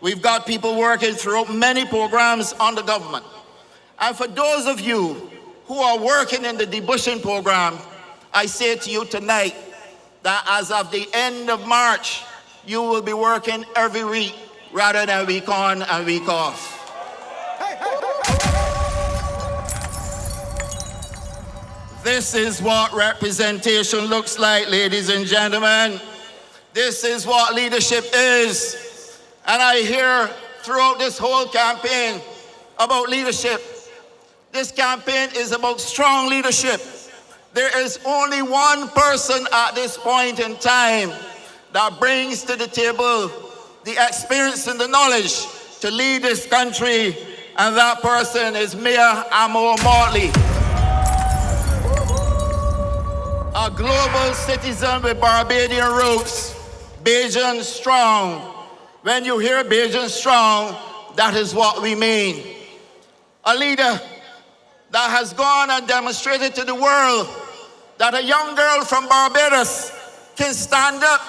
We've got people working throughout many programs on the government. And for those of you who are working in the debushing program, I say to you tonight that as of the end of March, you will be working every week rather than week on and week off. This is what representation looks like, ladies and gentlemen. This is what leadership is. And I hear throughout this whole campaign about leadership. This campaign is about strong leadership. There is only one person at this point in time that brings to the table the experience and the knowledge to lead this country, and that person is Mayor Amo Motley. A global citizen with Barbadian roots, Bajan strong. When you hear Bajan strong, that is what we mean. A leader that has gone and demonstrated to the world that a young girl from Barbados can stand up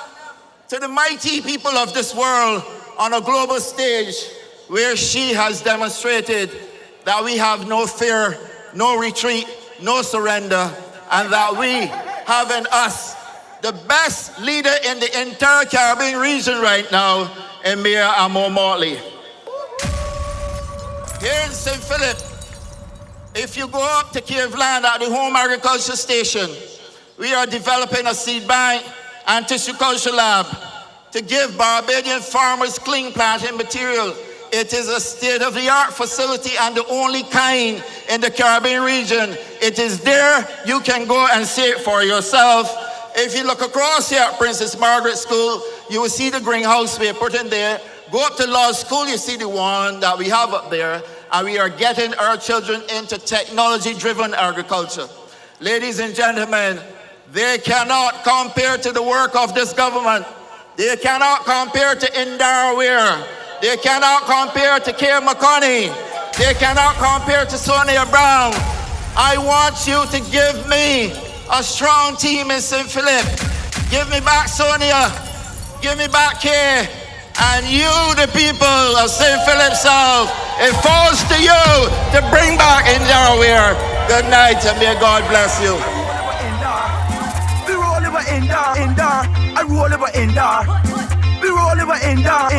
to the mighty people of this world on a global stage, where she has demonstrated that we have no fear, no retreat, no surrender, and that we have in us the best leader in the entire Caribbean region right now, in Mayor Amo Motley. Here in St. Philip, if you go up to Caveland at the Home Agriculture Station, we are developing a seed bank and tissue culture lab to give Barbadian farmers clean planting material. It is a state-of-the-art facility and the only kind in the Caribbean region. It is there. You can go and see it for yourself. If you look across here at Princess Margaret School, you will see the greenhouse we put in there. Go up to law school, you see the one that we have up there, and we are getting our children into technology-driven agriculture. Ladies and gentlemen, They cannot compare to the work of this government. They cannot compare to Indar Weir. They cannot compare to Kay McConney. They cannot compare to Sonia Brown. I want you to give me a strong team in St. Philip. Give me back Sonia. Give me back Kay. And you, the people of St. Philip South, it falls to you to bring back Indar Weir. Good night and may God bless you. We roll over Indar. I roll over Indar. We roll over Indar.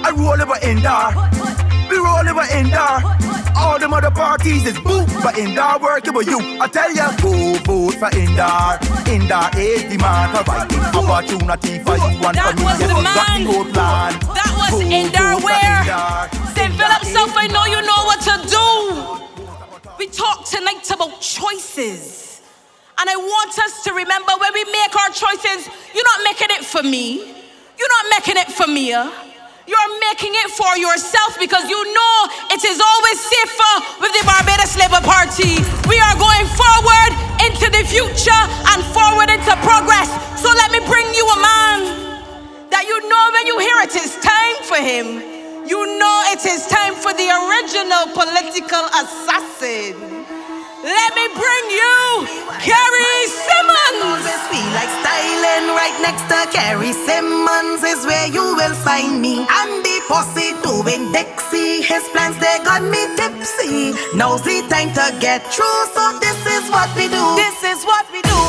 I roll over Indar. We roll over Indar. All them other parties is boo, but Indar working with you. I tell ya, go vote for Indar. Indar is the man providing opportunity for you and That for me. was the Got man. the whole plan. That was Go Indar vote for Weir. Indar. St. Philip South, I know you know what to do. We talk tonight about choices. And I want us to remember when we make our choices, you're not making it for me. You're not making it for me. You're making it for yourself because you know it is always safer with the Barbados Labour Party. We are going forward into the future and forward into progress. So let me bring you a man that you know when you hear it is time for him. You know it is time for the original political assassin. Let me bring you Carrie Simmons. Always feel like styling right next to Carrie Simmons is where you will find me. And the posse doing Dixie, his plans they got me tipsy. Now's the time to get through, so this is what we do. This is what we do.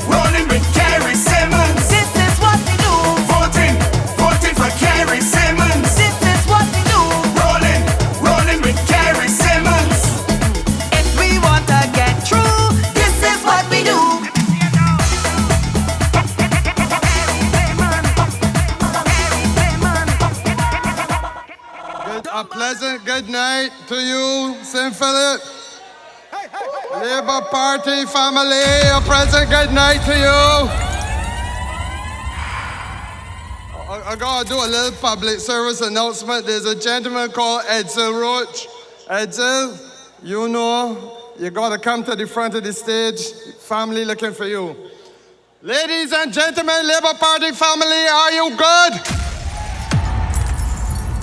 Rolling with Carrie Simmons. This is what we do. Voting for Carrie Simmons. This is what we do. Rolling with Carrie Simmons. If we want to get through, this is what we do. A pleasant good night to you, St. Philip. Labour Party family, a pleasant good night to you. I gotta do a little public service announcement. There's a gentleman called Edsel Roach. Edsel, you know, you gotta come to the front of the stage. Family looking for you. Ladies and gentlemen, Labour Party family, are you good?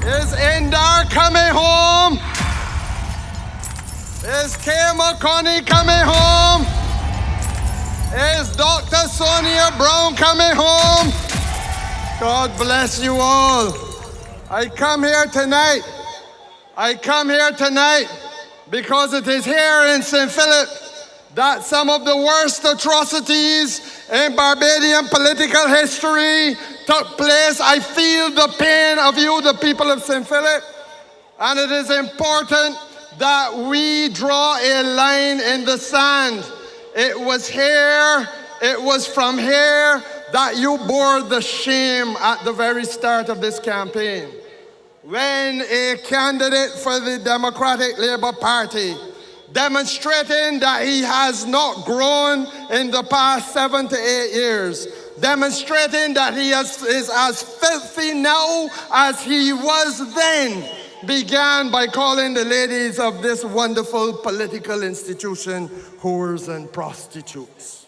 Is Indar coming home? Is Kay McConney coming home? Is Dr. Sonia Brown coming home? God bless you all. I come here tonight because it is here in St. Philip that some of the worst atrocities in Barbadian political history took place. I feel the pain of you, the people of St. Philip, and it is important that we draw a line in the sand. It was here, it was from here that you bore the shame at the very start of this campaign. When a candidate for the Democratic Labour Party demonstrating that he has not grown in the past 7 to 8 years, demonstrating that he is as filthy now as he was then, began by calling the ladies of this wonderful political institution whores and prostitutes.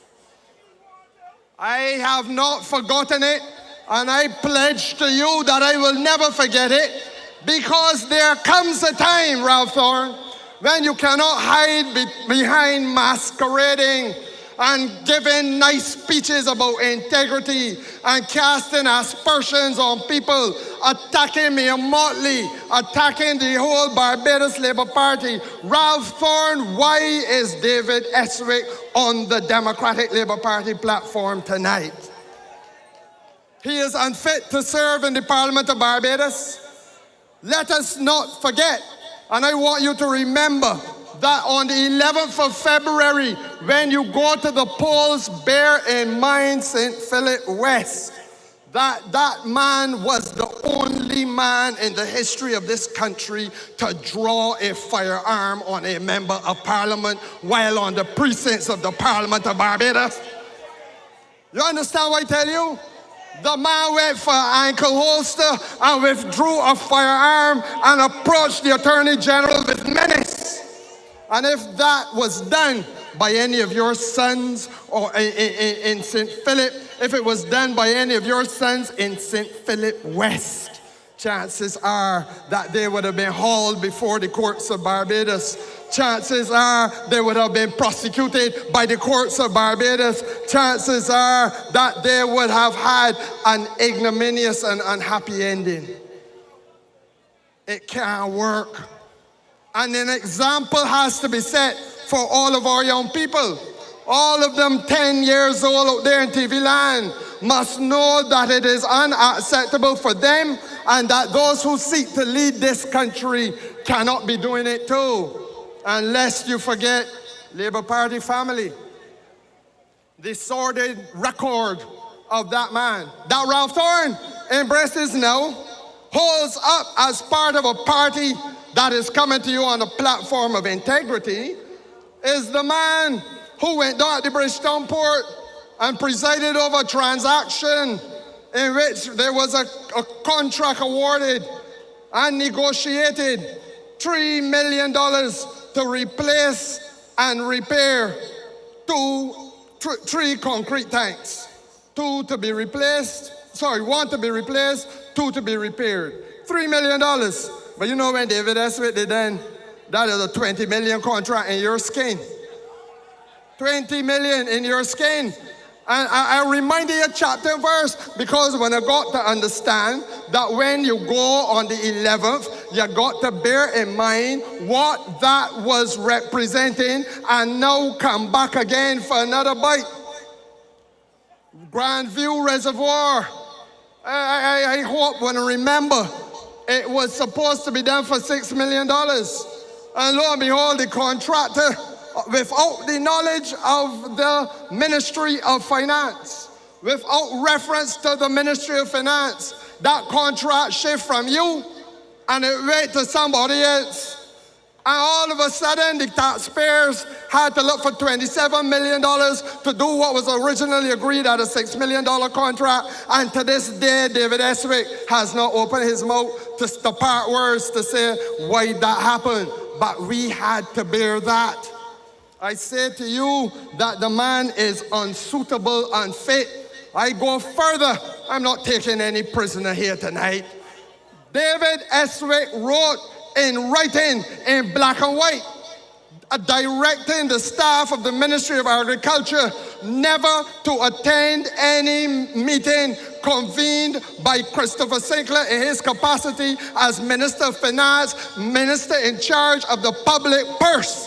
I have not forgotten it, and I pledge to you that I will never forget it, because there comes a time, Ralph Thorne, when you cannot hide behind masquerading and giving nice speeches about integrity and casting aspersions on people, attacking me Motley, attacking the whole Barbados Labour Party. Ralph Thorne, why is David Eswick on the Democratic Labour Party platform tonight? He is unfit to serve in the Parliament of Barbados. Let us not forget, and I want you to remember, that on the 11th of February, when you go to the polls, bear in mind St. Philip West, that man was the only man in the history of this country to draw a firearm on a member of Parliament while on the precincts of the Parliament of Barbados. You understand what I tell you? The man went for an ankle holster and withdrew a firearm and approached the Attorney General with menace. And if that was done by any of your sons or in St. Philip, if it was done by any of your sons in St. Philip West, chances are that they would have been hauled before the courts of Barbados. Chances are they would have been prosecuted by the courts of Barbados. Chances are that they would have had an ignominious and unhappy ending. It can't work. And an example has to be set for all of our young people. All of them 10 years old out there in TV land must know that it is unacceptable for them and that those who seek to lead this country cannot be doing it too. Unless you forget Labour Party family. The sordid record of that man. That Ralph Thorne embraces now holds up as part of a party that is coming to you on a platform of integrity is the man who went down at the Bridgetown port and presided over a transaction in which there was a contract awarded and negotiated $3 million to replace and repair three concrete tanks. One to be replaced, 2 to be repaired. $3 million. But you know when David Eswick did then, that is a $20 million contract in your skin. $20 million in your skin. And I reminded you chapter and verse because when I got to understand that when you go on the 11th, you got to bear in mind what that was representing and now come back again for another bite. Grandview Reservoir. I hope when I remember, it was supposed to be done for $6 million. And lo and behold, the contractor, without the knowledge of the Ministry of Finance, without reference to the Ministry of Finance, that contract shift from you and it went to somebody else. And all of a sudden, the taxpayers had to look for $27 million to do what was originally agreed at a $6 million contract. And to this day, David Eswick has not opened his mouth to part words to say why that happened. But we had to bear that. I say to you that the man is unsuitable, unfit. I go further. I'm not taking any prisoner here tonight. David Eswick wrote in writing in black and white, directing the staff of the Ministry of Agriculture never to attend any meeting convened by Christopher Sinclair in his capacity as Minister of Finance, Minister in charge of the public purse.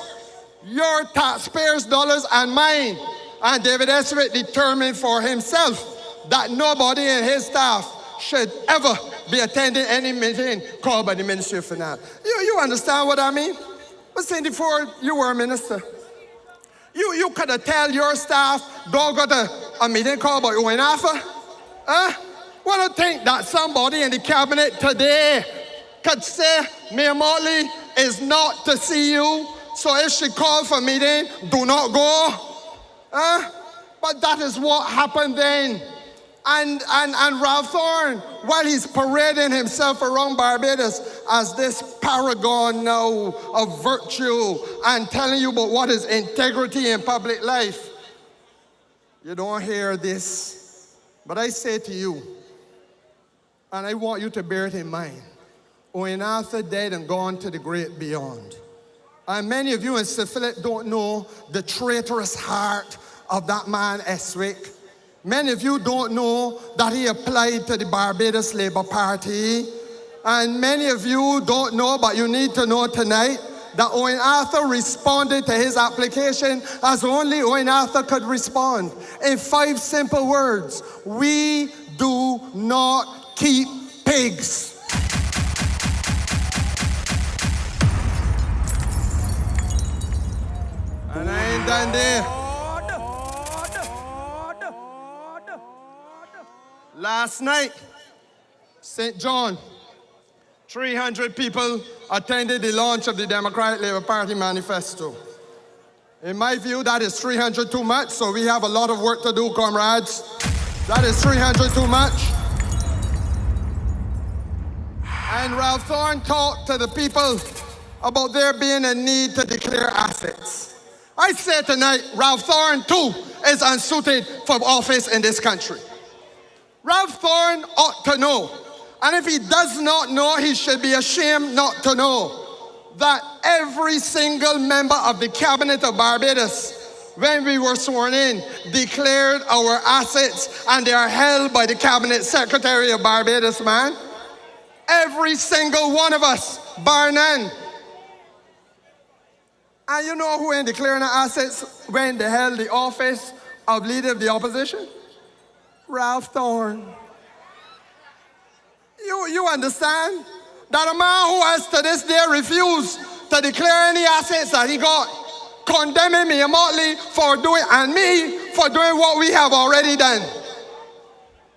Your taxpayers' dollars and mine. And David Eswick determined for himself that nobody in his staff should ever be attending any meeting called by the Ministry of Finance. You understand what I mean? But saying before you were a minister, you could have tell your staff, don't go to a meeting called by Owen Arthur. Well, I think that somebody in the cabinet today could say, Mayor Motley is not to see you, so if she called for a meeting, do not go. But that is what happened then. And Ralph Thorne, while he's parading himself around Barbados as this paragon now of virtue and telling you about what is integrity in public life, you don't hear this. But I say to you, and I want you to bear it in mind, Owen Arthur dead and gone to the great beyond. And many of you in St. Philip don't know the traitorous heart of that man Eswick. Many of you don't know that he applied to the Barbados Labour Party. And many of you don't know, but you need to know tonight, that Owen Arthur responded to his application as only Owen Arthur could respond. In 5 simple words: we do not keep pigs. And I ain't done there. Last night, St. John, 300 people attended the launch of the Democratic Labour Party manifesto. In my view, that is 300 too much, so we have a lot of work to do, comrades. That is 300 too much. And Ralph Thorne talked to the people about there being a need to declare assets. I say tonight, Ralph Thorne too is unsuited for office in this country. Ralph Thorne ought to know, and if he does not know, he should be ashamed not to know, that every single member of the cabinet of Barbados, when we were sworn in, declared our assets, and they are held by the cabinet secretary of Barbados, man. Every single one of us, bar none. And you know who ain't declaring our assets when they held the office of leader of the opposition? Ralph Thorne. You understand that a man who has to this day refused to declare any assets that he got, condemning me and Motley for doing, and me for doing what we have already done.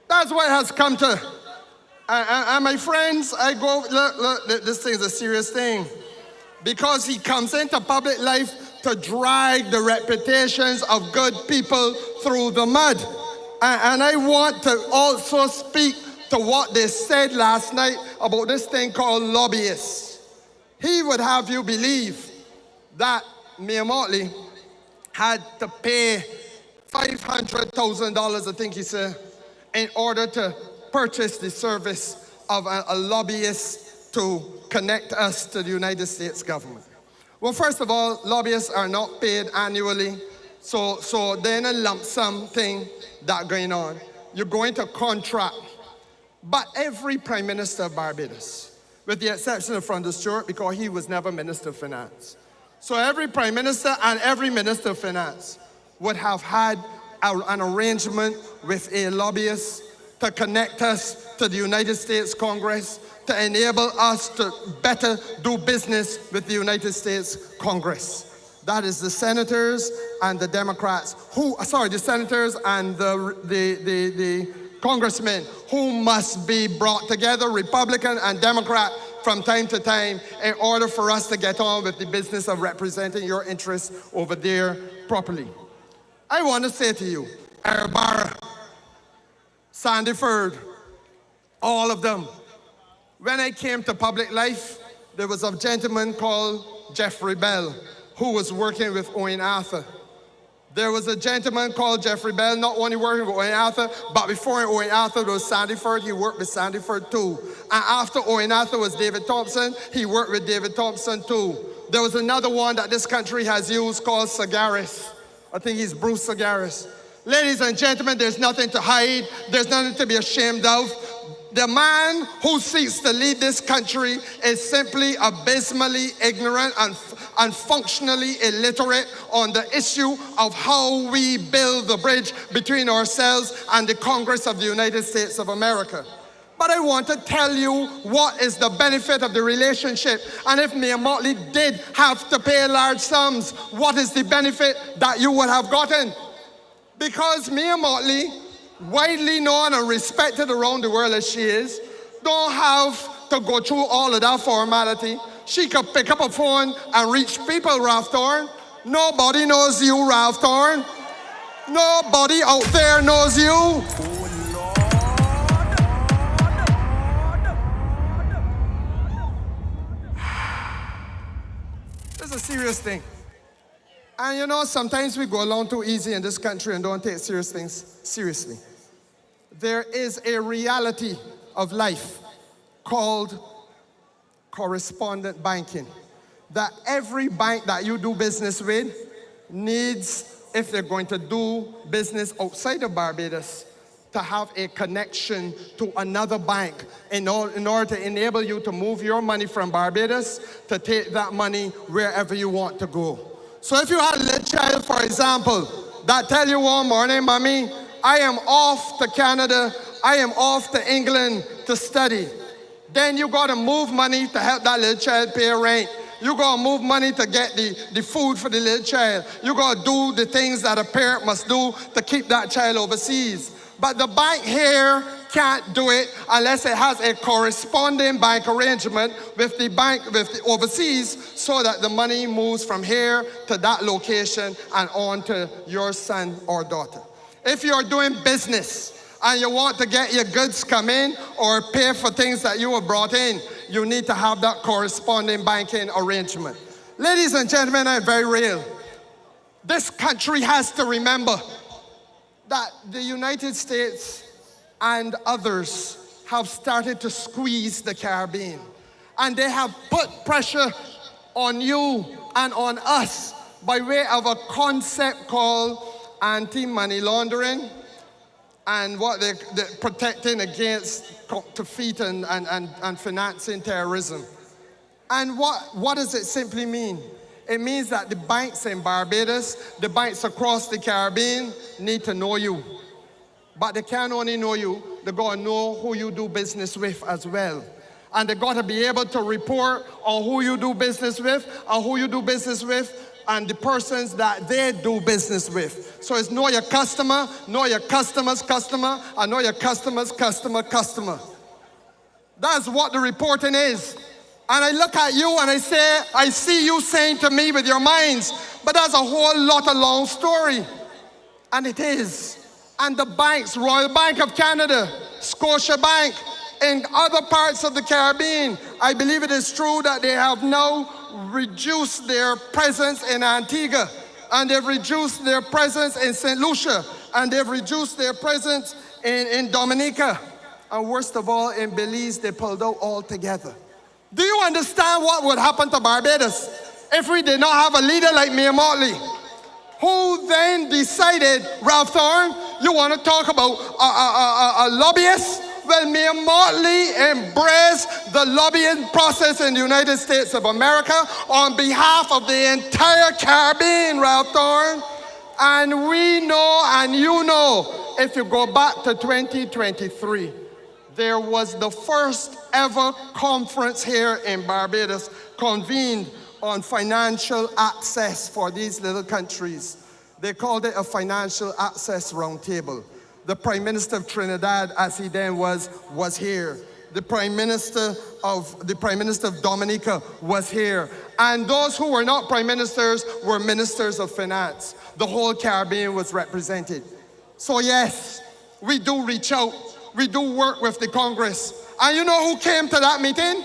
That's what has come to. And my friends, I go, look, this thing is a serious thing. Because he comes into public life to drag the reputations of good people through the mud. And I want to also speak to what they said last night about this thing called lobbyists. He would have you believe that Mayor Motley had to pay $500,000, I think he said, in order to purchase the service of a lobbyist to connect us to the United States government. Well, first of all, lobbyists are not paid annually, so then a lump sum thing that going on. You're going to contract. But every Prime Minister of Barbados, with the exception of Freundel Stuart, because he was never Minister of Finance. So every Prime Minister and every Minister of Finance would have had an arrangement with a lobbyist to connect us to the United States Congress, to enable us to better do business with the United States Congress. That is the senators and the Democrats the senators and the congressmen who must be brought together, Republican and Democrat, from time to time in order for us to get on with the business of representing your interests over there properly. I want to say to you, Arabara, Sandyford, all of them. When I came to public life, there was a gentleman called Jeffrey Bell who was working with Owen Arthur. There was a gentleman called Jeffrey Bell, not only working with Owen Arthur, but before Owen Arthur there was Sandyford, he worked with Sandyford too. And after Owen Arthur was David Thompson, he worked with David Thompson too. There was another one that this country has used called Sagaris. I think he's Bruce Sagaris. Ladies and gentlemen, there's nothing to hide. There's nothing to be ashamed of. The man who seeks to lead this country is simply abysmally ignorant and functionally illiterate on the issue of how we build the bridge between ourselves and the Congress of the United States of America. But I want to tell you what is the benefit of the relationship. And if Mayor Motley did have to pay large sums, what is the benefit that you would have gotten? Because Mayor Motley, widely known and respected around the world as she is, don't have to go through all of that formality. She could pick up a phone and reach people, Ralph Thorne. Nobody knows you, Ralph Thorne. Nobody out there knows you. This is a serious thing. And you know, sometimes we go along too easy in this country and don't take serious things seriously. There is a reality of life called correspondent banking that every bank that you do business with needs, if they're going to do business outside of Barbados, to have a connection to another bank in order to enable you to move your money from Barbados to take that money wherever you want to go. So if you had a little child, for example, that tell you one morning, Mommy, I am off to Canada, I am off to England to study. Then you gotta move money to help that little child pay rent. You gotta move money to get the food for the little child. You gotta do the things that a parent must do to keep that child overseas. But the bank here can't do it unless it has a corresponding bank arrangement with the bank, with the overseas, so that the money moves from here to that location and on to your son or daughter. If you're doing business and you want to get your goods come in or pay for things that you have brought in, you need to have that corresponding banking arrangement. Ladies and gentlemen, I'm very real. This country has to remember that the United States and others have started to squeeze the Caribbean. And they have put pressure on you and on us by way of a concept called anti-money laundering and what they're protecting against defeat and financing terrorism. And what does it simply mean? It means that the banks in Barbados, the banks across the Caribbean need to know you. But they can't only know you, they gotta know who you do business with as well. And they gotta be able to report on who you do business with, and the persons that they do business with. So it's know your customer, know your customer's customer, and know your customer's customer. That's what the reporting is. And I look at you and I say, I see you saying to me with your minds, but that's a whole lot of long story. And it is. And the banks, Royal Bank of Canada, Scotiabank, in other parts of the Caribbean, I believe it is true that they have now reduced their presence in Antigua, and they've reduced their presence in St. Lucia, and they've reduced their presence in Dominica. And worst of all, in Belize, they pulled out altogether. Do you understand what would happen to Barbados if we did not have a leader like Mia Mottley, who then decided, Ralph Thorne, you want to talk about a lobbyist? Well, Mia Mottley embraced the lobbying process in the United States of America on behalf of the entire Caribbean, Ralph Thorne. And we know, and you know, if you go back to 2023, there was the first ever conference here in Barbados convened on financial access for these little countries. They called it a financial access roundtable. The Prime Minister of Trinidad, as he then was here. The Prime Minister of Dominica was here. And those who were not prime ministers were ministers of finance. The whole Caribbean was represented. So yes, we do reach out. We do work with the Congress. And you know who came to that meeting?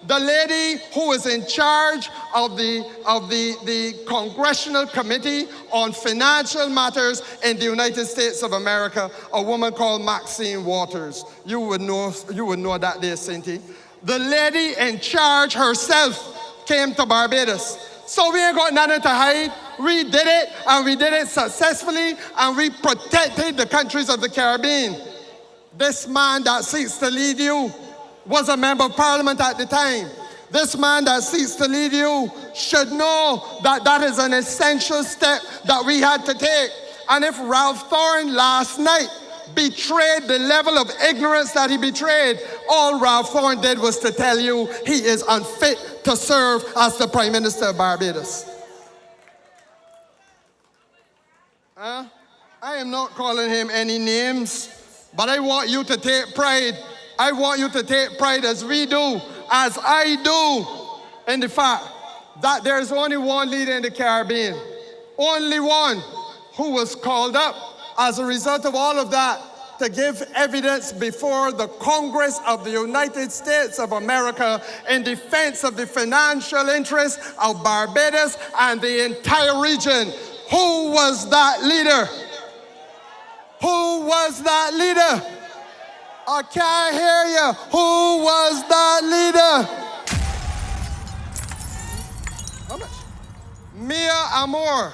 The lady who is in charge of the Congressional Committee on Financial Matters in the United States of America, a woman called Maxine Waters. You would know that there, Cynthia. The lady in charge herself came to Barbados. So we ain't got nothing to hide. We did it, and we did it successfully, and we protected the countries of the Caribbean. This man that seeks to lead you was a member of parliament at the time. This man that seeks to lead you should know that that is an essential step that we had to take. And if Ralph Thorne last night betrayed the level of ignorance that he betrayed, all Ralph Thorne did was to tell you he is unfit to serve as the Prime Minister of Barbados. I am not calling him any names, but I want you to take pride. I want you to take pride as we do, as I do, in the fact that there's only one leader in the Caribbean, only one who was called up as a result of all of that to give evidence before the Congress of the United States of America in defense of the financial interests of Barbados and the entire region. Who was that leader? Who was that leader? I can't hear you. Who was that leader? How much? Mia Amour.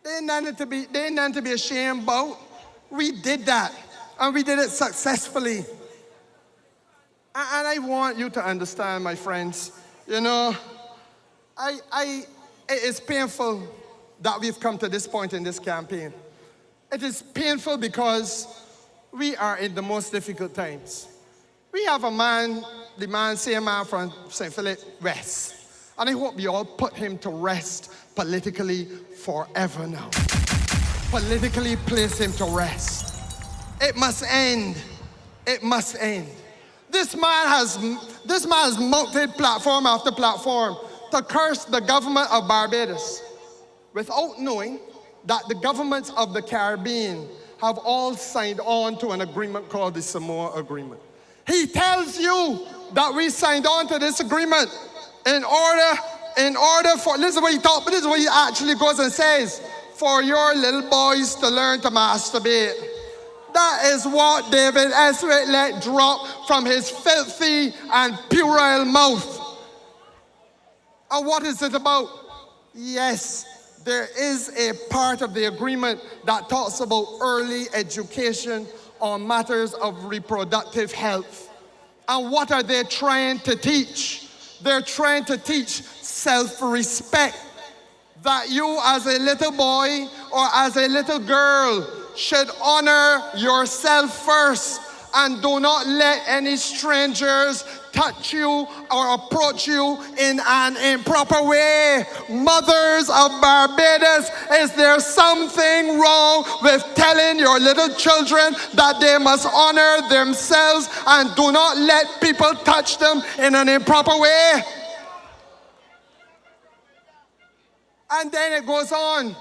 They ain't nothing to be ashamed about. We did that, and we did it successfully. And I want you to understand, my friends, you know, it is painful that we've come to this point in this campaign. It is painful because we are in the most difficult times. We have a man from St. Philip West, and I hope you all put him to rest politically forever now. Politically place him to rest. It must end. It must end. This man has mounted platform after platform to curse the government of Barbados without knowing that the governments of the Caribbean have all signed on to an agreement called the Samoa Agreement. He tells you that we signed on to this agreement in order in order for, this is what he taught, but this is what he actually goes and says, for your little boys to learn to masturbate. That is what David Eswick let drop from his filthy and puerile mouth. And what is it about? Yes, there is a part of the agreement that talks about early education on matters of reproductive health. And what are they trying to teach? They're trying to teach self-respect. That you as a little boy or as a little girl should honor yourself first and do not let any strangers touch you or approach you in an improper way. Mothers of Barbados, is there something wrong with telling your little children that they must honor themselves and do not let people touch them in an improper way? And then it goes on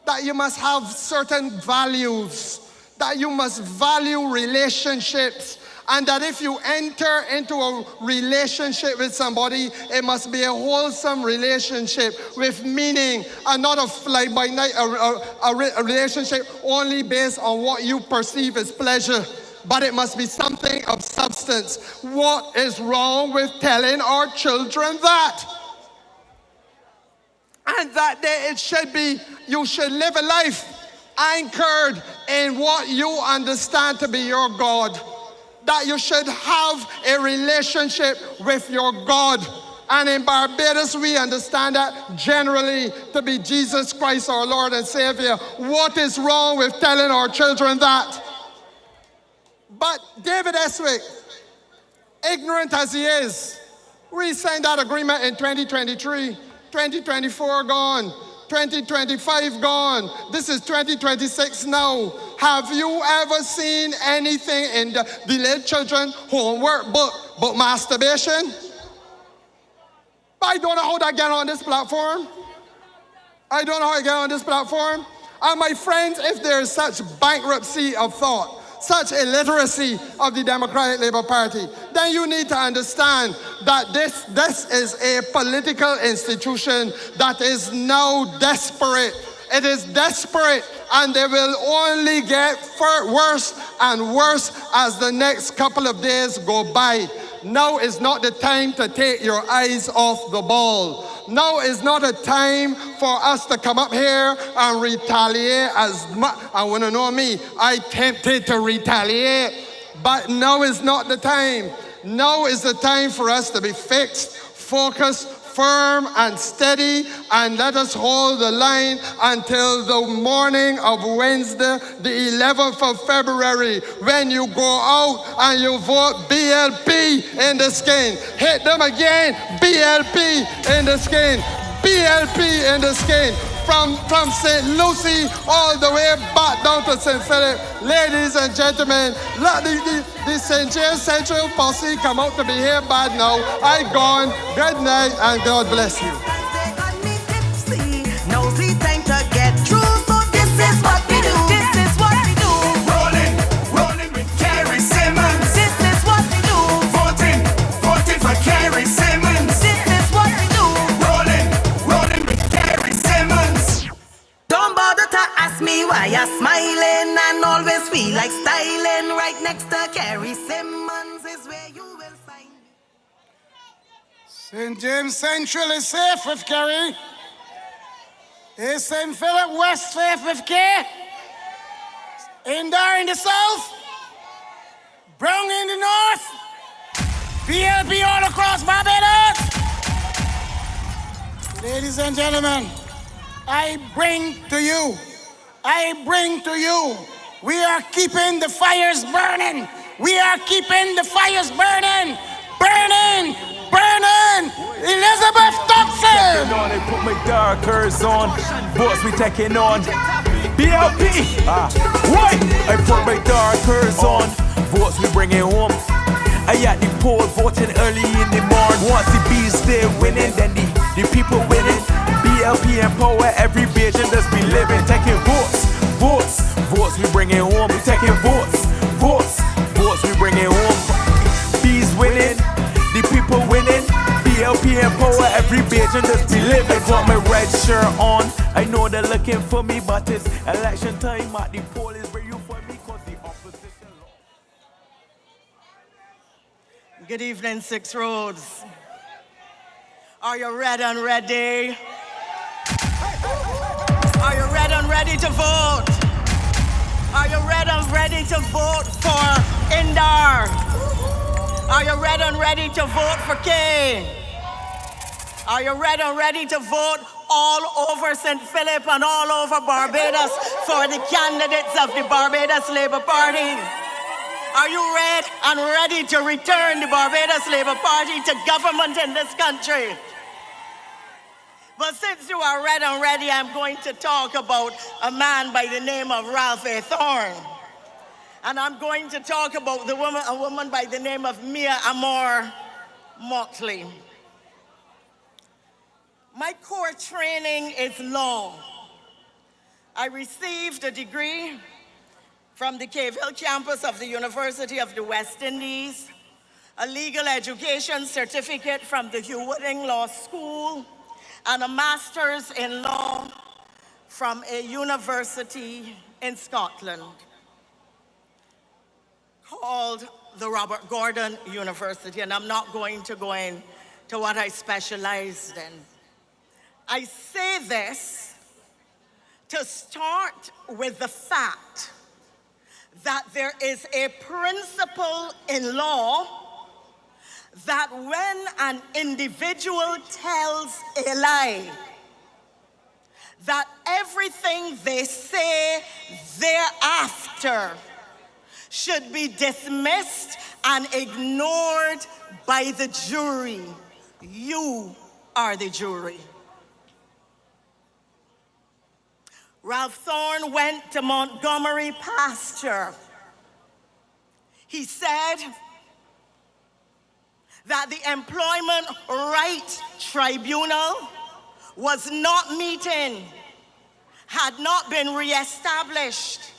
that you must have certain values, that you must value relationships, and that if you enter into a relationship with somebody, it must be a wholesome relationship with meaning and not a fly-by-night, a relationship only based on what you perceive as pleasure. But it must be something of substance. What is wrong with telling our children that? And that it should be, you should live a life anchored in what you understand to be your God. That you should have a relationship with your God. And in Barbados, we understand that generally to be Jesus Christ, our Lord and Savior. What is wrong with telling our children that? But David Eswick, ignorant as he is, we signed that agreement in 2023. 2024 gone, 2025 gone, this is 2026 now. Have you ever seen anything in the little children homework book about masturbation? I don't know how that get on this platform. I don't know how it get on this platform. And my friends, if there is such bankruptcy of thought, such illiteracy of the Democratic Labour Party, then you need to understand that this is a political institution that is now desperate. It is desperate, and they will only get worse and worse as the next couple of days go by. Now is not the time to take your eyes off the ball. Now is not a time for us to come up here and retaliate as much. I want to know me. I tempted to retaliate, but now is not the time. Now is the time for us to be fixed, focused, firm and steady, and let us hold the line until the morning of Wednesday, the 11th of February, when you go out and you vote BLP in the skin. Hit them again, BLP in the skin, BLP in the skin. From St. Lucie all the way back down to St. Philip. Ladies and gentlemen, let the St. James Central posse come out to be here bad now. I gone. Good night and God bless you. Now's the time to get through, so this is what we do. This is what we do. Rolling with Carrie Simmons. This is what we do. Voting for Carrie Simmons. This is what we do. Rolling with Carrie Simmons. Don't bother to ask me why you're smiling and always feel like styling. Right next to Carrie Simmons is where you will find me. St. James Central is safe with Kerry. Is St. Philip West safe with K? In there in the south? Brown in the north? BLP all across Barbados? Ladies and gentlemen, I bring to you, we are keeping the fires burning. We are keeping the fires burning. Burning. Elizabeth Thompson. They put my darkers on. Boss, we taking on. BLP. What? I put my darkers on. Votes we bring it home. I at the poll voting early in the morning. Once the bees there winning, then the people winning. BLP and power, every bitch and just be living. Taking votes we bring it home. We taking votes we bring it home. Bees winning, the people winning. BLP PN power, every page and just be living. Got my red shirt on. I know they're looking for me, but it's election time at the poll is where you find me, cause the opposition. Good evening, Six Roads. Are you ready and ready? Are you ready and ready to vote? Are you ready and ready to vote for Indar? Are you ready and ready to vote for Kane? Are you ready and ready to vote all over St. Philip and all over Barbados for the candidates of the Barbados Labour Party? Are you ready and ready to return the Barbados Labour Party to government in this country? But since you are ready and ready, I'm going to talk about a man by the name of Ralph A. Thorne. And I'm going to talk about a woman by the name of Mia Amor Motley. My core training is law. I received a degree from the Cave Hill campus of the University of the West Indies, a legal education certificate from the Hugh Wooding Law School, and a master's in law from a university in Scotland called the Robert Gordon University, and I'm not going to go into what I specialized in. I say this to start with the fact that there is a principle in law that when an individual tells a lie, that everything they say thereafter should be dismissed and ignored by the jury. You are the jury. Ralph Thorne went to Montgomery Pasture. He said that the Employment Rights Tribunal was not meeting, had not been reestablished,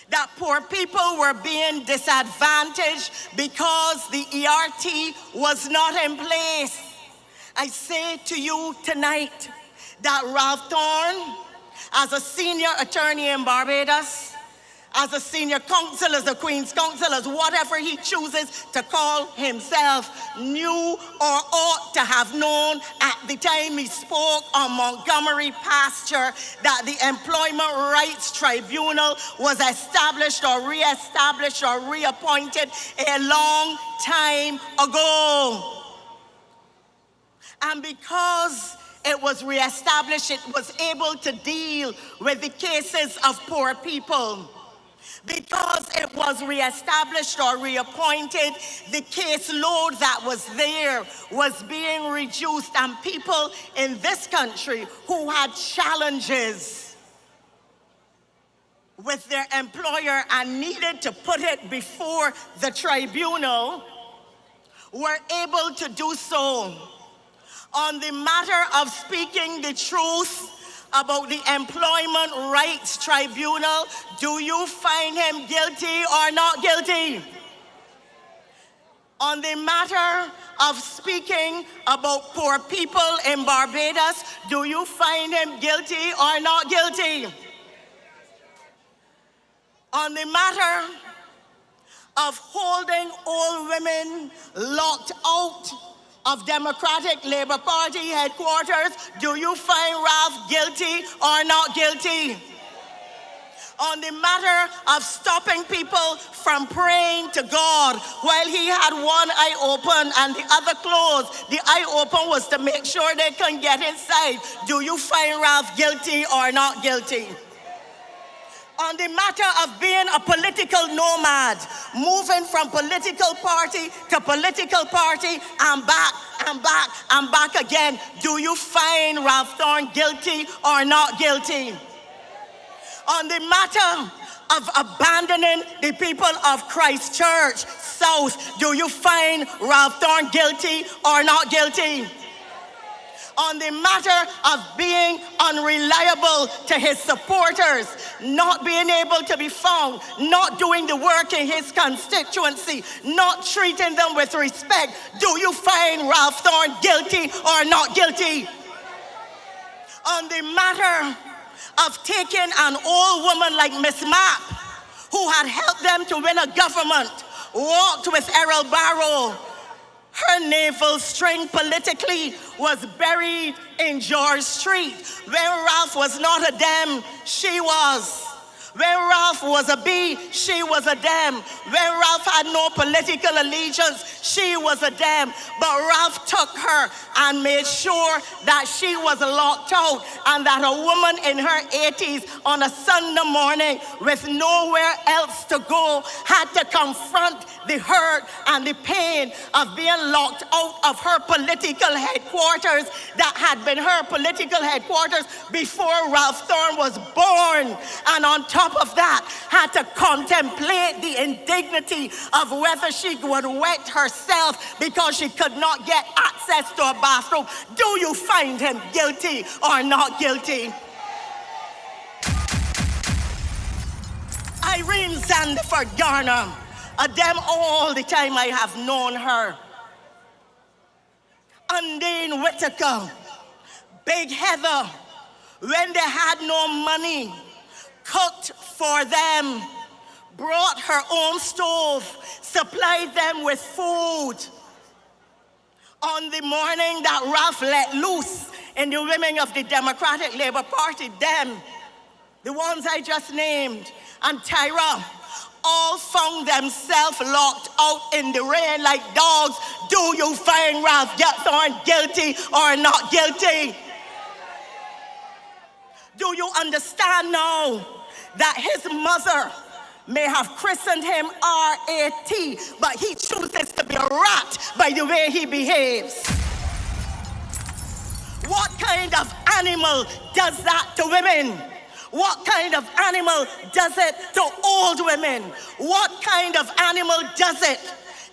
that poor people were being disadvantaged because the ERT was not in place. I say to you tonight that Ralph Thorne, as a senior attorney in Barbados, as a senior counsel, as a Queen's counsel, as whatever he chooses to call himself, knew or ought to have known at the time he spoke on Montgomery Pasture that the Employment Rights Tribunal was established or reestablished or reappointed a long time ago. And because it was reestablished, it was able to deal with the cases of poor people. Because it was reestablished or reappointed, the caseload that was there was being reduced, and people in this country who had challenges with their employer and needed to put it before the tribunal were able to do so. On the matter of speaking the truth about the Employment Rights Tribunal, do you find him guilty or not guilty? On the matter of speaking about poor people in Barbados, do you find him guilty or not guilty? On the matter of holding old women locked out of Democratic Labour Party headquarters, do you find Ralph guilty or not guilty? On the matter of stopping people from praying to God while he had one eye open and the other closed, the eye open was to make sure they couldn't get inside, do you find Ralph guilty or not guilty? On the matter of being a political nomad, moving from political party to political party and back and back and back again, do you find Ralph Thorne guilty or not guilty? On the matter of abandoning the people of Christchurch South, do you find Ralph Thorne guilty or not guilty? on the matter of being unreliable to his supporters, not being able to be found, not doing the work in his constituency, not treating them with respect. Do you find Ralph Thorne guilty or not guilty? On the matter of taking an old woman like Miss Mapp, who had helped them to win a government, walked with Errol Barrow. Her navel string politically was buried in George Street. Where Ralph was not a Dem, she was. Where Ralph was a B, she was a Dem. Where Ralph had no political allegiance, she was a Dem. But Ralph took her and made sure that she was locked out, and that a woman in her 80s on a Sunday morning with nowhere else to go had to confront the hurt and the pain of being locked out of her political headquarters that had been her political headquarters before Ralph Thorne was born. And on top of that, had to contemplate the indignity of whether she would wet herself because she could not get access to a bathroom. Do you find him guilty or not guilty? Irene Sandiford Garner, a Dem all the time I have known her. Undine Whittaker, Big Heather, when they had no money, cooked for them, brought her own stove, supplied them with food. On the morning that Ralph let loose in the women of the Democratic Labour Party, Dem, the ones I just named, and Tyra, all found themselves locked out in the rain like dogs. Do you find Ralph Thorne guilty or not guilty? Do you understand now that his mother may have christened him R.A.T., but he chooses to be a rat by the way he behaves? What kind of animal does that to women? What kind of animal does it to old women? What kind of animal does it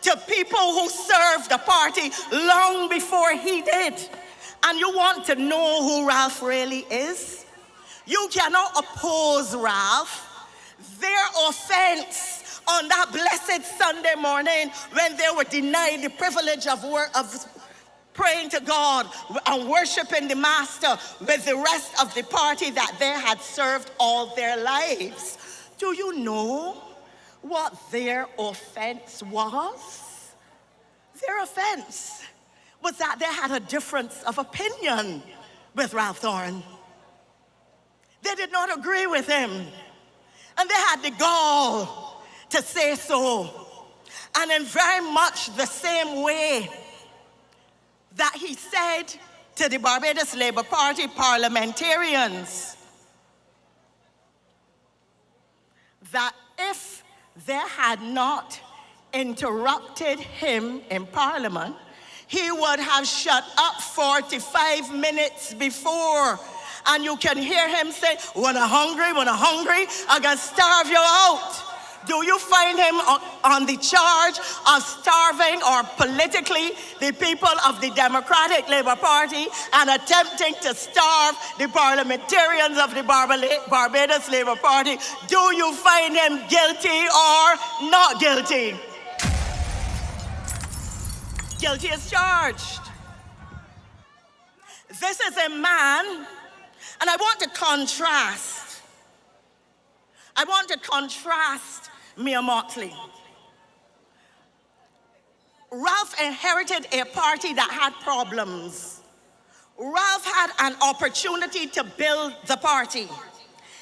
to people who served the party long before he did? And you want to know who Ralph really is? You cannot oppose Ralph. Their offense on that blessed Sunday morning when they were denied the privilege of praying to God and worshiping the Master with the rest of the party that they had served all their lives. Do you know what their offense was? Their offense was that they had a difference of opinion with Ralph Thorne. They did not agree with him, and they had the gall to say so. And in very much the same way that he said to the Barbados Labour Party parliamentarians that if they had not interrupted him in Parliament, he would have shut up 45 minutes before. And you can hear him say, when I'm hungry, I'm gonna starve you out. Do you find him on the charge of starving or politically the people of the Democratic Labour Party and attempting to starve the parliamentarians of the Barbados Labour Party? Do you find him guilty or not guilty? Guilty as charged. This is a man, and I want to contrast Mia Mottley. Ralph inherited a party that had problems. Ralph had an opportunity to build the party.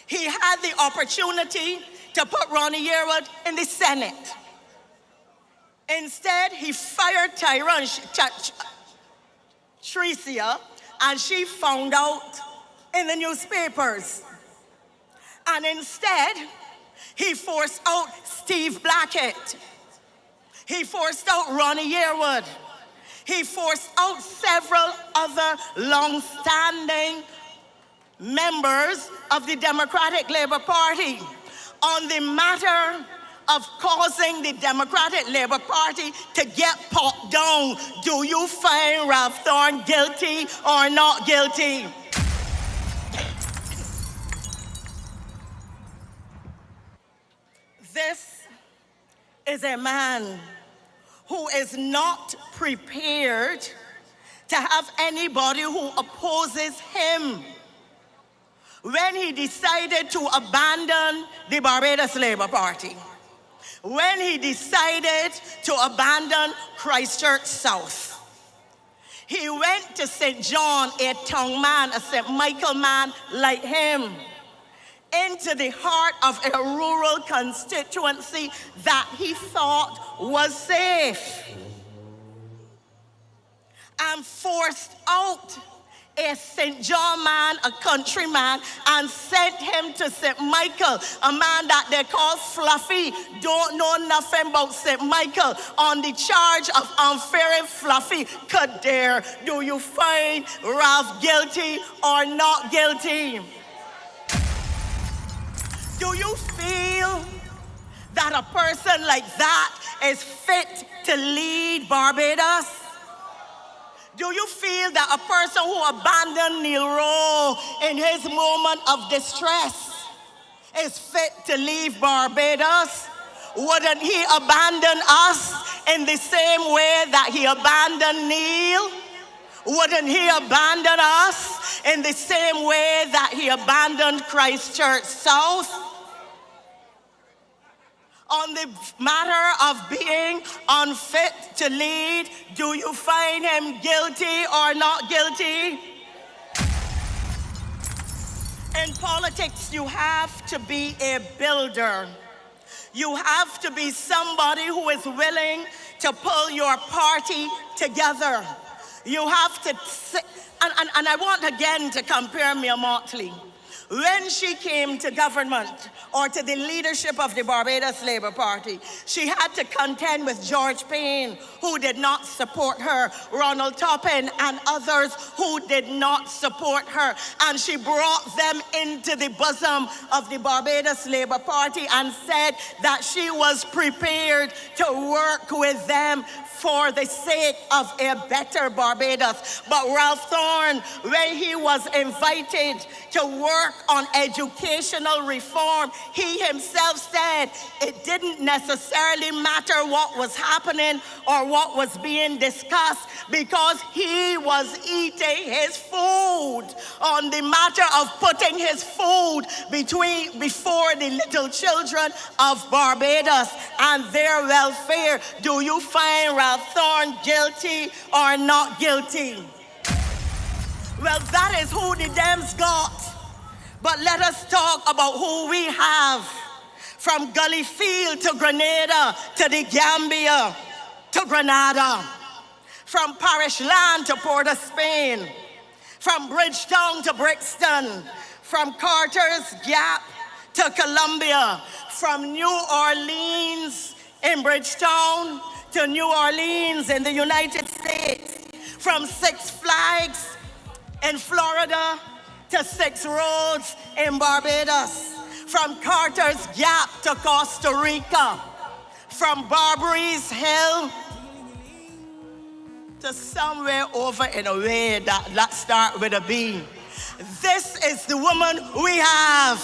He had the opportunity to put Ronnie Yearwood in the Senate. Instead, he fired Tricia, and she found out in the newspapers. And instead, he forced out Steve Blackett. He forced out Ronnie Yearwood. He forced out several other long-standing members of the Democratic Labour Party on the matter of causing the Democratic Labour Party to get popped down. Do you find Ralph Thorne guilty or not guilty? This is a man who is not prepared to have anybody who opposes him. When he decided to abandon the Barbados Labour Party, when he decided to abandon Christchurch South, he went to St. John, a town man, a St. Michael man like him, into the heart of a rural constituency that he thought was safe, and forced out a St. John man, a country man, and sent him to St. Michael, a man that they call Fluffy, don't know nothing about St. Michael, on the charge of unfairing Fluffy. Kader, do you find Ralph guilty or not guilty? Do you feel that a person like that is fit to lead Barbados? Do you feel that a person who abandoned Neil Rowe in his moment of distress is fit to leave Barbados? Wouldn't he abandon us in the same way that he abandoned Neil? Wouldn't he abandon us in the same way that he abandoned Christchurch South? On the matter of being unfit to lead, do you find him guilty or not guilty? In politics, you have to be a builder. You have to be somebody who is willing to pull your party together. You have to, and I want again to compare Mia Mottley. When she came to government or to the leadership of the Barbados Labour Party, she had to contend with George Payne, who did not support her, Ronald Toppin, and others who did not support her. And she brought them into the bosom of the Barbados Labour Party and said that she was prepared to work with them for the sake of a better Barbados. But Ralph Thorne, when he was invited to work on educational reform, he himself said it didn't necessarily matter what was happening or what was being discussed, because he was eating his food on the matter of putting his food before the little children of Barbados and their welfare. Do you find Ralph Thorne guilty or not guilty? Well, that is who the Dems got. But let us talk about who we have. From Gullyfield to Grenada, to the Gambia, to Grenada. From Parish Land to Port of Spain. From Bridgetown to Brixton. From Carter's Gap to Columbia. From New Orleans in Bridgetown to New Orleans in the United States. From Six Flags in Florida to Six Roads in Barbados. From Carter's Gap to Costa Rica. From Barbari's Hill to somewhere over in a way that start with a B. This is the woman we have.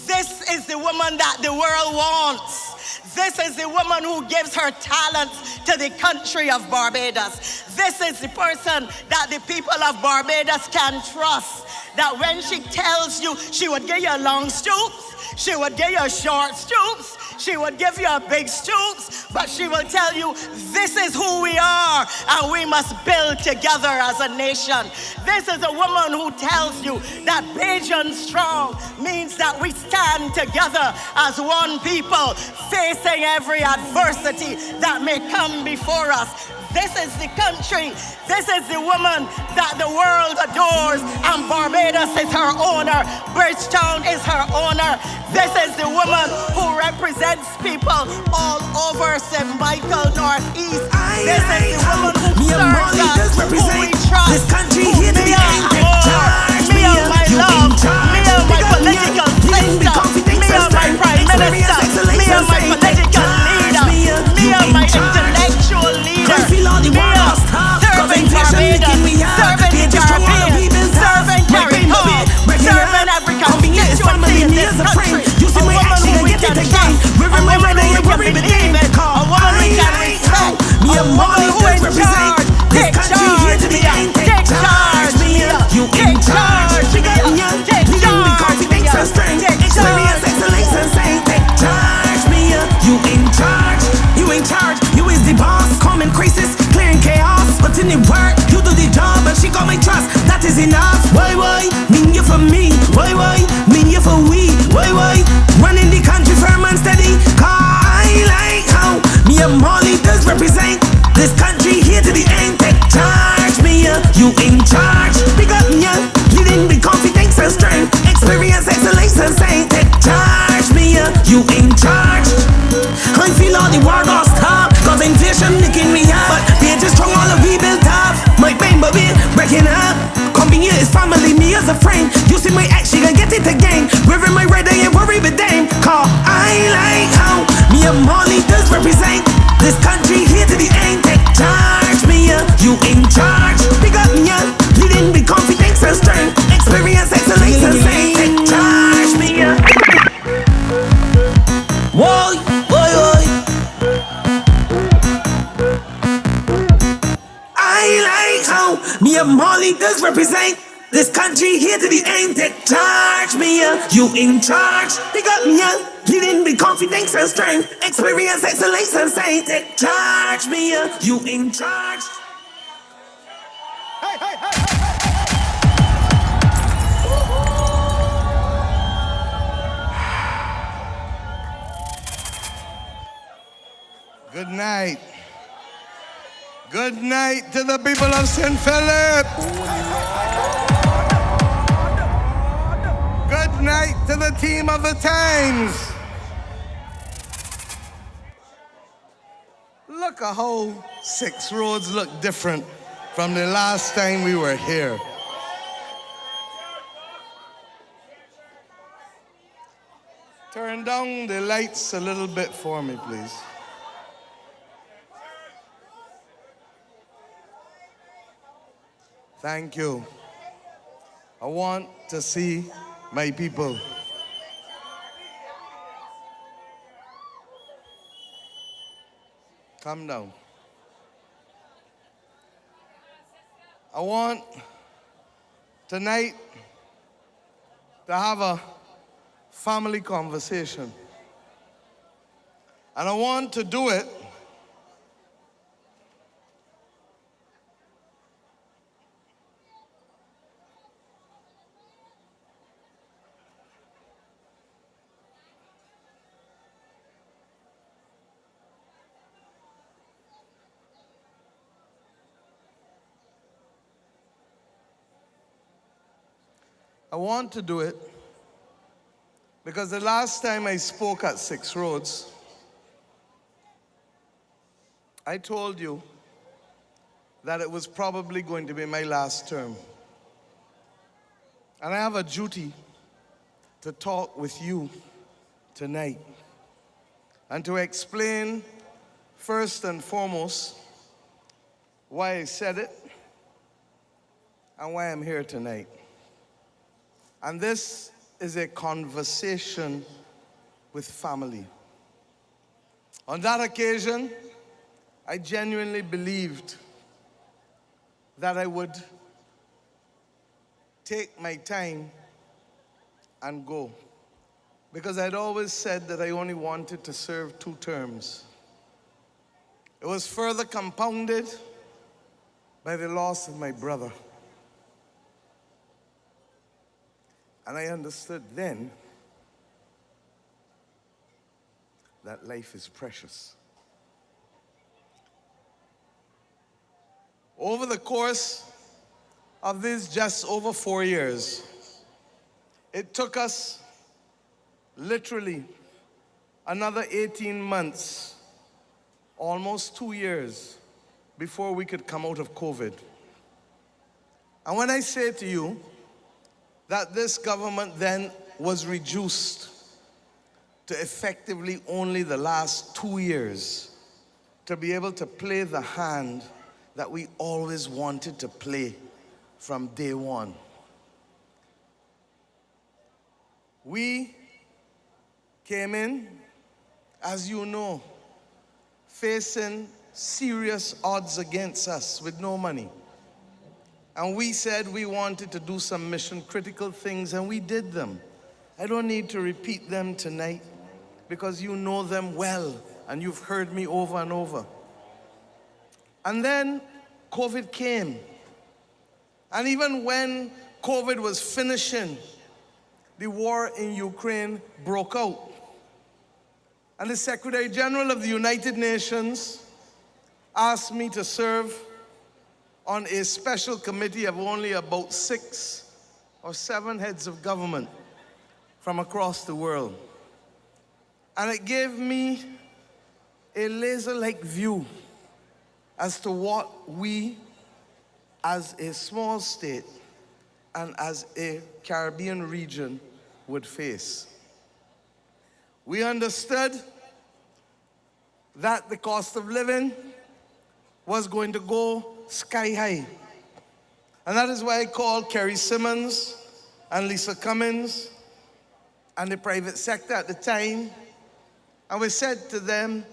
This is the woman that the world wants. This is the woman who gives her talents to the country of Barbados. This is the person that the people of Barbados can trust. That when she tells you, she would give you long stoops, she would give you short stoops, she would give you a big stoops, but she will tell you, this is who we are, and we must build together as a nation. This is a woman who tells you that Bajan strong means that we stand together as one people, facing every adversity that may come before us. This is the country, this is the woman that the world adores, and Barbados is her owner, Bridgetown is her owner. This is the woman who represents people all over St. Michael Northeast. This is the woman who serves us, who we trust, this country who here to me the and end. more, me and my love, me and my political sister, me and my prime minister, me and my political enough. Why, me here for me? Why, me here for we? Why, running the country firm and steady? Cause I like how me and Molly does represent this country here to the end. Take charge, me, you in charge. Big up me, leading with confidence and strength. Experience, excellence and saying, take charge, me, you in charge. I feel all the war got stop, cause inflation licking me up. But we just strong, all of we built up. My pain, but we breaking up. Coming here is family, me as a friend. You see my action and get it again. Wearing my red, I ain't worried with them. Cause I like how me and Molly does represent this country here to the end. Take charge, me, you in charge. Big up me, leading with confidence and strength. Experience, excellence and saying, take charge, me. Whoa, boy. I like how me and Molly does represent this country here to the end. Take charge, me, you in charge. Big up me, leading with confidence and strength. Experience, excellence and say, take charge, me, you in charge. Good night. Good night to the people of St. Philip. Good night to the team of the Times. Look at how Six Roads look different from the last time we were here. Turn down the lights a little bit for me, please. Thank you. I want to see my people. Calm down. I want tonight to have a family conversation. And I want to do it because the last time I spoke at Six Roads, I told you that it was probably going to be my last term. And I have a duty to talk with you tonight and to explain first and foremost why I said it and why I'm here tonight. And this is a conversation with family. On that occasion, I genuinely believed that I would take my time and go, because I'd always said that I only wanted to serve 2 terms. It was further compounded by the loss of my brother. And I understood then that life is precious. Over the course of these just over 4 years, it took us literally another 18 months, almost 2 years, before we could come out of COVID. And when I say to you that this government then was reduced to effectively only the last 2 years to be able to play the hand that we always wanted to play from day one. We came in, as you know, facing serious odds against us with no money. And we said we wanted to do some mission critical things, and we did them. I don't need to repeat them tonight because you know them well and you've heard me over and over. And then COVID came, And even when COVID was finishing, the war in Ukraine broke out. And the Secretary General of the United Nations asked me to serve on a special committee of only about 6 or 7 heads of government from across the world. And it gave me a laser-like view as to what we as a small state and as a Caribbean region would face. We understood that the cost of living was going to go sky high. And that is why I called Kerry Simmons and Lisa Cummins and the private sector at the time. And we said to them,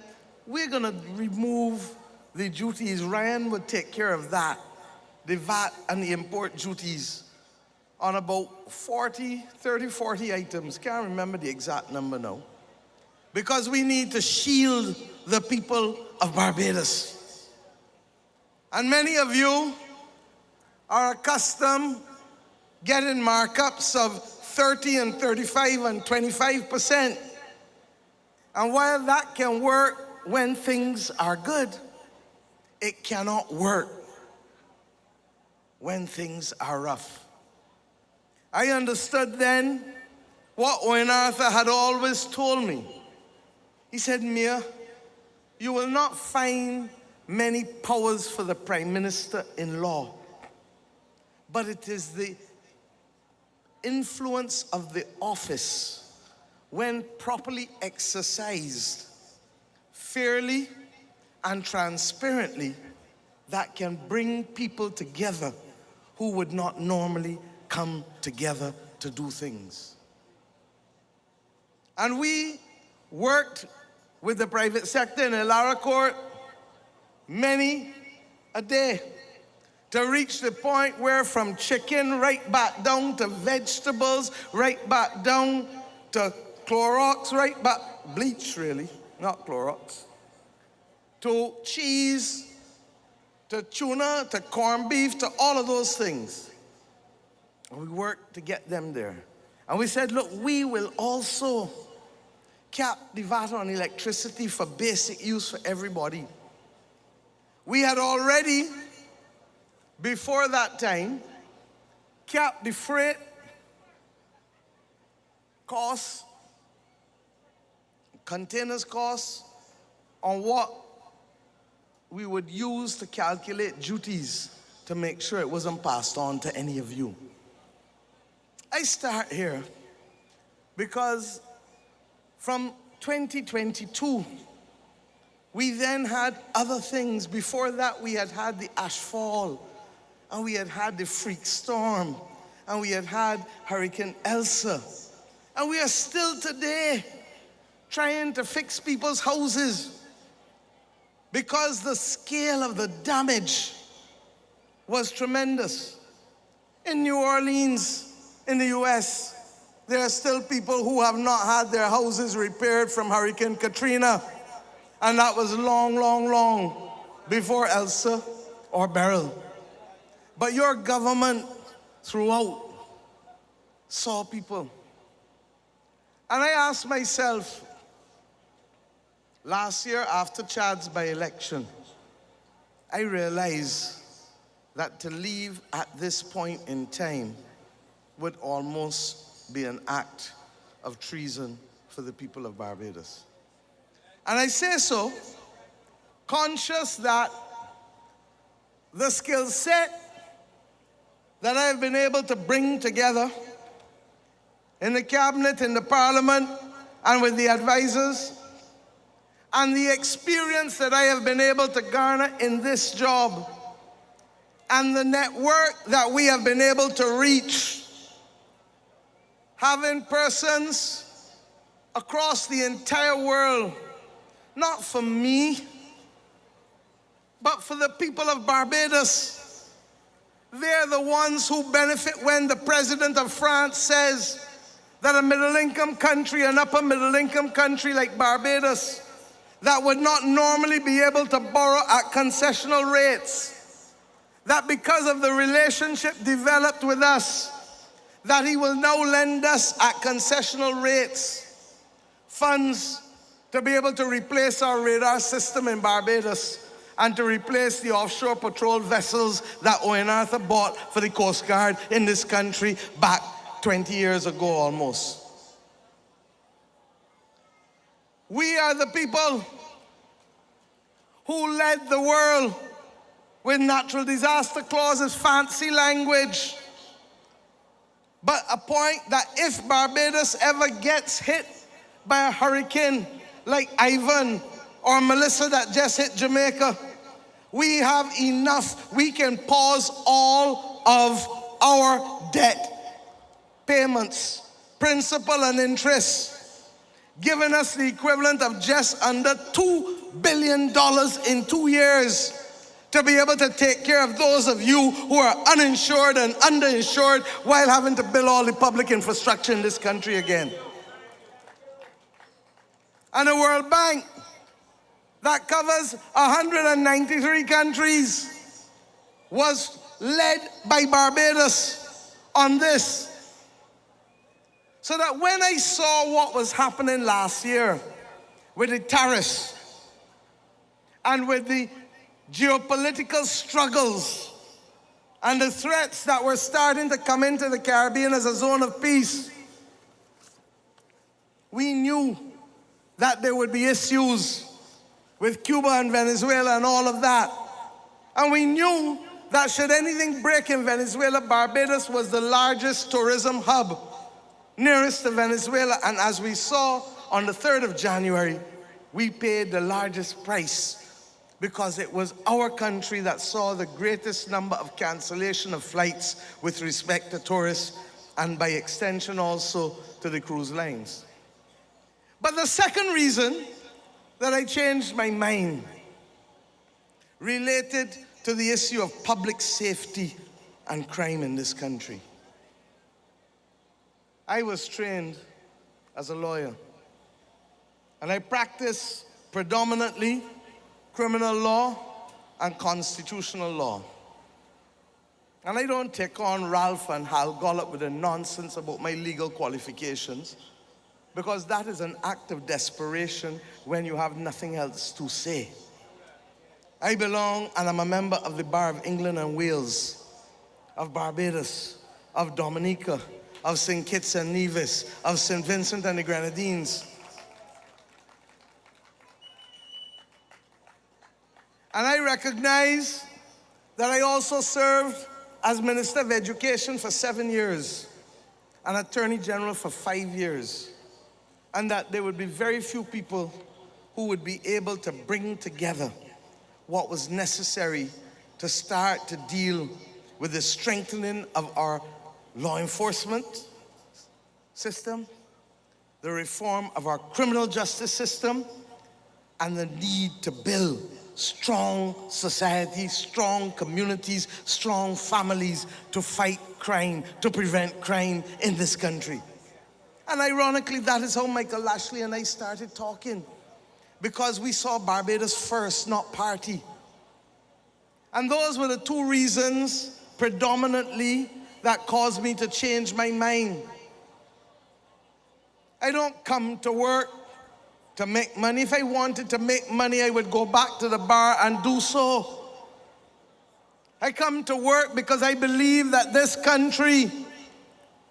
we're gonna remove the duties. Ryan would take care of that, the VAT and the import duties on about 40 items. Can't remember the exact number now. Because we need to shield the people of Barbados. And many of you are accustomed getting markups of 30 and 35 and 25%. And while that can work when things are good, it cannot work when things are rough. I understood then what Owen Arthur had always told me. He said, Mia, you will not find many powers for the Prime Minister-in-law, but it is the influence of the office when properly exercised, fairly and transparently, that can bring people together who would not normally come together to do things. And we worked with the private sector in Elara Court many a day to reach the point where from chicken right back down to vegetables, right back down to Clorox, right back, bleach really, not Clorox, to cheese, to tuna, to corned beef, to all of those things. And we worked to get them there. And we said, look, we will also cap the VAT on electricity for basic use for everybody. We had already, before that time, capped the freight costs, containers costs, on what we would use to calculate duties to make sure it wasn't passed on to any of you. I start here because from 2022, we then had other things. Before that, we had had the ash fall, and we had had the freak storm, and we had had Hurricane Elsa. And we are still today trying to fix people's houses because the scale of the damage was tremendous. In New Orleans, in the US, there are still people who have not had their houses repaired from Hurricane Katrina. And that was long, long, long before Elsa or Beryl. But your government throughout saw people. And I asked myself, last year after Chad's by-election, I realized that to leave at this point in time would almost be an act of treason for the people of Barbados. And I say so conscious that the skill set that I've been able to bring together in the cabinet, in the parliament, and with the advisors, and the experience that I have been able to garner in this job, and the network that we have been able to reach, having persons across the entire world, not for me, but for the people of Barbados. They're the ones who benefit when the president of France says that a middle-income country, an upper middle-income country like Barbados, that would not normally be able to borrow at concessional rates, that because of the relationship developed with us, that he will now lend us at concessional rates funds to be able to replace our radar system in Barbados and to replace the offshore patrol vessels that Owen Arthur bought for the Coast Guard in this country back 20 years ago almost. We are the people who led the world with natural disaster clauses, fancy language. But a point that if Barbados ever gets hit by a hurricane like Ivan or Melissa that just hit Jamaica, we have enough. We can pause all of our debt payments, principal and interest, giving us the equivalent of just under $2 billion in 2 years to be able to take care of those of you who are uninsured and underinsured while having to build all the public infrastructure in this country again. And the World Bank that covers 193 countries was led by Barbados on this. So that when I saw what was happening last year with the tariffs and with the geopolitical struggles and the threats that were starting to come into the Caribbean as a zone of peace, we knew that there would be issues with Cuba and Venezuela and all of that. And we knew that should anything break in Venezuela, Barbados was the largest tourism hub nearest to Venezuela. And as we saw on the 3rd of January, we paid the largest price because it was our country that saw the greatest number of cancellation of flights with respect to tourists and by extension also to the cruise lines. But the second reason that I changed my mind related to the issue of public safety and crime in this country. I was trained as a lawyer, and I practice predominantly criminal law and constitutional law. And I don't take on Ralph and Hal Gollop with the nonsense about my legal qualifications, because that is an act of desperation when you have nothing else to say. I belong and I'm a member of the Bar of England and Wales, of Barbados, of Dominica, of St. Kitts and Nevis, of St. Vincent and the Grenadines. And I recognize that I also served as Minister of Education for 7 years and Attorney General for 5 years. And that there would be very few people who would be able to bring together what was necessary to start to deal with the strengthening of our law enforcement system, the reform of our criminal justice system, and the need to build strong societies, strong communities, strong families to fight crime, to prevent crime in this country. And ironically, that is how Michael Lashley and I started talking, because we saw Barbados first, not party. And those were the two reasons predominantly that caused me to change my mind. I don't come to work to make money. If I wanted to make money, I would go back to the bar and do so. I come to work because I believe that this country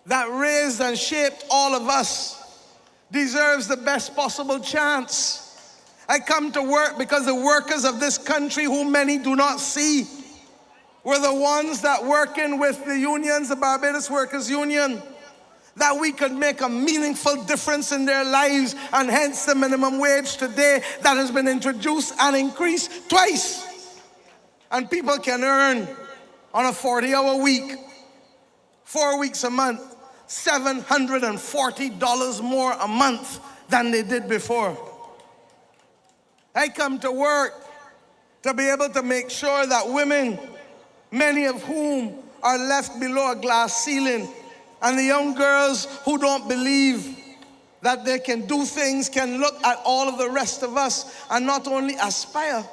that raised and shaped all of us deserves the best possible chance. I come to work because the workers of this country, who many do not see, were the ones that working with the unions, the Barbados Workers Union, that we could make a meaningful difference in their lives, and hence the minimum wage today that has been introduced and increased twice. And people can earn on a 40-hour week, 4 weeks a month, $740 more a month than they did before. I come to work to be able to make sure that women, many of whom are left below a glass ceiling, and the young girls who don't believe that they can do things, can look at all of the rest of us and not only aspire,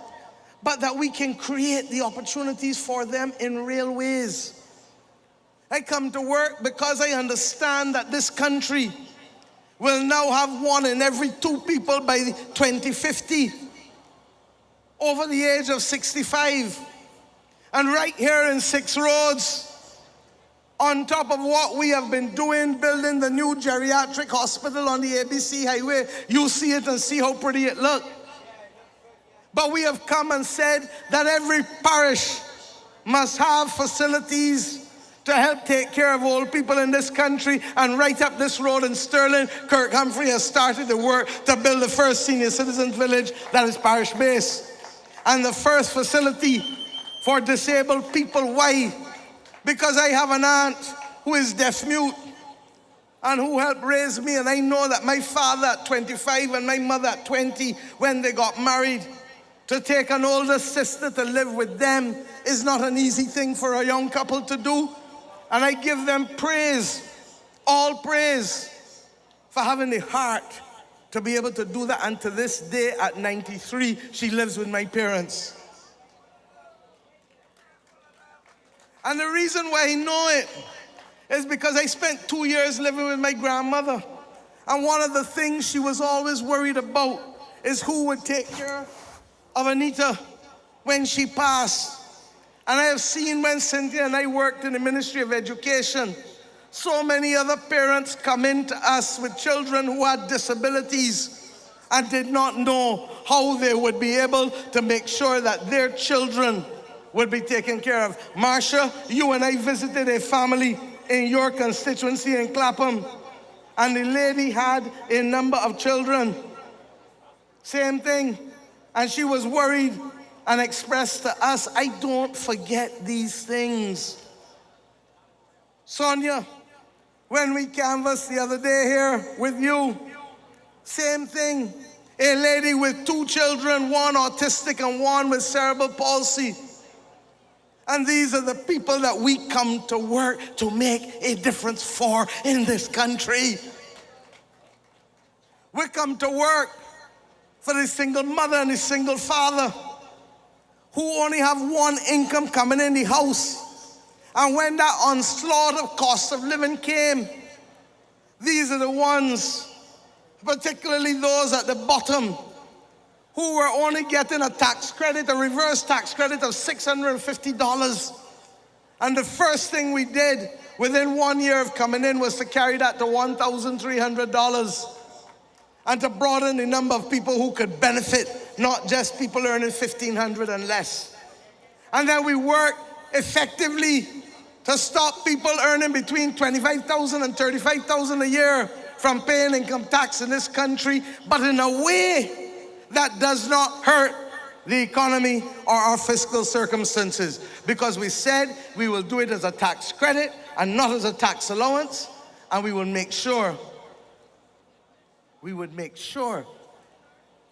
but that we can create the opportunities for them in real ways. I come to work because I understand that this country will now have 1 in every 2 people by 2050 over the age of 65. And right here in 6 Roads, on top of what we have been doing, building the new geriatric hospital on the ABC Highway, you see it and see how pretty it looks. But we have come and said that every parish must have facilities to help take care of old people in this country. And right up this road in Stirling, Kirk Humphrey has started the work to build the first senior citizens village that is parish-based. And the first facility for disabled people. Why? Because I have an aunt who is deaf-mute and who helped raise me. And I know that my father at 25 and my mother at 20, when they got married, to take an older sister to live with them is not an easy thing for a young couple to do. And I give them praise, all praise, for having the heart to be able to do that. And to this day, at 93, she lives with my parents. And the reason why I know it is because I spent 2 years living with my grandmother. And one of the things she was always worried about is who would take care of Anita when she passed. And I have seen when Cynthia and I worked in the Ministry of Education, so many other parents come in to us with children who had disabilities and did not know how they would be able to make sure that their children would be taken care of. Marsha, you and I visited a family in your constituency in Clapham, and the lady had a number of children. Same thing. And she was worried and expressed to us, I don't forget these things. Sonia, when we canvassed the other day here with you, same thing. A lady with 2 children, one autistic and one with cerebral palsy. And these are the people that we come to work to make a difference for in this country. We come to work for the single mother and the single father who only have 1 income coming in the house. And when that onslaught of cost of living came, these are the ones, particularly those at the bottom, who were only getting a tax credit, a reverse tax credit of $650. And the first thing we did within 1 year of coming in was to carry that to $1,300 and to broaden the number of people who could benefit, not just people earning $1,500 and less. And then we worked effectively to stop people earning between $25,000 and $35,000 a year from paying income tax in this country, but in a way that does not hurt the economy or our fiscal circumstances, because we said we will do it as a tax credit and not as a tax allowance, and we would make sure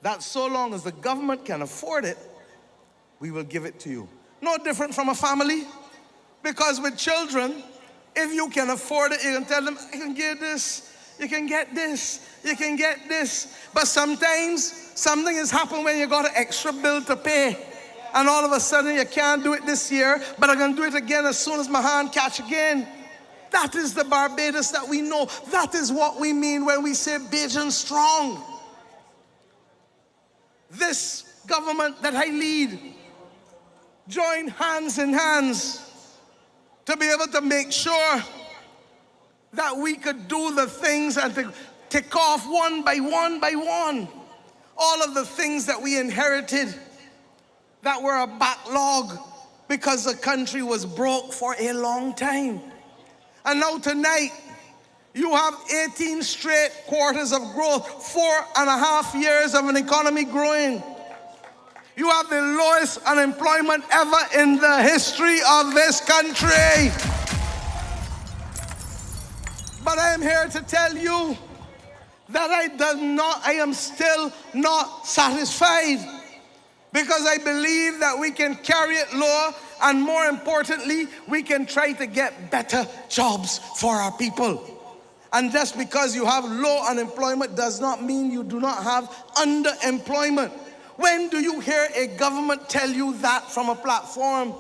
that so long as the government can afford it, we will give it to you. No different from a family, because with children, if you can afford it, you can tell them, I can get this, you can get this, you can get this. But sometimes something has happened when you got an extra bill to pay, and all of a sudden you can't do it this year, but I'm gonna do it again as soon as my hand catch again. That is the Barbados that we know. That is what we mean when we say Bajan strong. This government that I lead joined hands in hands to be able to make sure that we could do the things and to tick off one by one all of the things that we inherited that were a backlog because the country was broke for a long time. And now tonight, you have 18 straight quarters of growth, 4.5 years of an economy growing. You have the lowest unemployment ever in the history of this country. But I am here to tell you that I am still not satisfied, because I believe that we can carry it lower, and more importantly, we can try to get better jobs for our people. And just because you have low unemployment does not mean you do not have underemployment. When do you hear a government tell you that from a platform?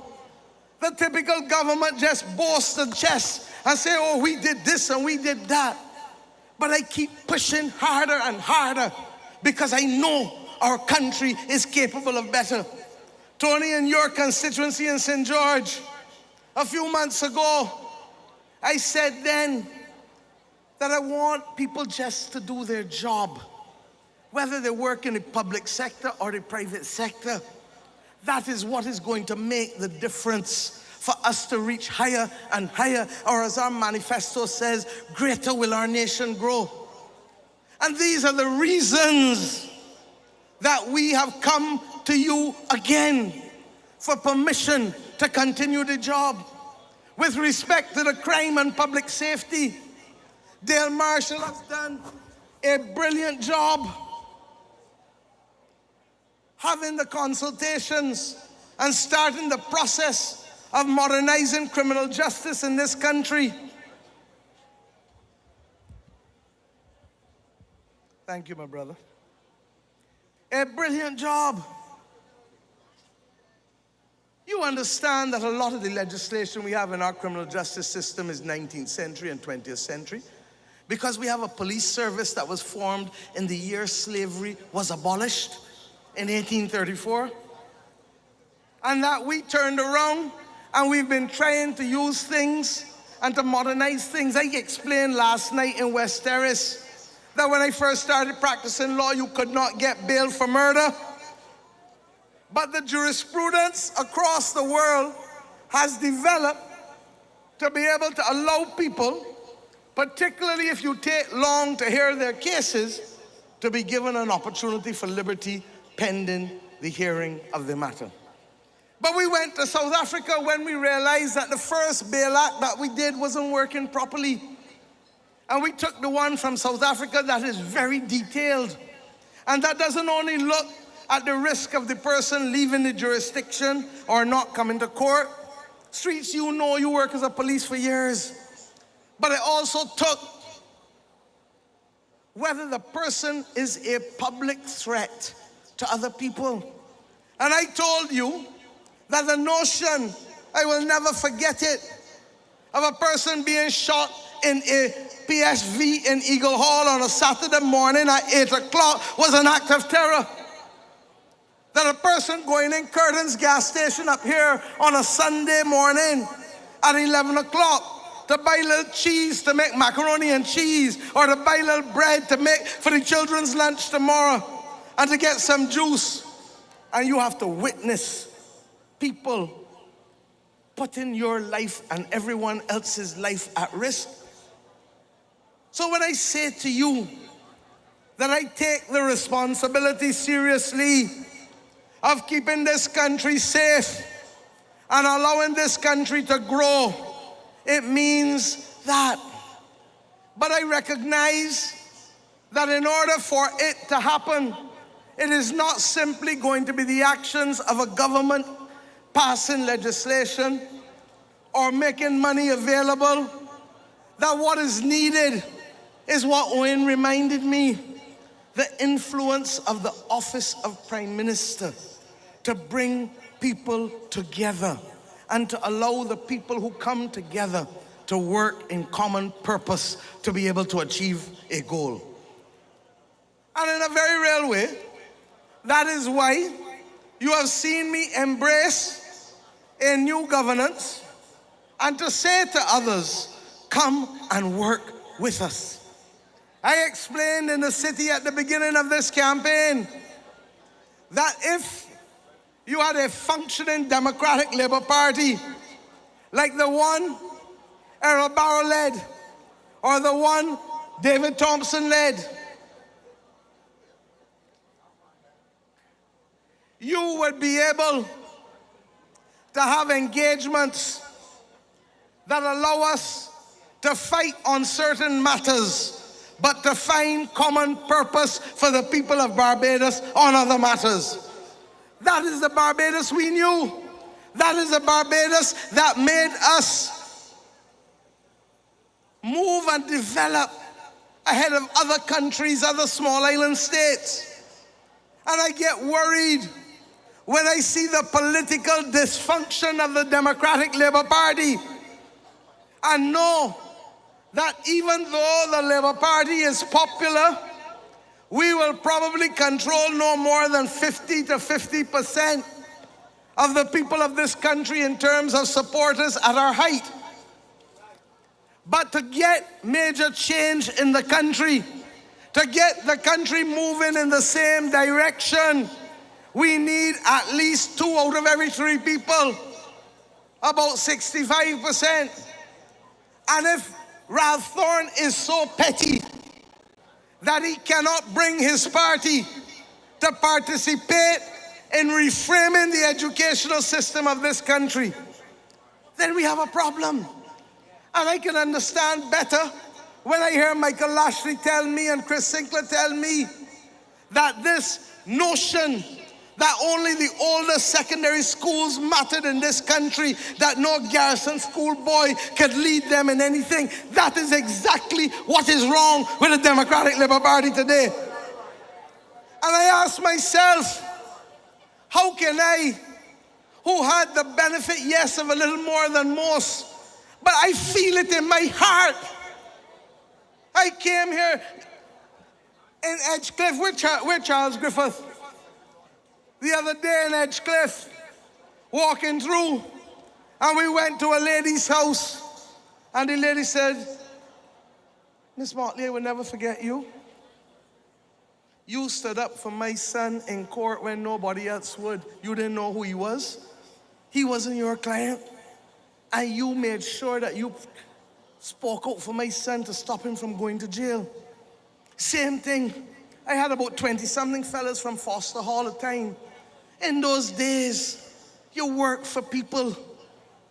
The typical government just boasts the chest and say, oh, we did this and we did that. But I keep pushing harder and harder because I know our country is capable of better. Tony, in your constituency in St. George, a few months ago, I said then that I want people just to do their job, whether they work in the public sector or the private sector. That is what is going to make the difference for us to reach higher and higher, or as our manifesto says, greater will our nation grow. And these are the reasons that we have come to you again for permission to continue the job. With respect to the crime and public safety, Dale Marshall has done a brilliant job having the consultations and starting the process of modernizing criminal justice in this country. Thank you, my brother. A brilliant job. You understand that a lot of the legislation we have in our criminal justice system is 19th century and 20th century because we have a police service that was formed in the year slavery was abolished in 1834, and that we turned around and we've been trying to use things and to modernize things. I explained last night in West Terrace that when I first started practicing law, you could not get bail for murder. But the jurisprudence across the world has developed to be able to allow people, particularly if you take long to hear their cases, to be given an opportunity for liberty pending the hearing of the matter. But we went to South Africa when we realized that the first bail act that we did wasn't working properly. And we took the one from South Africa that is very detailed. And that doesn't only look at the risk of the person leaving the jurisdiction or not coming to court. Streets, you know, you work as a police for years. But it also took whether the person is a public threat to other people. And I told you that the notion, I will never forget it, of a person being shot in a PSV in Eagle Hall on a Saturday morning at 8 o'clock was an act of terror. That a person going in Curtin's gas station up here on a Sunday morning at 11 o'clock to buy a little cheese to make macaroni and cheese, or to buy a little bread to make for the children's lunch tomorrow, and to get some juice, and you have to witness people putting your life and everyone else's life at risk. So when I say to you that I take the responsibility seriously of keeping this country safe and allowing this country to grow, it means that. But I recognize that in order for it to happen, it is not simply going to be the actions of a government passing legislation or making money available. That what is needed is what Owen reminded me, the influence of the office of Prime Minister to bring people together and to allow the people who come together to work in common purpose to be able to achieve a goal. And in a very real way, that is why you have seen me embrace a new governance and to say to others, come and work with us. I explained in the city at the beginning of this campaign that if you had a functioning Democratic Labour Party like the one Errol Barrow led or the one David Thompson led, you would be able to have engagements that allow us to fight on certain matters, but to find common purpose for the people of Barbados on other matters. That is the Barbados we knew. That is the Barbados that made us move and develop ahead of other countries, other small island states. And I get worried when I see the political dysfunction of the Democratic Labour Party. And know that even though the Labour Party is popular, we will probably control no more than 50 to 50% of the people of this country in terms of supporters at our height. But to get major change in the country, to get the country moving in the same direction, we need at least 2 out of every 3 people, about 65%. And if Ralph Thorne is so petty that he cannot bring his party to participate in reframing the educational system of this country, then we have a problem. And I can understand better when I hear Michael Lashley tell me and Chris Sinclair tell me that this notion that only the oldest secondary schools mattered in this country, that no garrison school boy could lead them in anything, that is exactly what is wrong with the Democratic Labour Party today. And I ask myself, how can I, who had the benefit, yes, of a little more than most, but I feel it in my heart. I came here in Edgecliff with Charles Griffith the other day in Edgecliff, walking through, and we went to a lady's house, and the lady said, Miss Motley, I will never forget you. You stood up for my son in court when nobody else would. You didn't know who he was. He wasn't your client. And you made sure that you spoke out for my son to stop him from going to jail. Same thing. I had about 20-something fellas from Foster Hall at the time. In those days, you work for people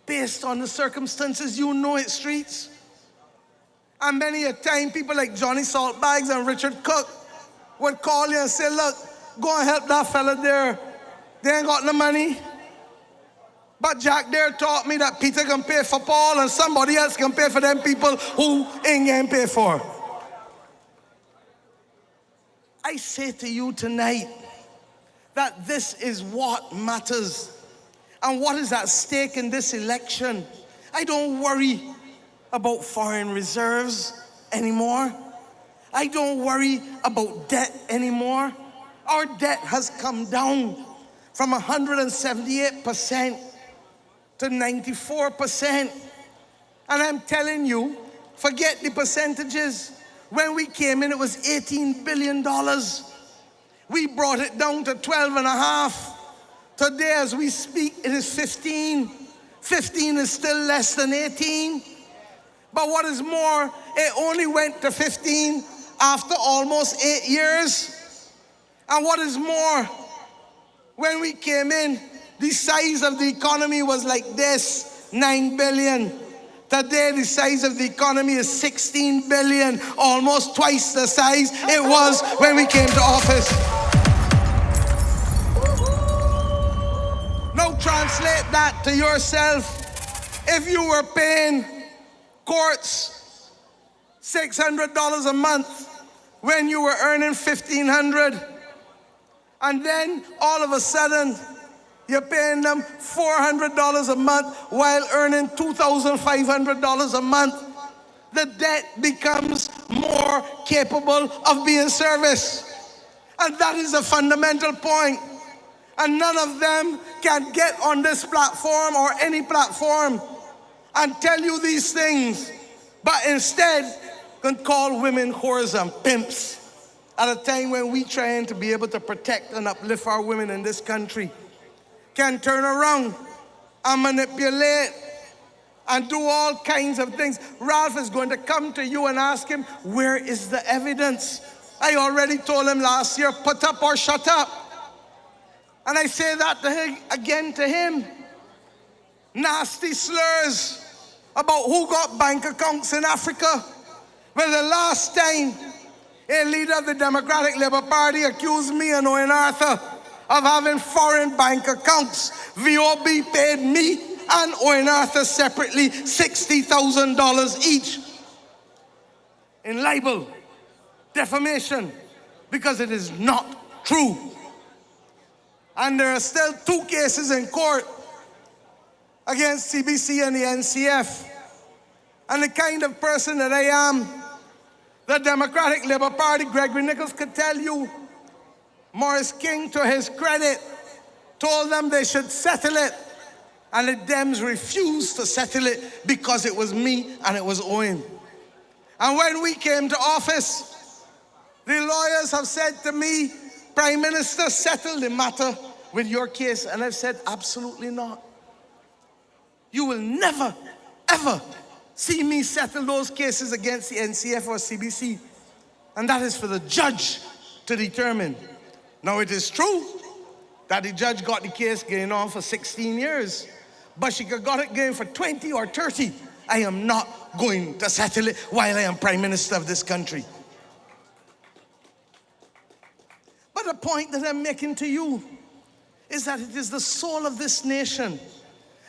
based on the circumstances. You know it, streets. And many a time, people like Johnny Saltbags and Richard Cook would call you and say, look, go and help that fella there. They ain't got no money. But Jack there taught me that Peter can pay for Paul and somebody else can pay for them people who ain't getting paid for. I say to you tonight that this is what matters and what is at stake in this election. I don't worry about foreign reserves anymore. I don't worry about debt anymore. Our debt has come down from 178% to 94%. And I'm telling you, forget the percentages. When we came in, it was $18 billion. We brought it down to 12.5. Today, as we speak, it is 15. 15 is still less than 18. But what is more, it only went to 15 after almost 8 years. And what is more, when we came in, the size of the economy was like this, 9 billion. Today, the size of the economy is 16 billion, almost twice the size it was when we came to office. Now translate that to yourself. If you were paying courts $600 a month when you were earning $1,500, and then all of a sudden you're paying them $400 a month while earning $2,500 a month, the debt becomes more capable of being serviced. And that is a fundamental point. And none of them can get on this platform or any platform and tell you these things, but instead can call women whores and pimps at a time when we trying to be able to protect and uplift our women in this country. Can turn around and manipulate and do all kinds of things. Ralph is going to come to you and ask him, where is the evidence? I already told him last year, put up or shut up. And I say that to him, again to him. Nasty slurs about who got bank accounts in Africa. Well, the last time a leader of the Democratic Labour Party accused me and Owen Arthur of having foreign bank accounts, VOB paid me and Owen Arthur separately $60,000 each in libel, defamation, because it is not true. And there are still 2 cases in court against CBC and the NCF. And the kind of person that I am, the Democratic Labour Party, Gregory Nichols could tell you, Morris King, to his credit, told them they should settle it. And the Dems refused to settle it because it was me and it was Owen. And when we came to office, the lawyers have said to me, Prime Minister, settle the matter with your case. And I've said, absolutely not. You will never, ever see me settle those cases against the NCF or CBC. And that is for the judge to determine. Now, it is true that the judge got the case going on for 16 years, but she got it going for 20 or 30. I am not going to settle it while I am Prime Minister of this country. But the point that I'm making to you is that it is the soul of this nation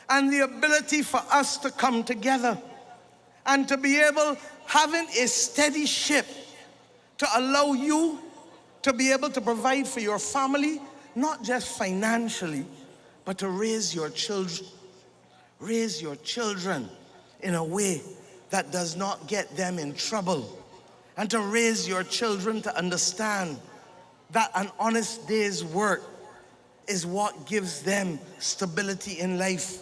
and the ability for us to come together and to be able, having a steady ship, to allow you to be able to provide for your family, not just financially, but to raise your children in a way that does not get them in trouble, and to raise your children to understand that an honest day's work is what gives them stability in life.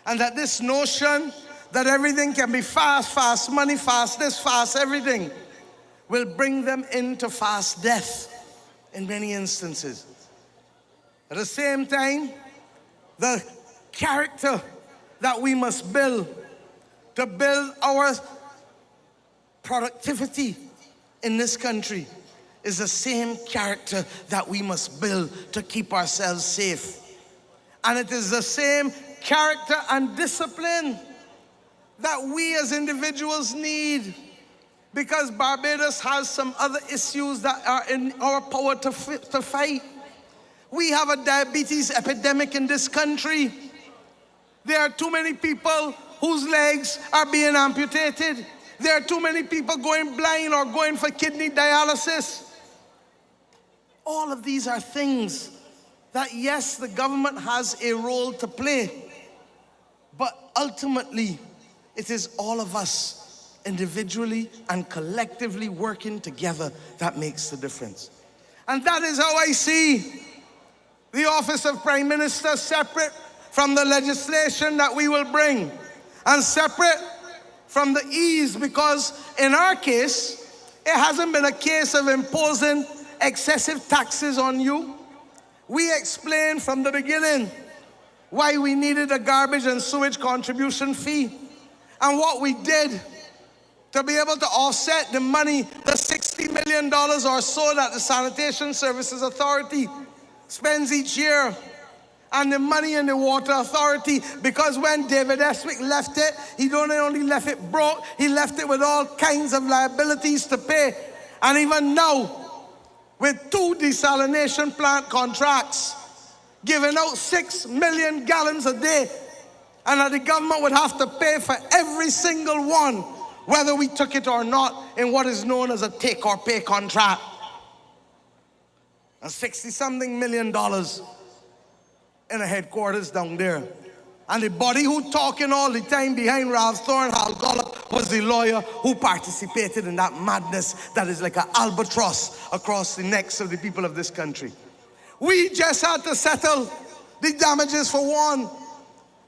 And that this notion that everything can be fast, fast money, fast this, fast everything, will bring them into fast death in many instances. At the same time, the character that we must build to build our productivity in this country is the same character that we must build to keep ourselves safe. And it is the same character and discipline that we as individuals need, because Barbados has some other issues that are in our power to fight. We have a diabetes epidemic in this country. There are too many people whose legs are being amputated. There are too many people going blind or going for kidney dialysis. All of these are things that, yes, the government has a role to play, but ultimately, it is all of us individually and collectively working together that makes the difference. And that is how I see the office of Prime Minister, separate from the legislation that we will bring, and separate from the ease, because in our case, it hasn't been a case of imposing excessive taxes on you. We explained from the beginning why we needed a garbage and sewage contribution fee, and what we did to be able to offset the money, the $60 million or so that the Sanitation Services Authority spends each year, and the money in the Water Authority, because when David Eswick left it, he not only left it broke, he left it with all kinds of liabilities to pay. And even now, with 2 desalination plant contracts, giving out 6 million gallons a day, and that the government would have to pay for every single one, whether we took it or not, in what is known as a take or pay contract. And $60-something million in a headquarters down there. And the body who talking all the time behind Ralph Thorne, Hal Gollop, was the lawyer who participated in that madness that is like an albatross across the necks of the people of this country. We just had to settle the damages for one.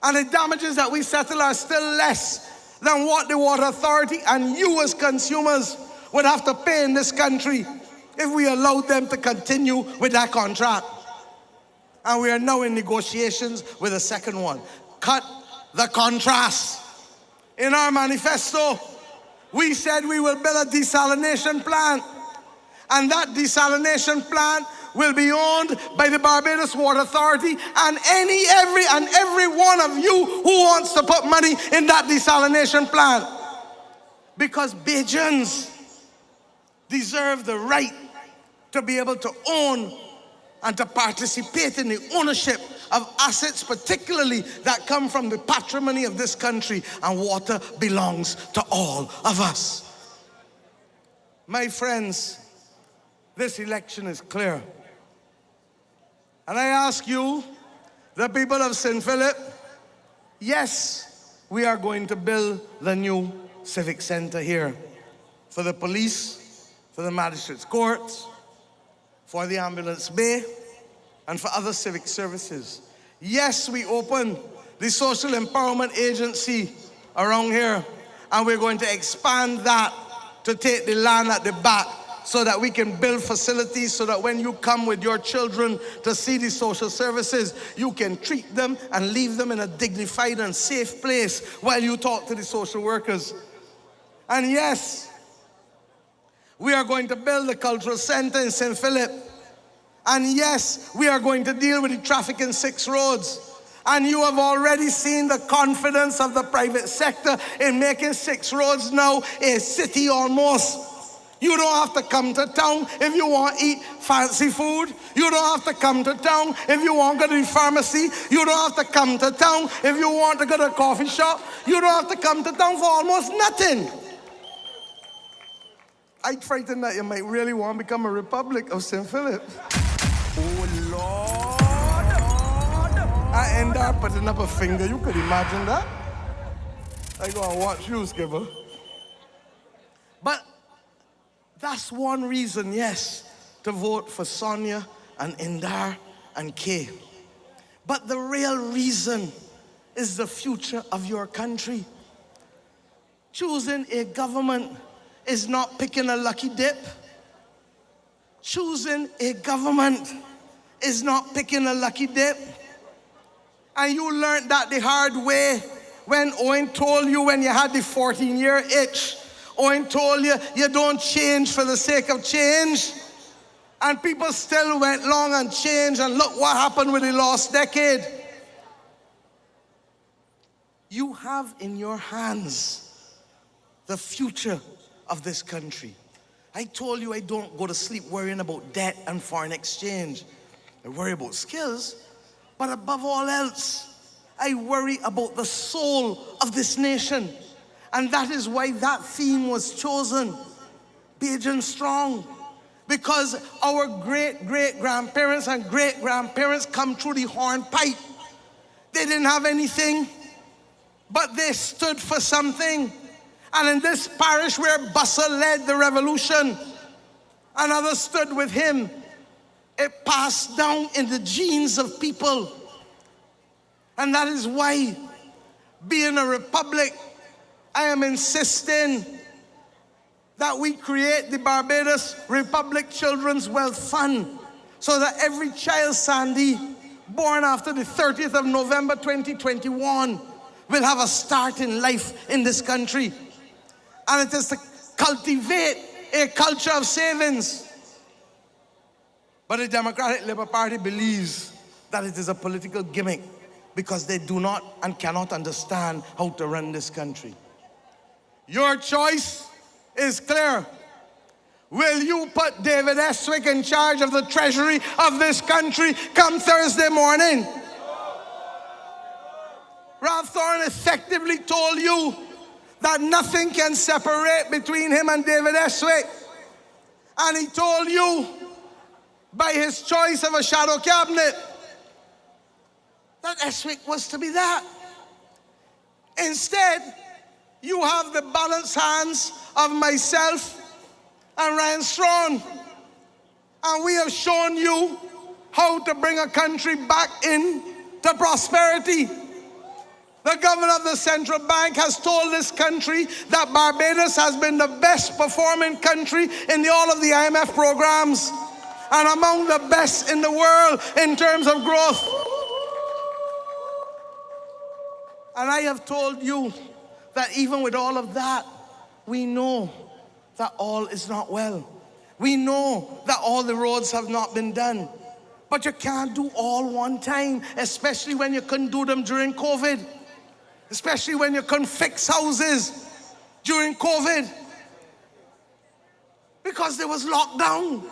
And the damages that we settle are still less than what the Water Authority and you as consumers would have to pay in this country if we allowed them to continue with that contract. And we are now in negotiations with a second one. Cut the contrast. In our manifesto, we said we will build a desalination plant, and that desalination plant will be owned by the Barbados Water Authority and every one of you who wants to put money in that desalination plant. Because Bajans deserve the right to be able to own and to participate in the ownership of assets, particularly that come from the patrimony of this country, and water belongs to all of us. My friends, this election is clear. And I ask you, the people of St. Philip, yes, we are going to build the new civic center here for the police, for the magistrates' courts, for the ambulance bay, and for other civic services. Yes, we opened the social empowerment agency around here, and we're going to expand that to take the land at the back so that we can build facilities so that when you come with your children to see the social services, you can treat them and leave them in a dignified and safe place while you talk to the social workers. And yes, we are going to build a cultural center in St. Philip. And yes, we are going to deal with the traffic in 6 roads. And you have already seen the confidence of the private sector in making 6 roads now a city almost. You don't have to come to town if you want to eat fancy food. You don't have to come to town if you want to go to the pharmacy. You don't have to come to town if you want to go to a coffee shop. You don't have to come to town for almost nothing. I'm frightened that you might really want to become a Republic of St. Philip. Oh, Lord. I end up putting up a finger. You could imagine that. I go and watch you, Skipper. But that's one reason, yes, to vote for Sonia and Indar and Kay. But the real reason is the future of your country. Choosing a government is not picking a lucky dip. Choosing a government is not picking a lucky dip. And you learned that the hard way when Owen told you when you had the 14-year itch. Owen told you, you don't change for the sake of change. And people still went long and changed, and look what happened with the last decade. You have in your hands the future of this country. I told you I don't go to sleep worrying about debt and foreign exchange. I worry about skills, but above all else, I worry about the soul of this nation. And that is why that theme was chosen, Bajan Strong. Because our great-great-grandparents and great-grandparents come through the hornpipe. They didn't have anything, but they stood for something. And in this parish where Bussa led the revolution, and others stood with him, it passed down in the genes of people. And that is why, being a republic, I am insisting that we create the Barbados Republic Children's Wealth Fund so that every child, Sandy, born after the 30th of November 2021 will have a start in life in this country. And it is to cultivate a culture of savings. But the Democratic Labour Party believes that it is a political gimmick because they do not and cannot understand how to run this country. Your choice is clear. Will you put David Estwick in charge of the treasury of this country come Thursday morning? Ralph Thorne effectively told you that nothing can separate between him and David Estwick. And he told you, by his choice of a shadow cabinet, that Estwick was to be that. Instead, you have the balanced hands of myself and Ryan Strachan. And we have shown you how to bring a country back into prosperity. The governor of the central bank has told this country that Barbados has been the best performing country in all of the IMF programs and among the best in the world in terms of growth. And I have told you that even with all of that, we know that all is not well. We know that all the roads have not been done. But you can't do all one time, especially when you couldn't do them during COVID. Especially when you couldn't fix houses during COVID. Because there was lockdown.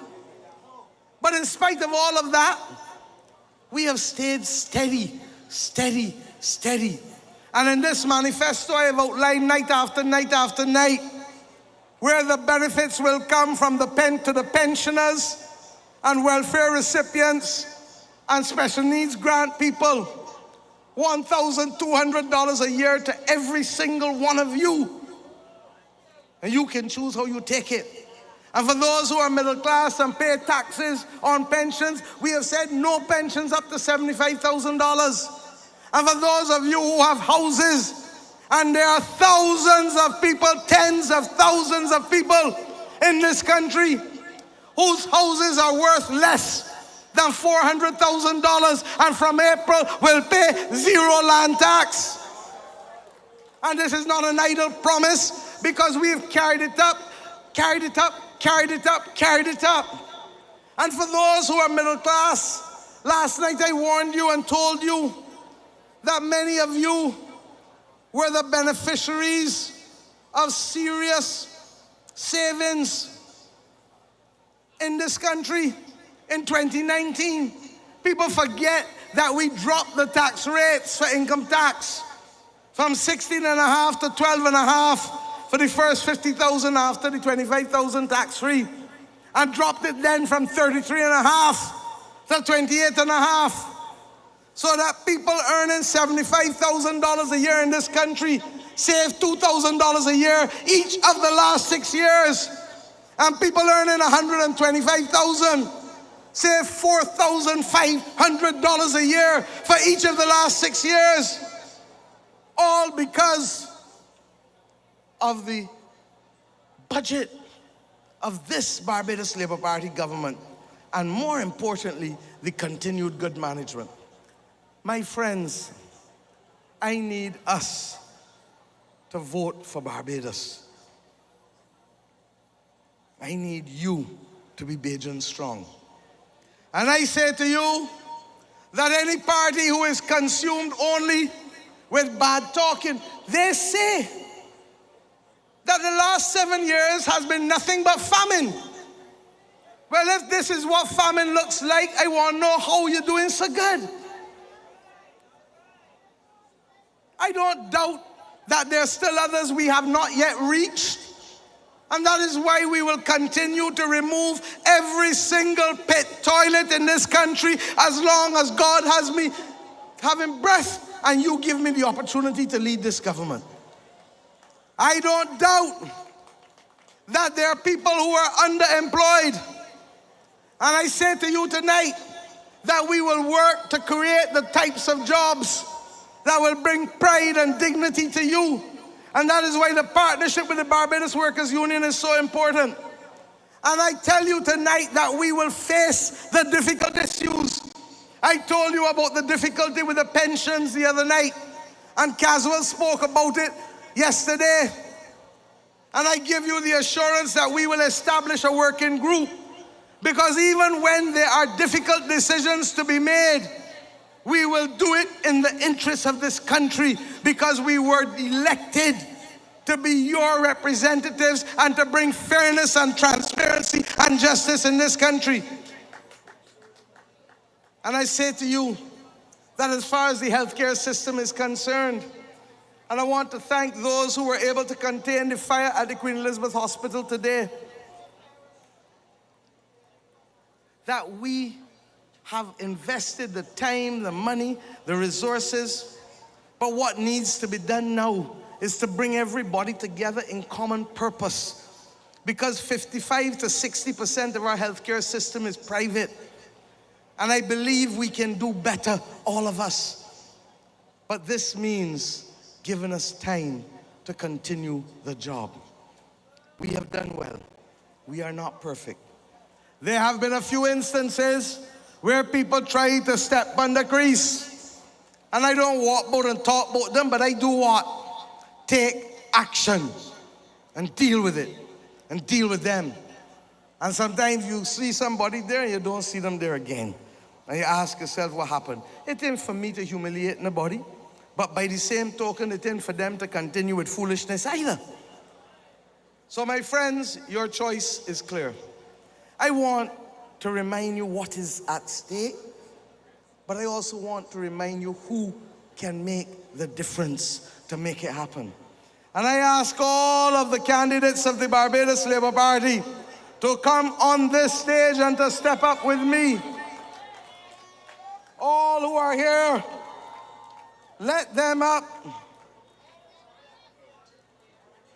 But in spite of all of that, we have stayed steady, steady, steady. And in this manifesto, I have outlined night after night after night where the benefits will come from to the pensioners and welfare recipients, and special needs grant people $1,200 a year to every single one of you. And you can choose how you take it. And for those who are middle class and pay taxes on pensions, we have said no pensions up to $75,000. And for those of you who have houses, and there are thousands of people, tens of thousands of people in this country whose houses are worth less than $400,000, and from April will pay 0 land tax. And this is not an idle promise, because we've carried it up, carried it up, carried it up, carried it up. And for those who are middle class, last night I warned you and told you that many of you were the beneficiaries of serious savings in this country in 2019. People forget that we dropped the tax rates for income tax from 16.5 to 12.5 for the first 50,000 after the 25,000 tax-free, and dropped it then from 33.5 to 28.5, so that people earning $75,000 a year in this country save $2,000 a year each of the last 6 years, and people earning $125,000 save $4,500 a year for each of the last 6 years, all because of the budget of this Barbados Labour Party government, and more importantly, the continued good management. My friends, I need us to vote for Barbados. I need you to be Bajan strong. And I say to you that any party who is consumed only with bad talking, they say that the last 7 years has been nothing but famine. Well, if this is what famine looks like, I want to know how you're doing so good. I don't doubt that there are still others we have not yet reached. And that is why we will continue to remove every single pit toilet in this country as long as God has me having breath and you give me the opportunity to lead this government. I don't doubt that there are people who are underemployed. And I say to you tonight that we will work to create the types of jobs that will bring pride and dignity to you. And that is why the partnership with the Barbados Workers Union is so important. And I tell you tonight that we will face the difficult issues. I told you about the difficulty with the pensions the other night, and Caswell spoke about it yesterday. And I give you the assurance that we will establish a working group, because even when there are difficult decisions to be made, we will do it in the interest of this country, because we were elected to be your representatives and to bring fairness and transparency and justice in this country. And I say to you that as far as the healthcare system is concerned, and I want to thank those who were able to contain the fire at the Queen Elizabeth Hospital today, that we have invested the time, the money, the resources. But what needs to be done now is to bring everybody together in common purpose. Because 55 to 60% of our healthcare system is private. And I believe we can do better, all of us. But this means giving us time to continue the job. We have done well. We are not perfect. There have been a few instances where people try to step on the grease. And I don't walk about and talk about them, but I do what? Take action and deal with it and deal with them. And sometimes you see somebody there and you don't see them there again. And you ask yourself what happened. It ain't for me to humiliate nobody, but by the same token, it ain't for them to continue with foolishness either. So my friends, your choice is clear. I want to remind you what is at stake, but I also want to remind you who can make the difference to make it happen. And I ask all of the candidates of the Barbados Labour Party to come on this stage and to step up with me. All who are here, let them up.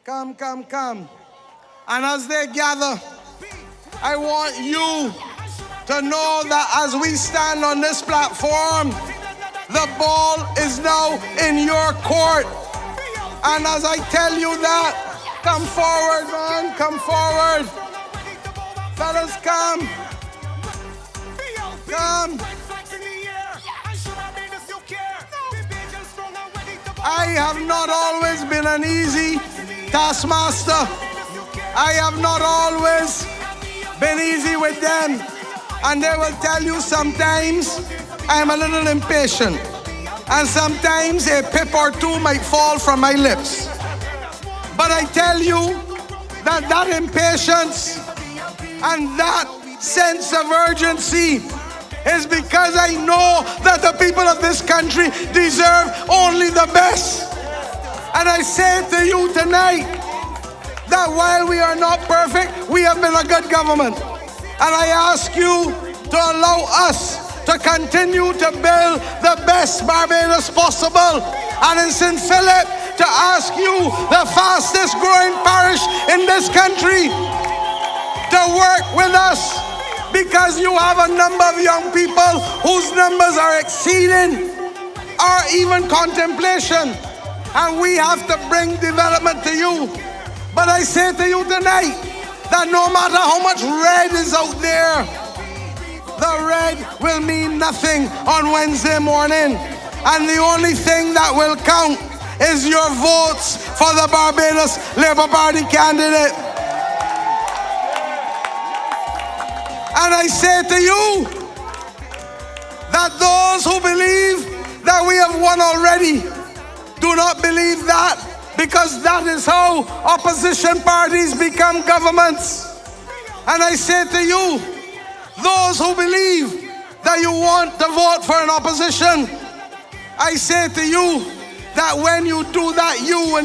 Come, come, come. And as they gather, I want you to know that as we stand on this platform, the ball is now in your court. And as I tell you that, come forward, man, come forward. Fellas, come. Come. I have not always been an easy taskmaster. I have not always been easy with them. And they will tell you sometimes I'm a little impatient. And sometimes a pip or two might fall from my lips. But I tell you that that impatience and that sense of urgency is because I know that the people of this country deserve only the best. And I say to you tonight that while we are not perfect, we have been a good government. And I ask you to allow us to continue to build the best Barbados possible. And in St. Philip, to ask you, the fastest growing parish in this country, to work with us, because you have a number of young people whose numbers are exceeding our even contemplation. And we have to bring development to you. But I say to you tonight that no matter how much red is out there, the red will mean nothing on Wednesday morning. And the only thing that will count is your votes for the Barbados Labour Party candidate. And I say to you that those who believe that we have won already do not believe that, because that is how opposition parties become governments. And I say to you, those who believe that you want to vote for an opposition, I say to you that when you do that, you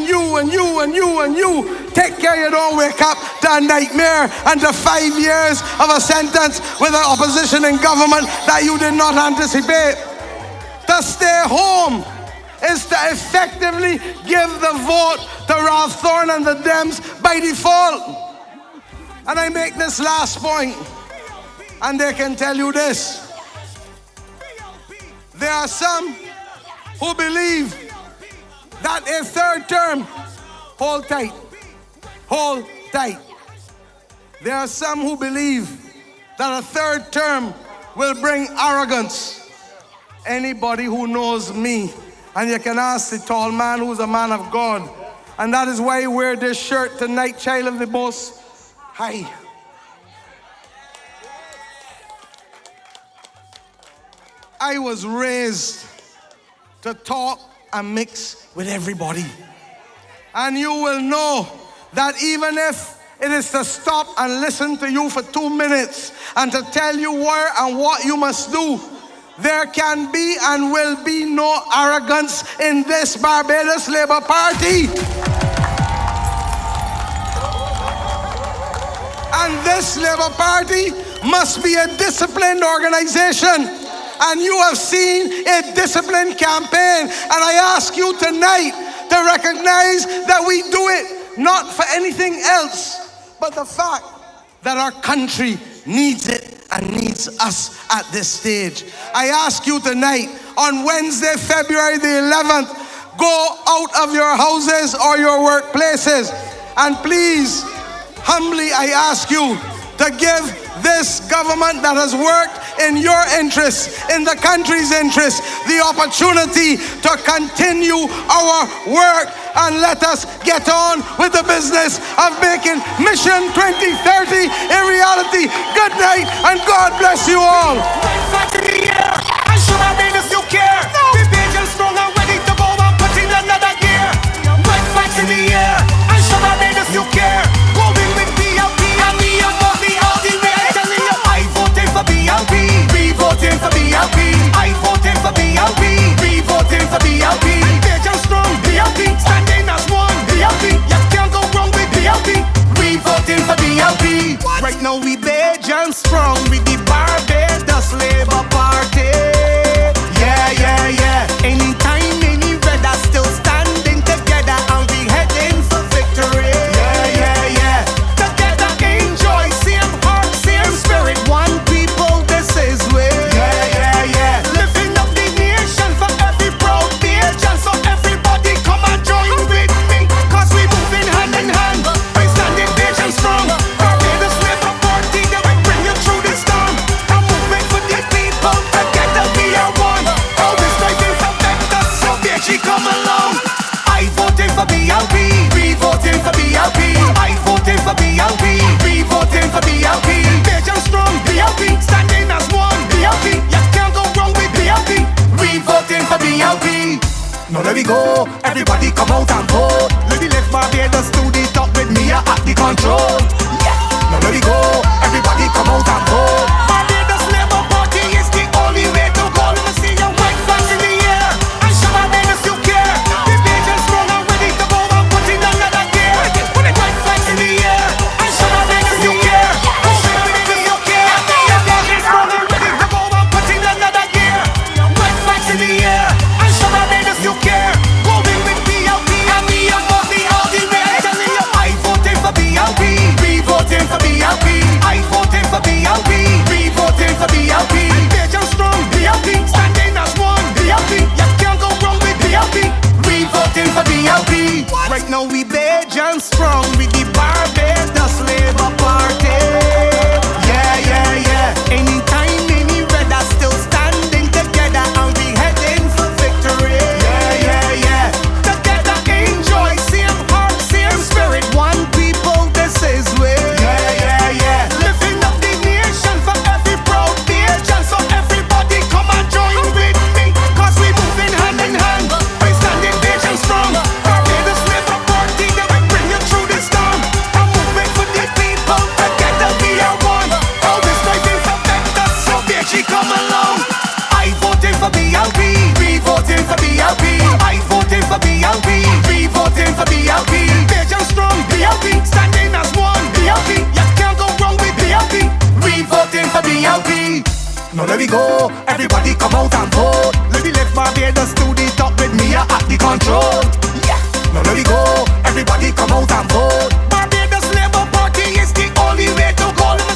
take care you don't wake up to a nightmare and to 5 years of a sentence with an opposition in government that you did not anticipate. To stay home is to effectively give the vote to Ralph Thorne and the Dems by default. And I make this last point, and they can tell you this. There are some who believe that a third term, hold tight. There are some who believe that a third term will bring arrogance. Anybody who knows me, and you can ask the tall man who's a man of God, and that is why I wear this shirt tonight, Child of the Most High. I was raised to talk and mix with everybody. And you will know that even if it is to stop and listen to you for 2 minutes and to tell you where and what you must do, there can be and will be no arrogance in this Barbados Labour Party. And this Labour Party must be a disciplined organization. And you have seen a disciplined campaign. And I ask you tonight to recognize that we do it not for anything else, but the fact that our country needs it and needs us at this stage. I ask you tonight, on Wednesday, February the 11th, go out of your houses or your workplaces, and please, humbly I ask you to give this government that has worked in your interest, in the country's interest, the opportunity to continue our work, and let us get on with the business of making Mission 2030 a reality. Good night and God bless you all. Right now we Bajan strong with the Barbados Labour for BLP. Vision strong, BLP. Standing as one, BLP. You can't go wrong with BLP. We voting for BLP. Now let me go, everybody come out and vote. Let me lift Barbados to the top with me at the control. Now let me go, everybody come out and vote. Barbados Labour Party is the only way to go. Let me see your white flags in the air and show Barbados you care. The vision strong and ready to go and put in another gear. Put the white flags in the air and show Barbados you care. Go with me, you care. The vision strong and ready to go and put in another gear. White flags in the air and show Barbados you care. Go with BLP and me and Bobby all the way. Telling you I voted for BLP. We voting for BLP. I voting for BLP. We voting for BLP. Vision strong, BLP. Standing as one, BLP. You can't go wrong with BLP. We voting for BLP. Right now we vision strong with the Barbados Labour Party. Yeah, yeah, yeah. Anytime, anywhere, that's still standing together and we heading for victory. Yeah, yeah, yeah. Together enjoy, same heart, same spirit, one people, this is way. Yeah, yeah, yeah. Lifting up the nation for every proud nation. So everybody come and join with me, cause we moving hand in hand. We standing vision strong. Barbados Labour Party, they will bring you through the storm. I'm moving for the people, together we are one. Always fighting for better, so bitchy come along. I voting for BLP. We voting for BLP. I voting for BLP. We voting for BLP. Vision strong, BLP. Standing as one, BLP. You can't go wrong with BLP. We voting for BLP. Now let me go, everybody come out and vote. Let me lift Barbados to the top with me at the control. Yeah. Now let me go, everybody come out and vote. Barbados Labour Party is the only way to go. Let me